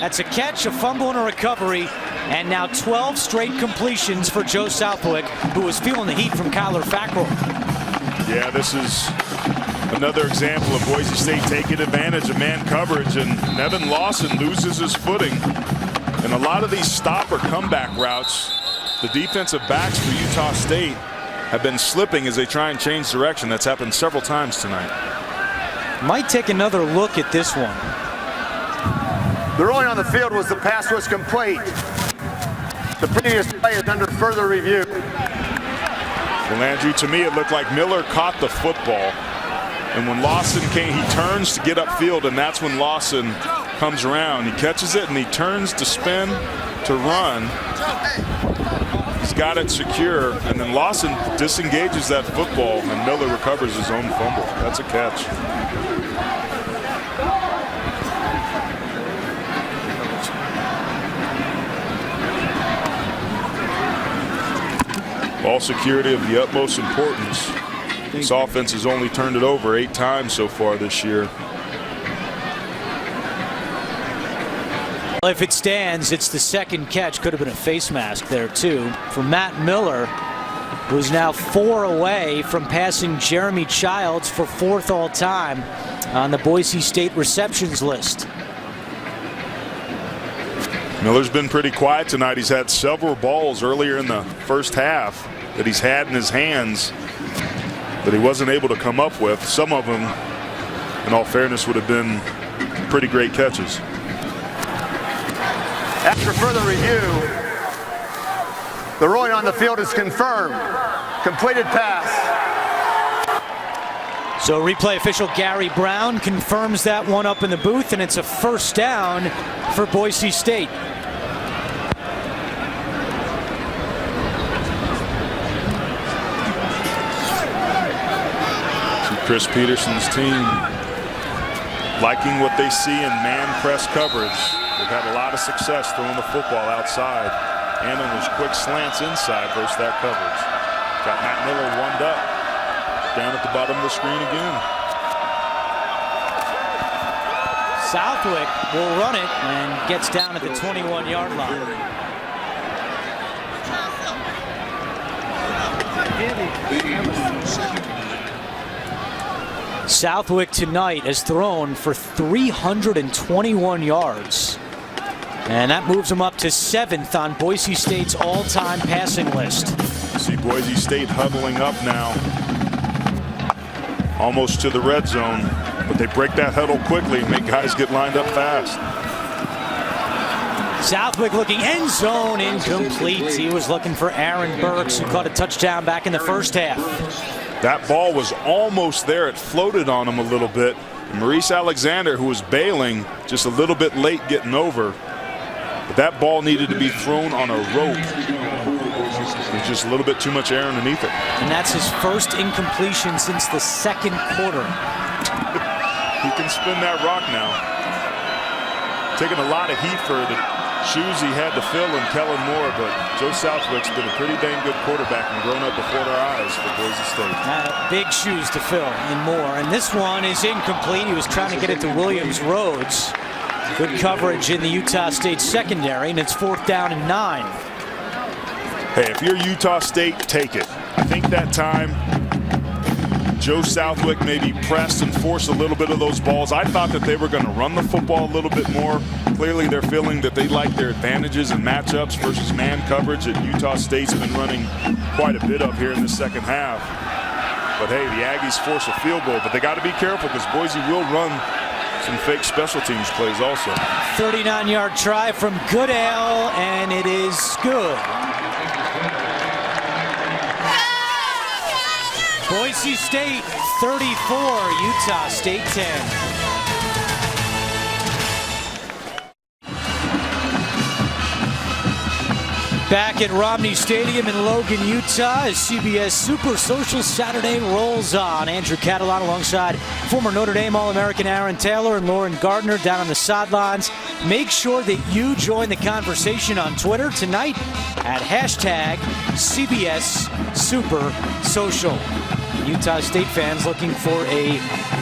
S1: That's a catch, a fumble, and a recovery. And now 12 straight completions for Joe Southwick, who was feeling the heat from Kyler Fackrell.
S2: Yeah, this is another example of Boise State taking advantage of man coverage, and Nevin Lawson loses his footing. And a lot of these stop or comeback routes, the defensive backs for Utah State have been slipping as they try and change direction. That's happened several times tonight.
S1: Might take another look at this one.
S6: The ruling on the field was the pass was complete. The previous play is under further review.
S2: Well, Andrew, to me it looked like Miller caught the football, and when Lawson came, he turns to get upfield, and that's when Lawson comes around. He catches it and he turns to spin to run. He's got it secure, and then Lawson disengages that football, and Miller recovers his own fumble. That's a catch. Ball security of the utmost importance. This offense has only turned it over 8 times so far this year.
S1: If it stands, it's the 2nd catch. Could have been a face mask there too for Matt Miller, who's now 4 away from passing Jeremy Childs for 4th all time on the Boise State receptions list.
S2: Miller's been pretty quiet tonight. He's had several balls earlier in the first half that he's had in his hands that he wasn't able to come up with. Some of them, in all fairness, would have been pretty great catches.
S6: After further review, the ruling on the field is confirmed. Completed pass.
S1: So replay official Gary Brown confirms that one up in the booth, and it's a 1st down for Boise State.
S2: Chris Peterson's team liking what they see in man press coverage. They've had a lot of success throwing the football outside and on those quick slants inside versus that coverage. Got Matt Miller warmed up. down at the bottom of the screen again.
S1: Southwick will run it and gets down at the 21-yard line. Southwick tonight has thrown for 321 yards. And that moves him up to 7th on Boise State's all-time passing list.
S2: See Boise State huddling up now, almost to the red zone, but they break that huddle quickly and make guys get lined up fast.
S1: Southwick looking, end zone, incomplete. He was looking for Aaron Burks, who caught a touchdown back in the first half.
S2: That ball was almost there. It floated on him a little bit. Maurice Alexander, who was bailing, just a little bit late getting over. But that ball needed to be thrown on a rope. There's just a little bit too much air underneath it.
S1: And that's his first incompletion since the second quarter.
S2: He can spin that rock now. Taking a lot of heat for the shoes he had to fill in Kellen Moore, but Joe Southwick's been a pretty dang good quarterback and grown up before their eyes for Boise State.
S1: Big shoes to fill in Moore. And this one is incomplete. He was trying to get it to Williams Rhodes. Good coverage in the Utah State secondary, and it's 4th down and 9.
S2: Hey, if you're Utah State, take it. I think that time Joe Southwick maybe pressed and forced a little bit of those balls. I thought that they were going to run the football a little bit more. Clearly they're feeling that they like their advantages and matchups versus man coverage that Utah State's been running quite a bit of here in the second half. But hey, the Aggies force a field goal, but they got to be careful because Boise will run some fake special teams plays also.
S1: 39-yard try from Goodale, and it is good. Boise State 34, Utah State 10. Back at Romney Stadium in Logan, Utah, as CBS Super Social Saturday rolls on. Andrew Catalon alongside former Notre Dame All-American Aaron Taylor and Lauren Gardner down on the sidelines. Make sure that you join the conversation on Twitter tonight at hashtag CBS Super Social. Utah State fans looking for a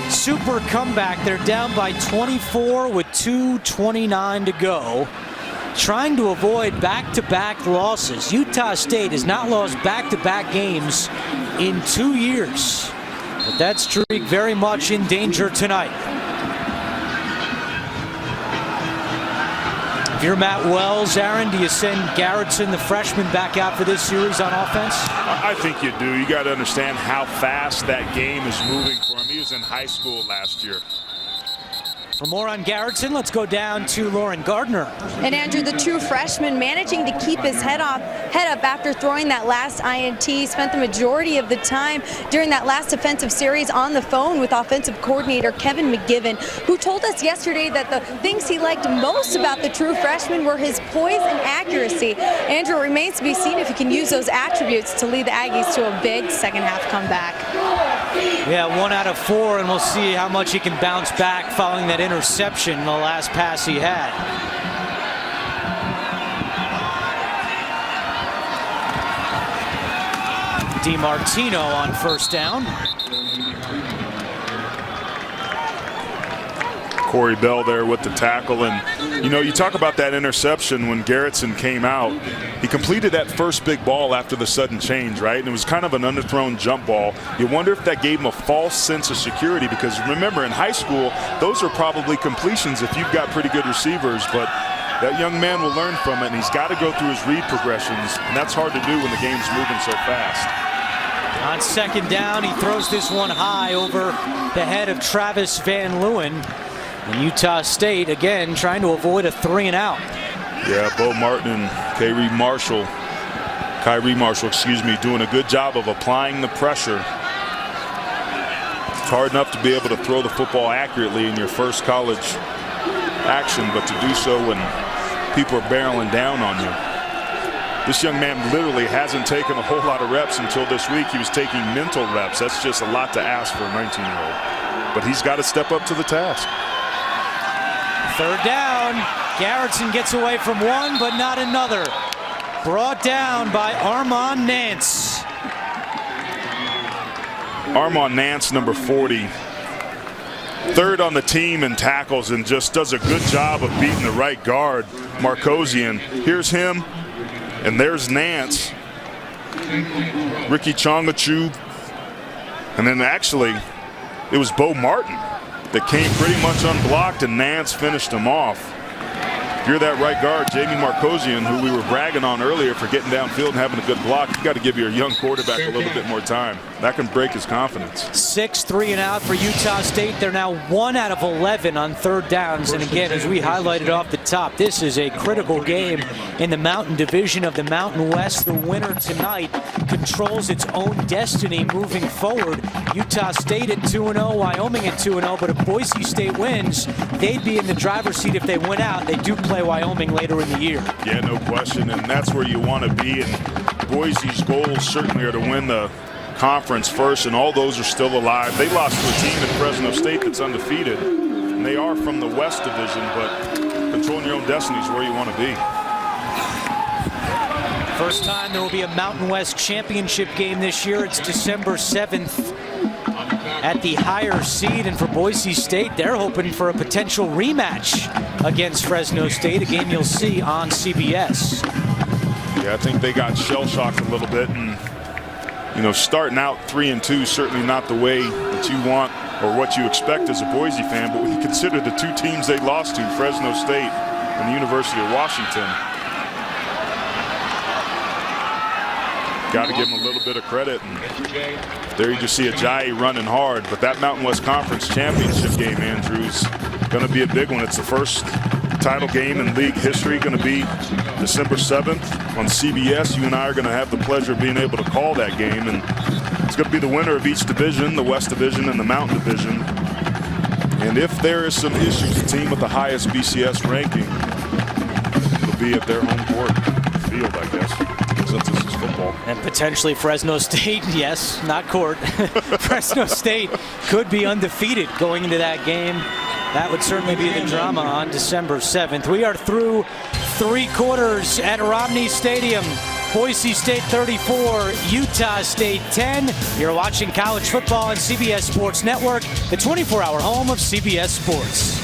S1: super comeback. They're down by 24 with 2:29 to go. Trying to avoid back-to-back losses. Utah State has not lost back-to-back games in 2 years. But that streak very much in danger tonight. If you're Matt Wells, Aaron, do you send Garrettson, the freshman, back out for this series on offense?
S2: I think you do. You got to understand how fast that game is moving for him. He was in high school last year.
S1: For more on Garrettson, let's go down to Lauren Gardner.
S3: And Andrew, the true freshman, managing to keep his head up after throwing that last INT. Spent the majority of the time during that last offensive series on the phone with offensive coordinator Kevin McGivern, who told us yesterday that the things he liked most about the true freshman were his poise and accuracy. Andrew, it remains to be seen if he can use those attributes to lead the Aggies to a big second half comeback.
S1: Yeah, 1 out of 4, and we'll see how much he can bounce back following that interception, the last pass he had. DiMartino on 1st down.
S2: Corey Bell there with the tackle. And, you know, you talk about that interception when Garrettson came out. He completed that first big ball after the sudden change, right? And it was kind of an underthrown jump ball. You wonder if that gave him a false sense of security because, remember, in high school, those are probably completions if you've got pretty good receivers. But that young man will learn from it, and he's got to go through his read progressions. And that's hard to do when the game's moving so fast.
S1: On 2nd down, he throws this one high over the head of Travis Van Leeuwen. And Utah State, again, trying to avoid a 3-and-out.
S2: Yeah, Bo Martin and Kyrie Marshall, doing a good job of applying the pressure. It's hard enough to be able to throw the football accurately in your first college action, but to do so when people are barreling down on you. This young man literally hasn't taken a whole lot of reps until this week. He was taking mental reps. That's just a lot to ask for a 19-year-old. But he's got to step up to the task.
S1: 3rd down. Garrettson gets away from one, but not another. Brought down by Armand Nance.
S2: Armand Nance, number 40, third on the team in tackles and just does a good job of beating the right guard, Marcosian. Here's him, and there's Nance. Ricky Chongachu, and then actually it was Bo Martin that came pretty much unblocked, and Nance finished him off. If you're that right guard, Jamie Marcosian, who we were bragging on earlier for getting downfield and having a good block, you got to give your young quarterback a little bit more time. That can break his confidence.
S1: 6 3 and out for Utah State. They're now 1 out of 11 on third downs. And again, as we highlighted off the top, this is a critical game in the Mountain Division of the Mountain West. The winner tonight controls its own destiny moving forward. Utah State at 2-0, Wyoming at 2-0, but if Boise State wins, they'd be in the driver's seat if they win out. They do play Wyoming later in the year.
S2: Yeah, no question, and that's where you want to be. And Boise's goals certainly are to win the conference first, and all those are still alive. They lost to a team at Fresno State that's undefeated, and they are from the West Division, but controlling your own destiny is where you want to be.
S1: First time there will be a Mountain West Championship game this year. It's December 7th at the higher seed, and for Boise State, they're hoping for a potential rematch against Fresno State, a game you'll see on CBS.
S2: Yeah, I think they got shell-shocked a little bit, and you know, starting out 3-2, certainly not the way that you want or what you expect as a Boise fan, but when you consider the two teams they lost to, Fresno State and the University of Washington, got to give them a little bit of credit. And there you just see Ajayi running hard, but that Mountain West Conference Championship game, Andrew, is going to be a big one. It's the first title game in league history, going to be December 7th on CBS. You and I are going to have the pleasure of being able to call that game, and it's going to be the winner of each division, the West Division and the Mountain Division. And if there is some issues, the team with the highest BCS ranking will be at their home court field, I guess, since this is football.
S1: And potentially Fresno State, yes, not court. Fresno State could be undefeated going into that game. That would certainly be the drama on December 7th. We are through 3 quarters at Romney Stadium. Boise State 34, Utah State 10. You're watching college football on CBS Sports Network, the 24-hour home of CBS Sports.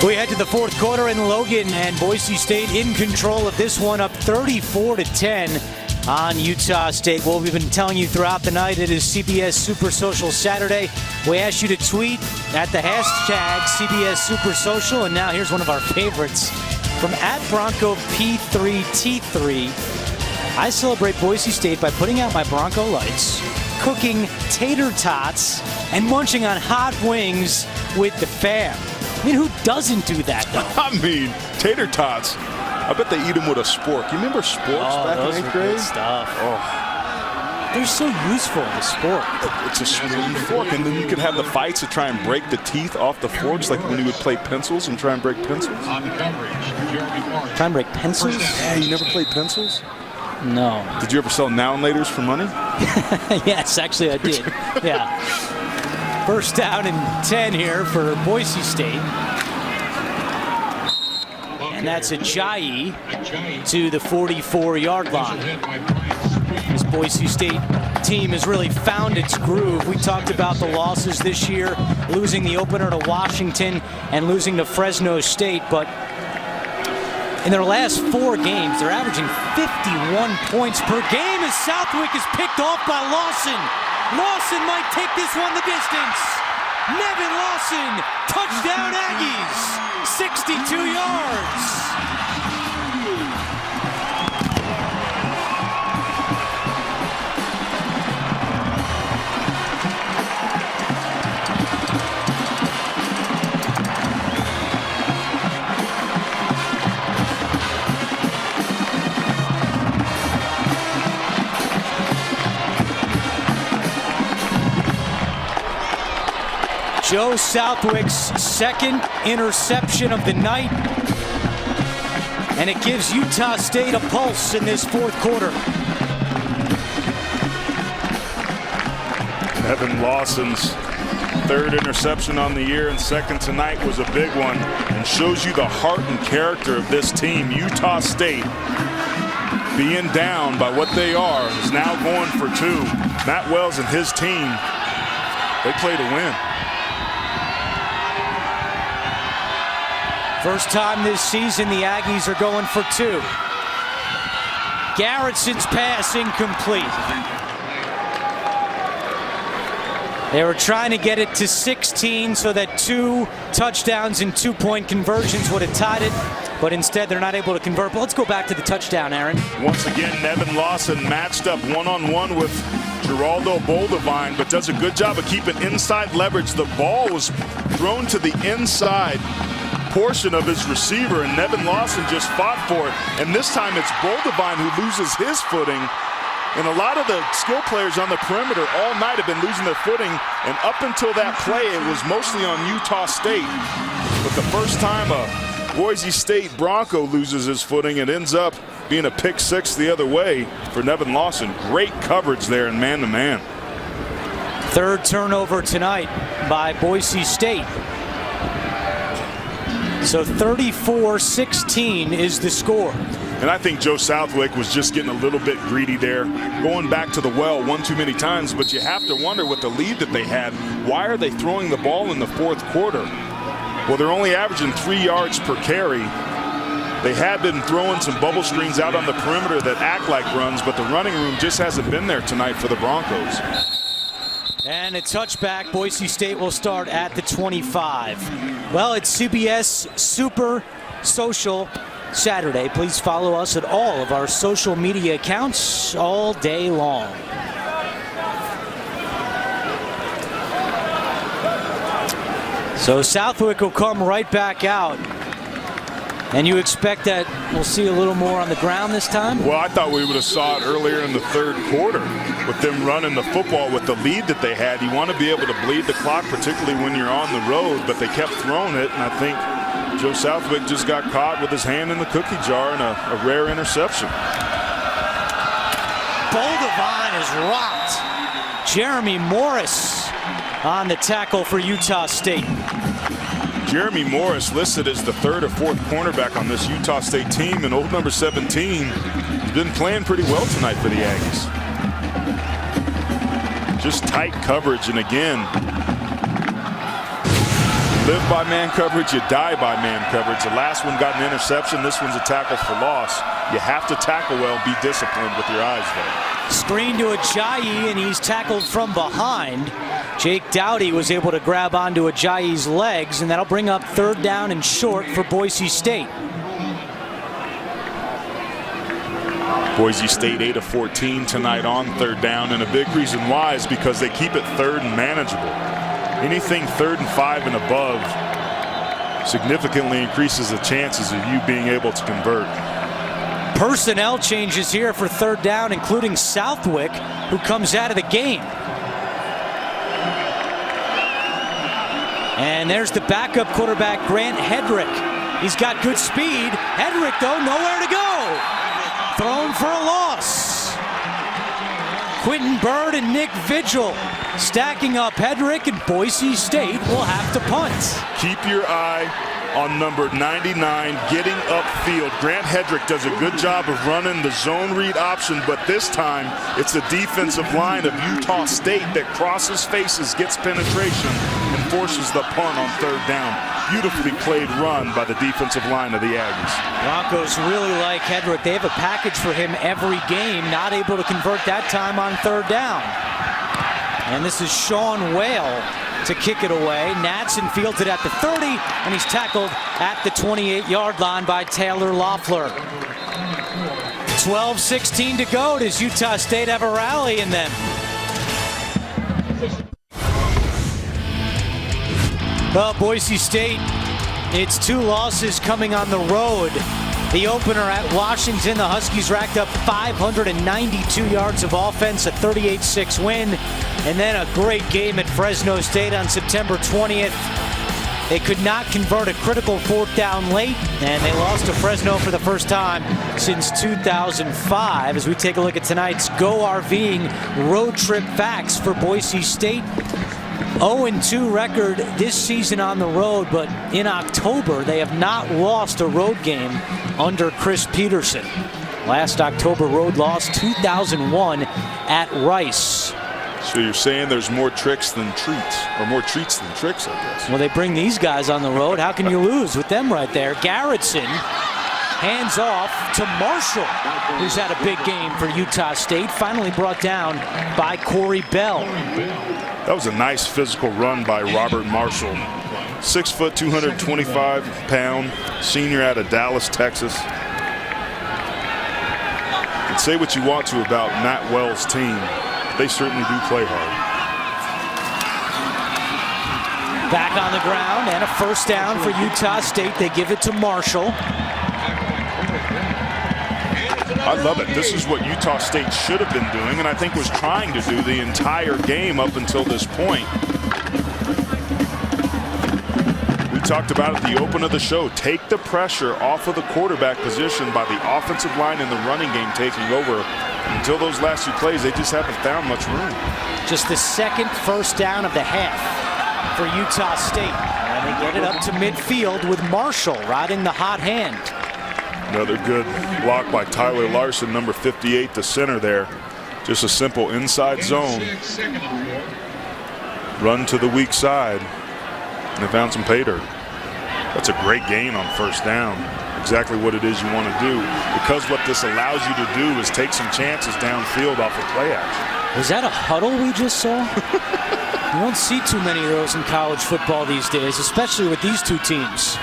S1: We head to the 4th quarter in Logan, and Boise State in control of this one, up 34-10. On Utah State. Well, we've been telling you throughout the night it is CBS Super Social Saturday. We asked you to tweet at the hashtag CBS Super Social, and now here's one of our favorites from @BroncoP3T3. I celebrate Boise State by putting out my Bronco lights, cooking tater tots, and munching on hot wings with the fam. I mean, who doesn't do that, though?
S2: I mean, tater tots. I bet they eat them with a spork. You remember sporks back in 8th grade?
S1: Good stuff.
S2: Oh.
S1: They're so useful in the sport.
S2: It's a spoon fork, and then you could have the fights to try and break the teeth off the forks, like when you would play pencils and try and break pencils.
S1: Try and break pencils?
S2: Yeah, you never played pencils?
S1: No.
S2: Did you ever sell now-and-laters for money?
S1: Yes, actually I did. Yeah. First down and 10 here for Boise State. And that's Ajayi to the 44-yard line. This Boise State team has really found its groove. We talked about the losses this year, losing the opener to Washington and losing to Fresno State, but in their last 4 games, they're averaging 51 points per game as Southwick is picked off by Lawson. Lawson might take this one the distance. Nevin Lawson, touchdown Aggies, 62 yards. Joe Southwick's 2nd interception of the night, and it gives Utah State a pulse in this 4th quarter.
S2: Nevin Lawson's 3rd interception on the year and 2nd tonight was a big one, and shows you the heart and character of this team. Utah State being down by what they are, is now going for 2. Matt Wells and his team, they play to win.
S1: First time this season the Aggies are going for 2. Garrettson's pass incomplete. They were trying to get it to 16 so that 2 touchdowns and 2-point conversions would have tied it, but instead they're not able to convert. But let's go back to the touchdown, Aaron.
S2: Once again, Nevin Lawson matched up one-on-one with Geraldo Boldevine, but does a good job of keeping inside leverage. The ball was thrown to the inside portion of his receiver, and Nevin Lawson just fought for it. And this time it's Boldevine who loses his footing. And a lot of the skill players on the perimeter all night have been losing their footing, and up until that play, it was mostly on Utah State. But the first time a Boise State Bronco loses his footing, it ends up being a pick 6 the other way for Nevin Lawson. Great coverage there in man-to-man.
S1: Third turnover tonight by Boise State. So 34-16 is the score.
S2: And I think Joe Southwick was just getting a little bit greedy there, going back to the well one too many times. But you have to wonder, with the lead that they had, why are they throwing the ball in the fourth quarter? Well, they're only averaging 3 yards per carry. They have been throwing some bubble screens out on the perimeter that act like runs, but the running room just hasn't been there tonight for the Broncos.
S1: And a touchback. Boise State will start at the 25. Well, it's CBS Super Social Saturday. Please follow us at all of our social media accounts all day long. So Southwick will come right back out. And you expect that we'll see a little more on the ground this time?
S2: Well, I thought we would have saw it earlier in the third quarter with them running the football with the lead that they had. You want to be able to bleed the clock, particularly when you're on the road, but they kept throwing it, and I think Joe Southwick just got caught with his hand in the cookie jar and a rare interception.
S1: Boldevine is rocked. Jeremy Morris on the tackle for Utah State.
S2: Jeremy Morris listed as the 3rd or 4th cornerback on this Utah State team, and old number 17 has been playing pretty well tonight for the Aggies. Just tight coverage, and again, live by man coverage, you die by man coverage. The last one got an interception. This one's a tackle for loss. You have to tackle well, be disciplined with your eyes there.
S1: Screen to Ajayi, and he's tackled from behind. Jake Dowdy was able to grab onto Ajayi's legs, and that'll bring up 3rd down and short for Boise State.
S2: Boise State 8 of 14 tonight on 3rd down, and a big reason why is because they keep it 3rd and manageable. Anything 3rd and 5 and above significantly increases the chances of you being able to convert.
S1: Personnel changes here for 3rd down, including Southwick, who comes out of the game. And there's the backup quarterback, Grant Hedrick. He's got good speed. Hedrick, though, nowhere to go. Thrown for a loss. Quentin Bird and Nick Vigil stacking up Hedrick, and Boise State will have to punt.
S2: Keep your eye on number 99 getting upfield. Grant Hedrick does a good job of running the zone read option, but this time it's the defensive line of Utah State that crosses faces, gets penetration, and forces the punt on 3rd down. Beautifully played run by the defensive line of the Aggies.
S1: Broncos really like Hedrick. They have a package for him every game, not able to convert that time on 3rd down. And this is Sean Whale to kick it away. Natson fields it at the 30, and he's tackled at the 28-yard line by Taylor Loeffler. 12-16 to go. Does Utah State have a rally in them? Well, Boise State, it's 2 losses coming on the road. The opener at Washington, the Huskies racked up 592 yards of offense, a 38-6 win. And then a great game at Fresno State on September 20th. They could not convert a critical 4th down late, and they lost to Fresno for the first time since 2005. As we take a look at tonight's Go RVing road trip facts for Boise State. 0-2 record this season on the road, but in October they have not lost a road game under Chris Peterson. Last October road loss, 2001 at Rice.
S2: So you're saying there's more tricks than treats, or more treats than tricks, I guess.
S1: Well, they bring these guys on the road. How can you lose with them right there? Garrettson hands off to Marshall, who's had a big game for Utah State. Finally brought down by Corey Bell.
S2: That was a nice physical run by Robert Marshall. 6 foot, 225 pound, senior out of Dallas, Texas. And say what you want to about Matt Wells' team. They certainly do play hard.
S1: Back on the ground and a first down for Utah State. They give it to Marshall.
S2: I love it. This is what Utah State should have been doing, and I think was trying to do the entire game up until this point. We talked about at the open of the show. Take the pressure off of the quarterback position by the offensive line and the running game taking over. Until those last 2 plays, they just haven't found much room.
S1: Just the second first down of the half for Utah State. And they get it up to midfield with Marshall riding the hot hand.
S2: Another good block by Tyler Larson, number 58, the center there. Just a simple inside zone. Run to the weak side. And they found some pay dirt. That's a great gain on first down. Exactly what it is you want to do, because what this allows you to do is take some chances downfield off of play action.
S1: Was that a huddle we just saw? You don't see too many of those in college football these days, especially with these two teams.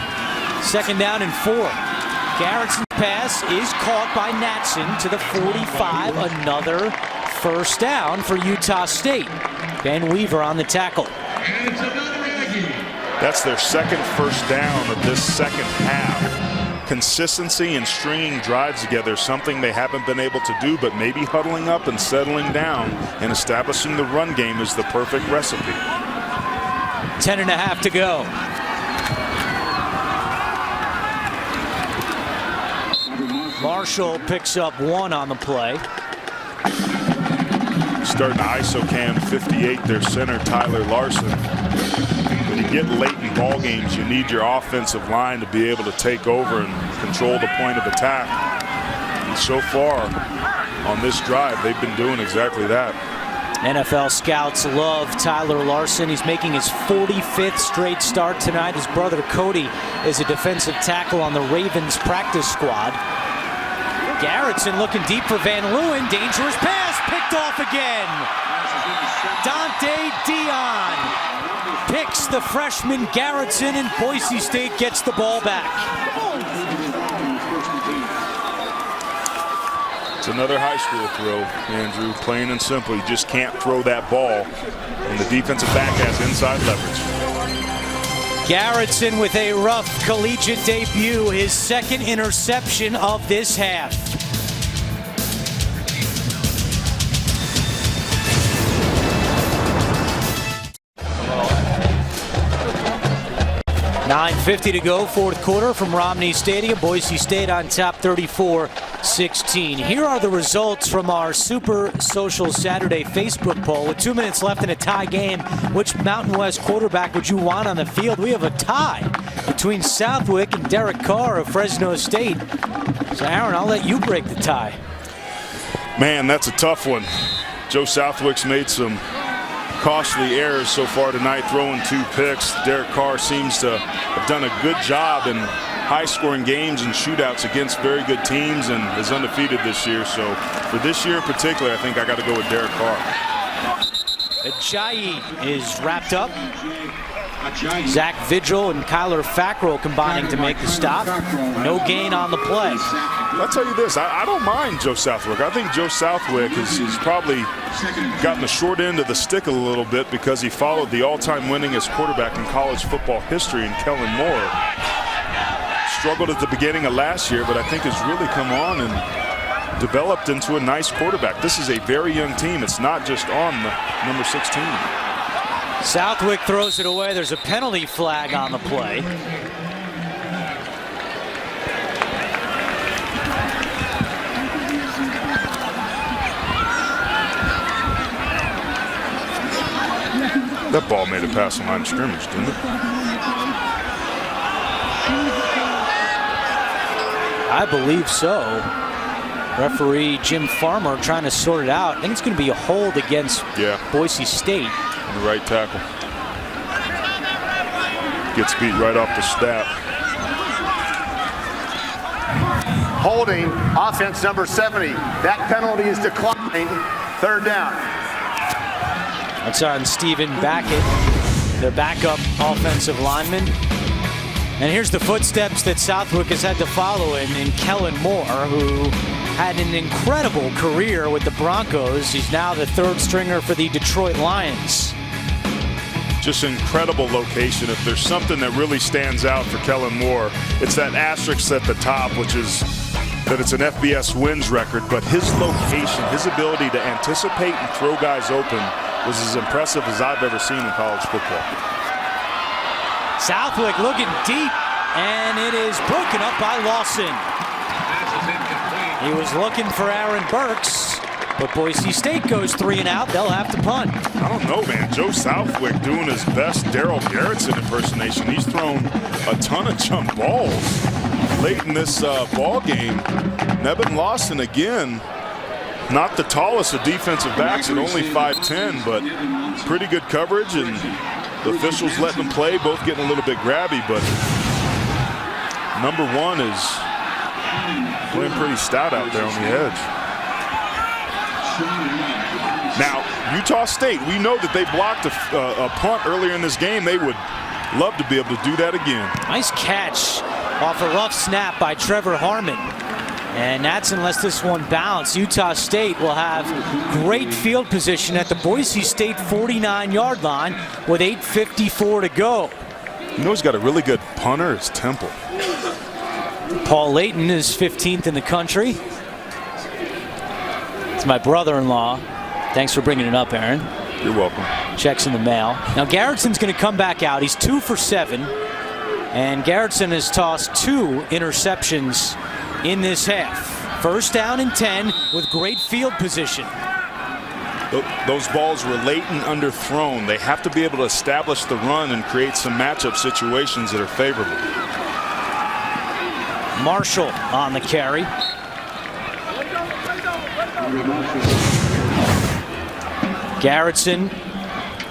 S1: Second down and 4. Garrettson's pass is caught by Natson to the 45. Another first down for Utah State. Ben Weaver on the tackle.
S2: That's their second first down of this second half. Consistency and stringing drives together, something they haven't been able to do, but maybe huddling up and settling down and establishing the run game is the perfect recipe.
S1: 10.5 to go. Marshall picks up 1 on the play.
S2: Starting to ISO cam 58, their center Tyler Larson. When you get late in ball games, you need your offensive line to be able to take over and control the point of attack. And so far on this drive, they've been doing exactly that.
S1: NFL scouts love Tyler Larson. He's making his 45th straight start tonight. His brother Cody is a defensive tackle on the Ravens practice squad. Garrettson looking deep for Van Leeuwen. Dangerous pass, picked off again. Dante Dion picks the freshman Garrettson, and Boise State gets the ball back.
S2: It's another high school throw, Andrew. Plain and simple, you just can't throw that ball, and the defensive back has inside leverage.
S1: Garrettson with a rough collegiate debut, his second interception of this half. .950 to go, fourth quarter from Romney Stadium. Boise State on top 34-16. Here are the results from our Super Social Saturday Facebook poll. With 2 minutes left in a tie game, which Mountain West quarterback would you want on the field? We have a tie between Southwick and Derek Carr of Fresno State. So Aaron, I'll let you break the tie.
S2: Man, that's a tough one. Joe Southwick's made some costly errors so far tonight, throwing 2 picks. Derek Carr seems to have done a good job in high-scoring games and shootouts against very good teams and is undefeated this year. So for this year in particular, I think I got to go with Derek Carr.
S1: Ajayi is wrapped up. Zach Vigil and Kyler Fackrell combining to make the stop. No gain on the play.
S2: I'll tell you this, I don't mind Joe Southwick. I think Joe Southwick has probably gotten the short end of the stick a little bit because he followed the all-time winningest quarterback in college football history in Kellen Moore. Struggled at the beginning of last year, but I think has really come on and developed into a nice quarterback. This is a very young team. It's not just on the number 16.
S1: Southwick throws it away. There's a penalty flag on the play.
S2: That ball made it past the line of scrimmage, didn't it?
S1: I believe so. Referee Jim Farmer trying to sort it out. I think it's going to be a hold against Boise State.
S2: On the right tackle. Gets beat right off the snap.
S6: Holding, offense number 70. That penalty is declined. Third down.
S1: That's on Stephen Backett, their backup offensive lineman. And here's the footsteps that Southwick has had to follow in Kellen Moore, who had an incredible career with the Broncos. He's now the third stringer for the Detroit Lions.
S2: Just incredible location. If there's something that really stands out for Kellen Moore, it's that asterisk at the top, which is that it's an FBS wins record, but his location, his ability to anticipate and throw guys open was as impressive as I've ever seen in college football.
S1: Southwick looking deep, and it is broken up by Lawson. He was looking for Aaron Burks, but Boise State goes 3 and out. They'll have to punt.
S2: I don't know, man. Joe Southwick doing his best Daryl Garrettson impersonation. He's thrown a ton of jump balls late in this ball game. Nevin Lawson again, not the tallest of defensive backs at only 5'10", but pretty good coverage, and the officials letting them play, both getting a little bit grabby, but number 1 is playing pretty stout out there on the edge. Now, Utah State, we know that they blocked a punt earlier in this game. They would love to be able to do that again.
S1: Nice catch off a rough snap by Trevor Harmon. And that's unless this one bounced. Utah State will have great field position at the Boise State 49-yard line with 8:54 to go.
S2: You know who's got a really good punter? It's Temple.
S1: Paul Layton is 15th in the country. It's my brother-in-law. Thanks for bringing it up, Aaron.
S2: You're welcome.
S1: Checks in the mail. Now Garrettson's going to come back out. He's 2 for 7. And Garrettson has tossed 2 interceptions in this half. First down and 10 with great field position.
S2: Those balls were late and underthrown. They have to be able to establish the run and create some matchup situations that are favorable.
S1: Marshall on the carry. Garrettson,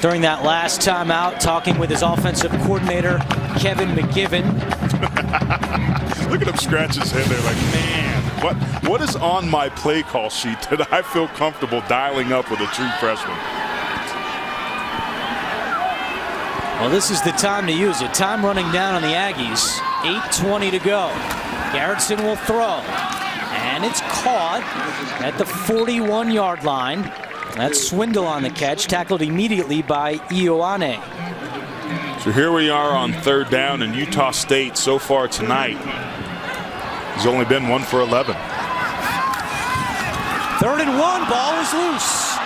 S1: during that last timeout, talking with his offensive coordinator, Kevin McGivern.
S2: Look at him scratch his head there like, man, what is on my play call sheet that I feel comfortable dialing up with a true freshman?
S1: Well, this is the time to use it. Time running down on the Aggies. 8:20 to go. Garrettson will throw. And it's caught at the 41-yard line. That's Swindle on the catch, tackled immediately by Ioane.
S2: So here we are on third down, and Utah State so far tonight has only been 1 for 11.
S1: 3rd and 1, ball is loose.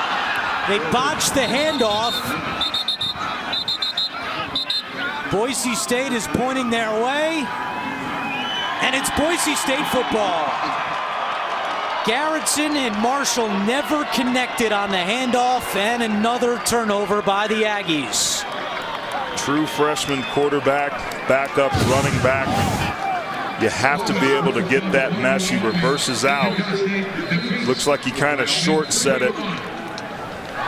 S1: They botched the handoff. Boise State is pointing their way, and it's Boise State football. Garrettson and Marshall never connected on the handoff, and another turnover by the Aggies.
S2: True freshman quarterback, backup running back. You have to be able to get that mesh. He reverses out. Looks like he kind of short set it.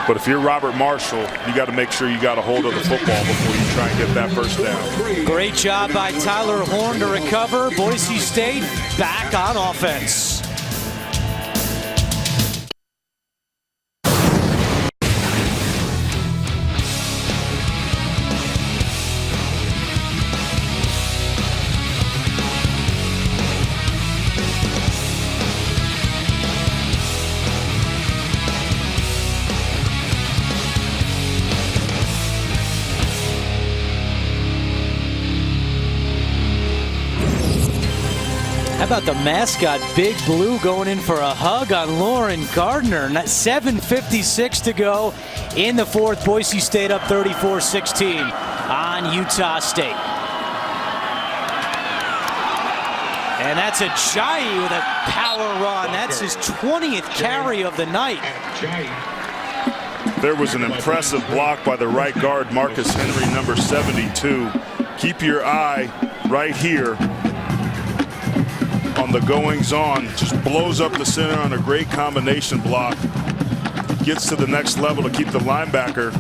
S2: But if you're Robert Marshall, you got to make sure you got a hold of the football before you try and get that first down.
S1: Great job by Tyler Horn to recover. Boise State back on offense. How about the mascot, Big Blue, going in for a hug on Lauren Gardner. 7:56 to go in the fourth. Boise State up 34-16 on Utah State. And that's a Jai with a power run. That's his 20th carry of the night.
S2: There was an impressive block by the right guard, Marcus Henry, number 72. Keep your eye right here on the goings-on. Just blows up the center on a great combination block. Gets to the next level to keep the linebacker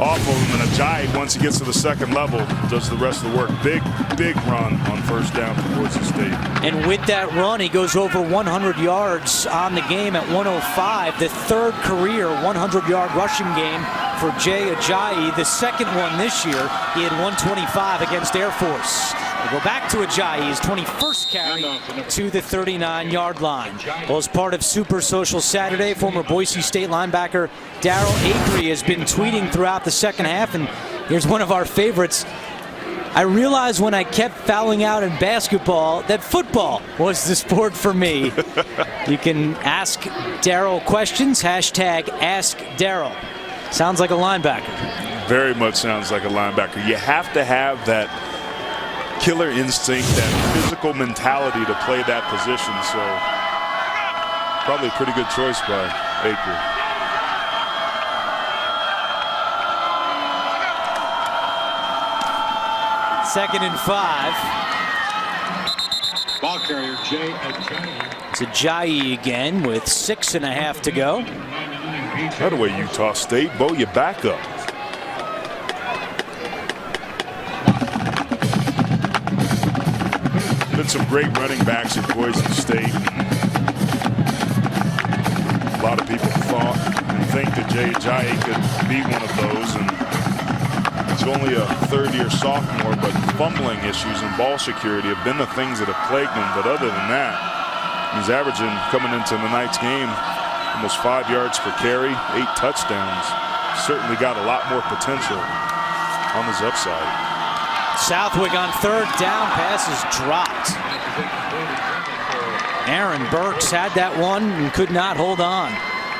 S2: off of him, and Ajayi, once he gets to the second level, does the rest of the work. Big run on first down for Boise State.
S1: And with that run, he goes over 100 yards on the game at 105. The third career 100-yard rushing game for Jay Ajayi. The second one this year, he had 125 against Air Force. We'll go baback to Ajayi, his 21st carry to the 39-yard line. Well, as part of Super Social Saturday, former Boise State linebacker Darrell Acree has been tweeting throughout the second half, and here's one of our favorites. I realized when I kept fouling out in basketball that football was the sport for me. You can ask Darrell questions, hashtag #AskDarrell. Sounds like a linebacker.
S2: Very much sounds like a linebacker. You have to have that killer instinct, that physical mentality to play that position. So probably a pretty good choice by Acree.
S1: Second and 5.
S7: Ball carrier Jay Ajayi.
S1: It's Ajayi again with 6.5 to go.
S2: By the way, Utah State, Bo, you back up. Been some great running backs at Boise State. A lot of people thought and think that Jay Ajayi could be one of those, and he's only a third-year sophomore, but fumbling issues and ball security have been the things that have plagued him. But other than that, he's averaging, coming into tonight's game, almost 5 yards per carry, 8 touchdowns. Certainly got a lot more potential on his upside.
S1: Southwick on third down, pass is dropped. Aaron Burks had that one and could not hold on.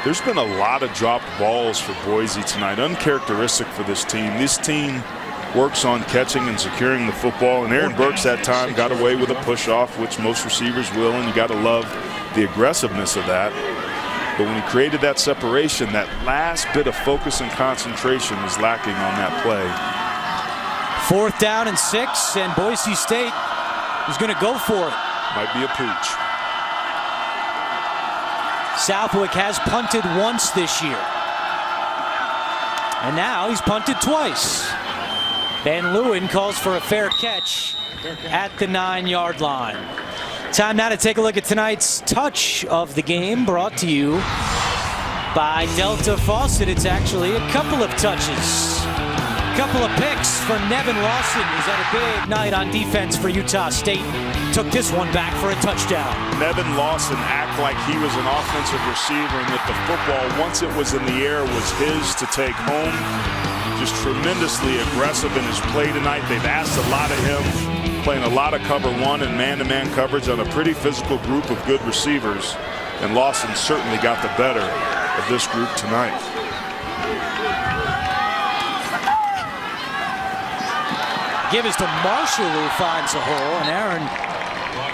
S2: There's been a lot of dropped balls for Boise tonight, uncharacteristic for this team. This team works on catching and securing the football, and Aaron Burks that time got away with a push-off, which most receivers will, and you got to love the aggressiveness of that. But when he created that separation, that last bit of focus and concentration is lacking on that play.
S1: 4th down and 6, and Boise State is going to go for it.
S2: Might be a pooch.
S1: Southwick has punted once this year. And now he's punted twice. Van Leeuwen calls for a fair catch at the 9-yard line. Time now to take a look at tonight's touch of the game, brought to you by Delta Faucet. It's actually a couple of touches. Couple of picks for Nevin Lawson, who's had a big night on defense for Utah State. Took this one back for a touchdown.
S2: Nevin Lawson act like he was an offensive receiver and that the football, once it was in the air, was his to take home. Just tremendously aggressive in his play tonight. They've asked a lot of him, playing a lot of cover one and man-to-man coverage on a pretty physical group of good receivers. And Lawson certainly got the better of this group tonight.
S1: Give is to Marshall, who finds a hole. And Aaron,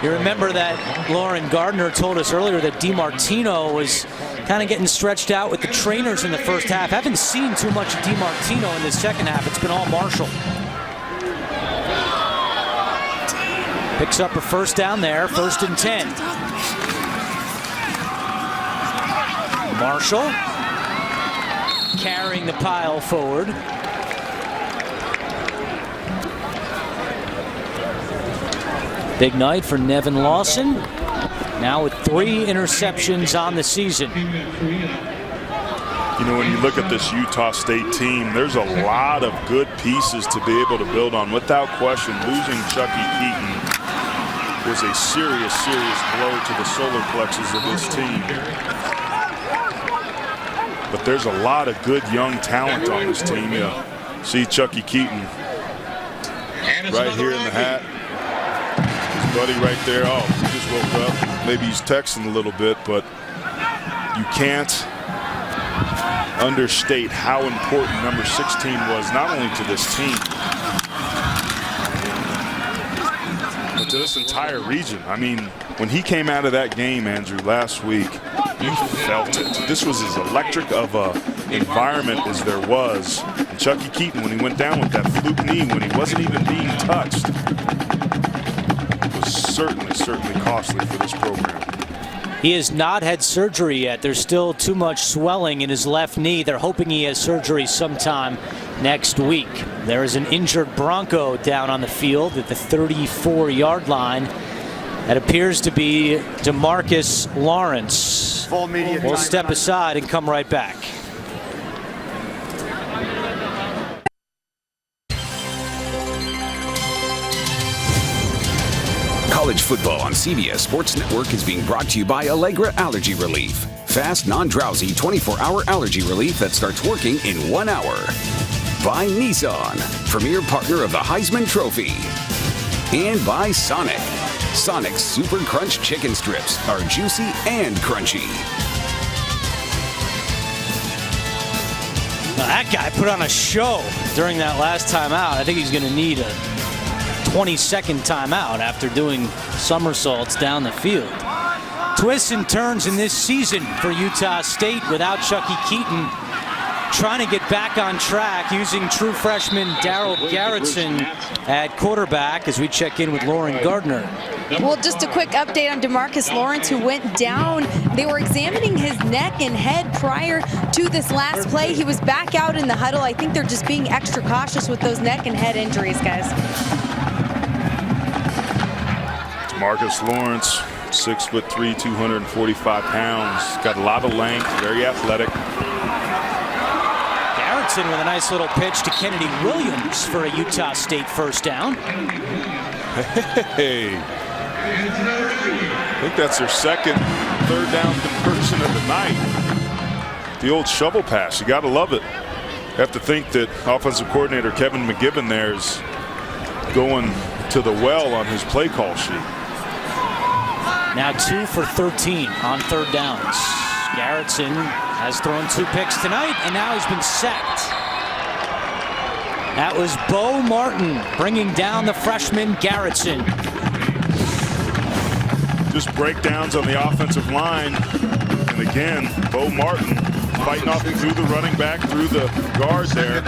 S1: you remember that Lauren Gardner told us earlier that DiMartino was kind of getting stretched out with the trainers in the first half. Haven't seen too much of DiMartino in the second half. It's been all Marshall. Picks up a first down there, 1st and 10. Marshall carrying the pile forward. Big night for Nevin Lawson, now with 3 interceptions on the season.
S2: You know, when you look at this Utah State team, there's a lot of good pieces to be able to build on. Without question, losing Chucky Keaton was a serious, serious blow to the solar plexus of this team. But there's a lot of good young talent on this team. You see Chucky Keaton right here in the hat. Buddy right there. Oh, he just woke up. Maybe he's texting a little bit, but you can't understate how important number 16 was, not only to this team, but to this entire region. I mean, when he came out of that game, Andrew, last week, you felt it. This was as electric of a environment as there was. And Chucky Keaton, when he went down with that fluke knee, when he wasn't even being touched, certainly costly for this program.
S1: He has not had surgery yet. There's still too much swelling in his left knee. They're hoping he has surgery sometime next week. There is an injured Bronco down on the field at the 34-yard line. That appears to be DeMarcus Lawrence.
S6: Full media
S1: We'll
S6: time.
S1: step aside and come right back.
S5: College football on CBS Sports Network is being brought to you by Allegra Allergy Relief. Fast, non-drowsy, 24-hour allergy relief that starts working in 1 hour. By Nissan, premier partner of the Heisman Trophy. And by Sonic. Sonic's Super Crunch chicken strips are juicy and crunchy.
S1: Now, that guy put on a show during that last timeout. I think he's going to need a 22nd timeout after doing somersaults down the field. Twists and turns in this season for Utah State without Chucky Keaton, trying to get back on track using true freshman Darryl Garrettson at quarterback as we check in with Lauren Gardner.
S3: Well, just a quick update on DeMarcus Lawrence, who went down. They were examining his neck and head prior to this last play. He was back out in the huddle. I think they're just being extra cautious with those neck and head injuries, guys.
S2: Marcus Lawrence, 6'3", 245 pounds. Got a lot of length, very athletic.
S1: Garrettson with a nice little pitch to Kennedy Williams for a Utah State first down.
S2: Hey, I think that's their second third down conversion of the night. The old shovel pass, you got to love it. You have to think that offensive coordinator Kevin McGibbon there is going to the well on his play call sheet.
S1: Now 2 for 13 on third downs. Garrettson has thrown 2 picks tonight, and now he's been sacked. That was Bo Martin bringing down the freshman Garrettson.
S2: Just breakdowns on the offensive line. And again, Bo Martin fighting off through the running back, through the guard there.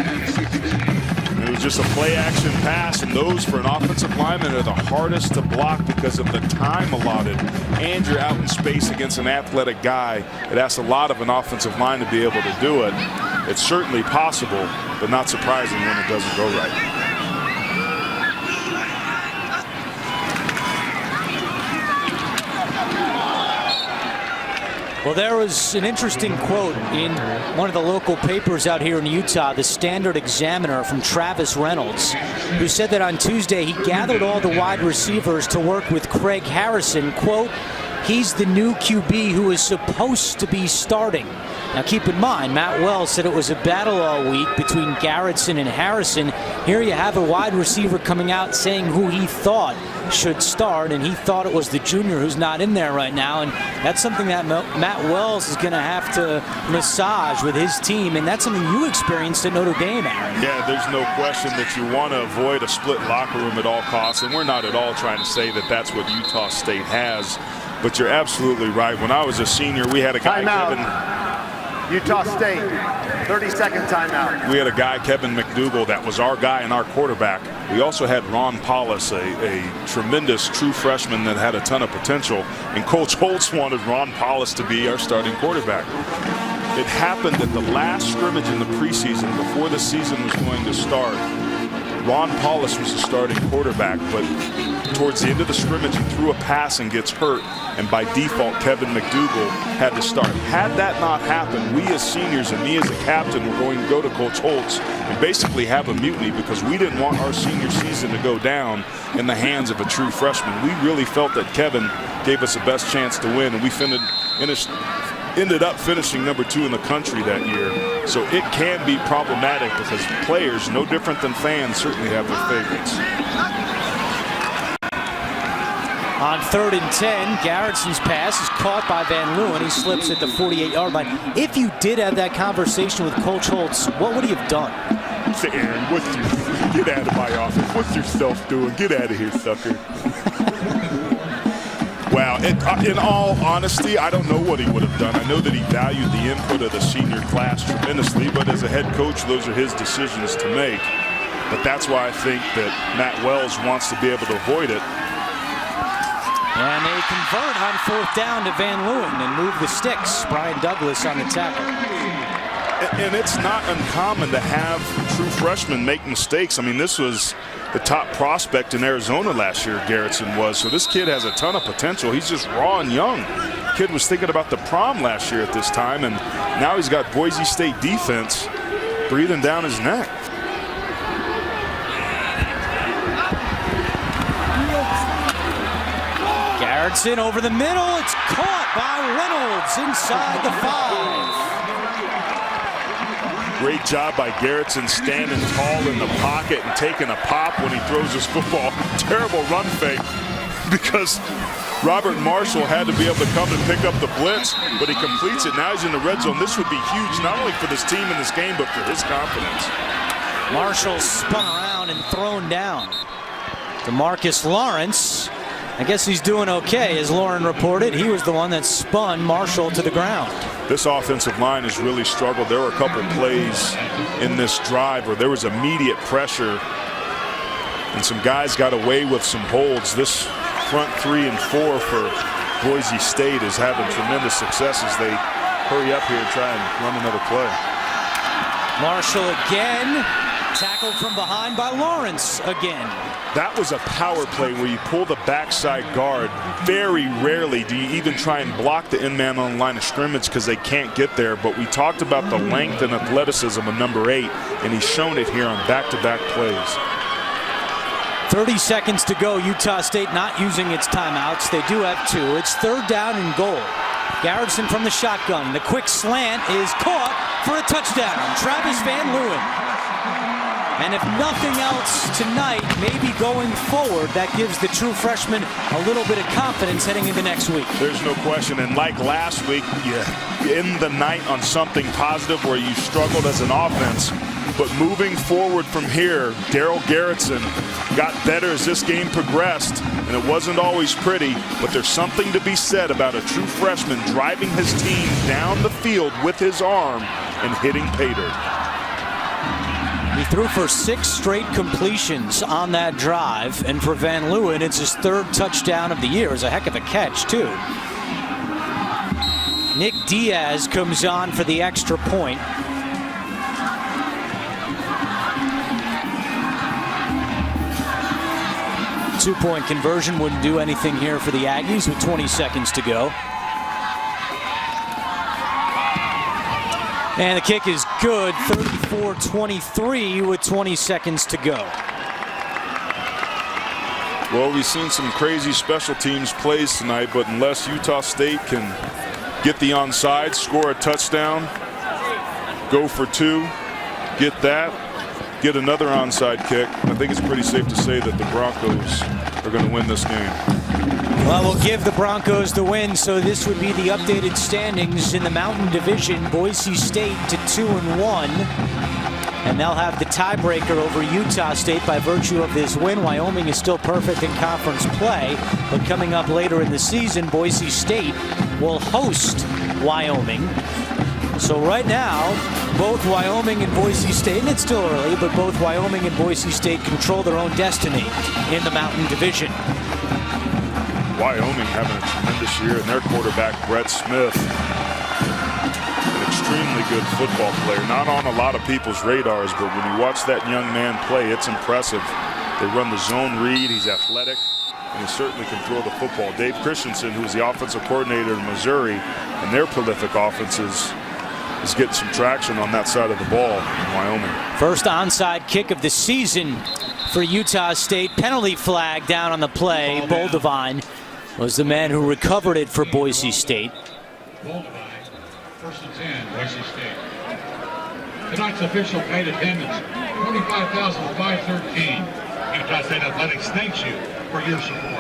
S2: It was just a play-action pass, and those for an offensive lineman are the hardest to block because of the time allotted. And you're out in space against an athletic guy. It asks a lot of an offensive line to be able to do it. It's certainly possible, but not surprising when it doesn't go right.
S1: Well, there was an interesting quote in one of the local papers out here in Utah, the Standard Examiner, from Travis Reynolds, who said that on Tuesday he gathered all the wide receivers to work with Craig Harrison. Quote, he's the new QB who is supposed to be starting. Now keep in mind, Matt Wells said it was a battle all week between Garrettson and Harrison. Here you have a wide receiver coming out saying who he thought should start, and he thought it was the junior who's not in there right now, and that's something that Matt Wells is going to have to massage with his team, and that's something you experienced at Notre Dame, Aaron.
S2: Yeah, there's no question that you want to avoid a split locker room at all costs, and we're not at all trying to say that that's what Utah State has, but you're absolutely right. When I was a senior, we had a guy, Kevin.
S6: Utah State, 30-second timeout.
S2: We had a guy, Kevin McDougal, that was our guy and our quarterback. We also had Ron Paulus, a tremendous true freshman that had a ton of potential, and Coach Holtz wanted Ron Paulus to be our starting quarterback. It happened at the last scrimmage in the preseason before the season was going to start. Ron Paulus was the starting quarterback, but towards the end of the scrimmage, he threw a pass and gets hurt, and by default, Kevin McDougal had to start. Had that not happened, we as seniors and me as a captain were going to go to Coach Holtz and basically have a mutiny because we didn't want our senior season to go down in the hands of a true freshman. We really felt that Kevin gave us the best chance to win, and we ended up finishing number 2 in the country that year. So it can be problematic because players, no different than fans, certainly have their favorites.
S1: On 3rd and 10, Garrettson's pass is caught by Van Leeuwen. He slips at the 48-yard line. If you did have that conversation with Coach Holtz, what would he have done?
S2: Say, Aaron, get out of my office. What's yourself doing? Get out of here, sucker. Wow, in all honesty, I don't know what he would have done. I know that he valued the input of the senior class tremendously, but as a head coach, those are his decisions to make. But that's why I think that Matt Wells wants to be able to avoid it.
S1: And they convert on 4th down to Van Leeuwen and move the sticks. Brian Douglas on the tackle.
S2: And it's not uncommon to have true freshmen make mistakes. I mean, this was the top prospect in Arizona last year, Garrettson was. So this kid has a ton of potential. He's just raw and young. Kid was thinking about the prom last year at this time, and now he's got Boise State defense breathing down his neck.
S1: Garrettson over the middle. It's caught by Reynolds inside the 5.
S2: Great job by Garrettson standing tall in the pocket and taking a pop when he throws his football. Terrible run fake because Robert Marshall had to be able to come and pick up the blitz, but he completes it. Now he's in the red zone. This would be huge, not only for this team in this game, but for his confidence.
S1: Marshall spun around and thrown down. DeMarcus Lawrence, I guess he's doing okay. As Lauren reported, he was the one that spun Marshall to the ground.
S2: This offensive line has really struggled. There were a couple plays in this drive where there was immediate pressure and some guys got away with some holds. This front 3 and 4 for Boise State is having tremendous success as they hurry up here and try and run another play.
S1: Marshall again, tackled from behind by Lawrence again.
S2: That was a power play where you pull the backside guard. Very rarely do you even try and block the end man on the line of scrimmage because they can't get there. But we talked about the length and athleticism of number 8, and he's shown it here on back-to-back plays.
S1: 30 seconds to go. Utah State not using its timeouts. They do have 2. It's 3rd down and goal. Garrettson from the shotgun. The quick slant is caught for a touchdown. Travis Van Leeuwen. And if nothing else tonight, maybe going forward, that gives the true freshman a little bit of confidence heading into next week.
S2: There's no question. And like last week, you end the night on something positive where you struggled as an offense. But moving forward from here, Daryl Garrettson got better as this game progressed, and it wasn't always pretty, but there's something to be said about a true freshman driving his team down the field with his arm and hitting pay dirt.
S1: He threw for 6 straight completions on that drive, and for Van Leeuwen, it's his 3rd touchdown of the year. It's a heck of a catch, too. Nick Diaz comes on for the extra point. Two-point conversion wouldn't do anything here for the Aggies with 20 seconds to go. And the kick is good, 34-23 with 20 seconds to go.
S2: Well, we've seen some crazy special teams plays tonight, but unless Utah State can get the onside, score a touchdown, go for 2, get that, get another onside kick, I think it's pretty safe to say that the Broncos are going to win this game.
S1: Well, we'll give the Broncos the win, so this would be the updated standings in the Mountain Division. Boise State to 2-1, and they'll have the tiebreaker over Utah State by virtue of this win. Wyoming is still perfect in conference play, but coming up later in the season, Boise State will host Wyoming. So right now, both Wyoming and Boise State, and it's still early, but both Wyoming and Boise State control their own destiny in the Mountain Division.
S2: Wyoming having a tremendous year, and their quarterback, Brett Smith, an extremely good football player. Not on a lot of people's radars, but when you watch that young man play, it's impressive. They run the zone read, he's athletic, and he certainly can throw the football. Dave Christensen, who's the offensive coordinator in Missouri, and their prolific offenses, is getting some traction on that side of the ball in Wyoming.
S1: First onside kick of the season for Utah State. Penalty flag down on the play. Boldevine was the man who recovered it for Boise State.
S7: Boldevine, 1st and 10, Boise State. Tonight's official paid attendance, 25,513. Utah State Athletics thanks you for your support.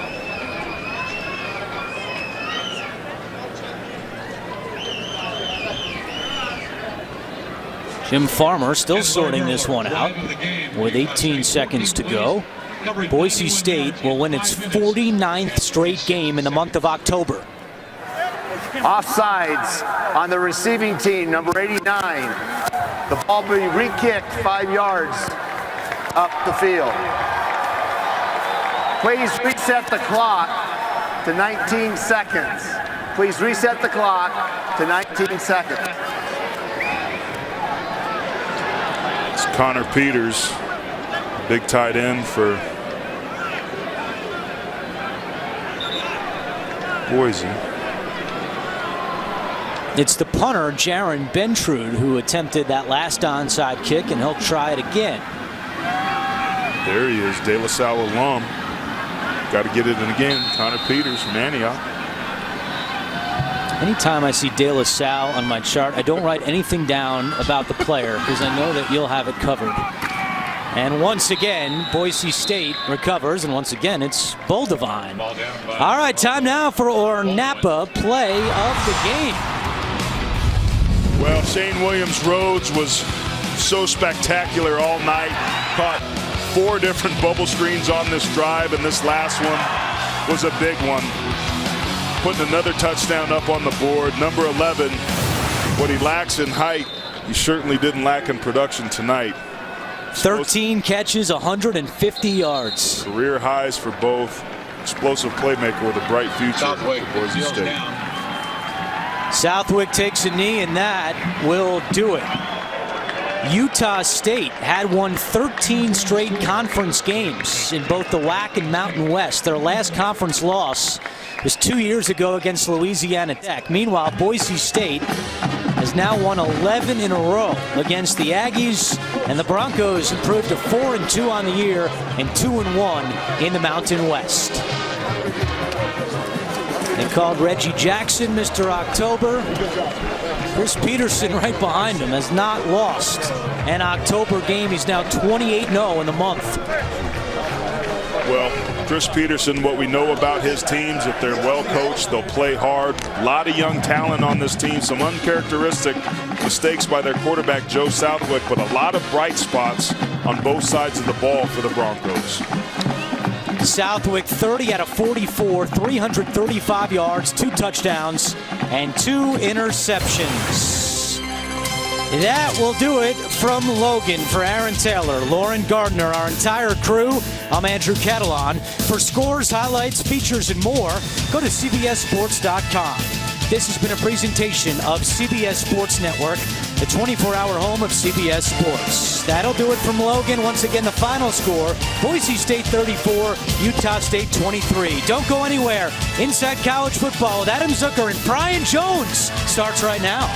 S1: Jim Farmer still sorting this one out with 18 seconds to go. Boise State will win its 49th straight game in the month of October.
S6: Offsides on the receiving team, number 89. The ball will be re-kicked 5 yards up the field. Please reset the clock to 19 seconds. Please reset the clock to 19 seconds.
S2: It's Connor Peters, big tight end for Boise.
S1: It's the punter, Jaron Bentrude, who attempted that last onside kick, and he'll try it again.
S2: There he is, De La Salle alum. Got to get it in again. Connor Peters from Antioch.
S1: Anytime I see De La Salle on my chart, I don't write anything down about the player because I know that you'll have it covered. And once again, Boise State recovers, and once again, it's Boldevine. All right, time now for our Napa play of the game.
S2: Well, Shane Williams-Rhodes was so spectacular all night. Caught 4 different bubble screens on this drive, and this last one was a big one. Putting another touchdown up on the board. Number 11, what he lacks in height, he certainly didn't lack in production tonight.
S1: 13 catches, 150 yards.
S2: Career highs for both. Explosive playmaker with a bright future for Boise State.
S1: Southwick takes a knee, and that will do it. Utah State had won 13 straight conference games in both the WAC and Mountain West. Their last conference loss was 2 years ago against Louisiana Tech. Meanwhile, Boise State has now won 11 in a row against the Aggies, and the Broncos improved to 4-2 on the year and 2-1 in the Mountain West. They called Reggie Jackson Mr. October. Chris Peterson right behind him has not lost an October game. He's now 28-0 in the month.
S2: Well, Chris Peterson, what we know about his teams, if they're well coached, they'll play hard. A lot of young talent on this team. Some uncharacteristic mistakes by their quarterback, Joe Southwick, but a lot of bright spots on both sides of the ball for the Broncos.
S1: Southwick 30 out of 44, 335 yards, 2 touchdowns, and 2 interceptions. That will do it from Logan. For Aaron Taylor, Lauren Gardner, our entire crew, I'm Andrew Catalon. For scores, highlights, features, and more, go to CBSSports.com. This has been a presentation of CBS Sports Network, the 24-hour home of CBS Sports. That'll do it from Logan. Once again, the final score, Boise State 34, Utah State 23. Don't go anywhere. Inside College Football with Adam Zucker and Brian Jones starts right now.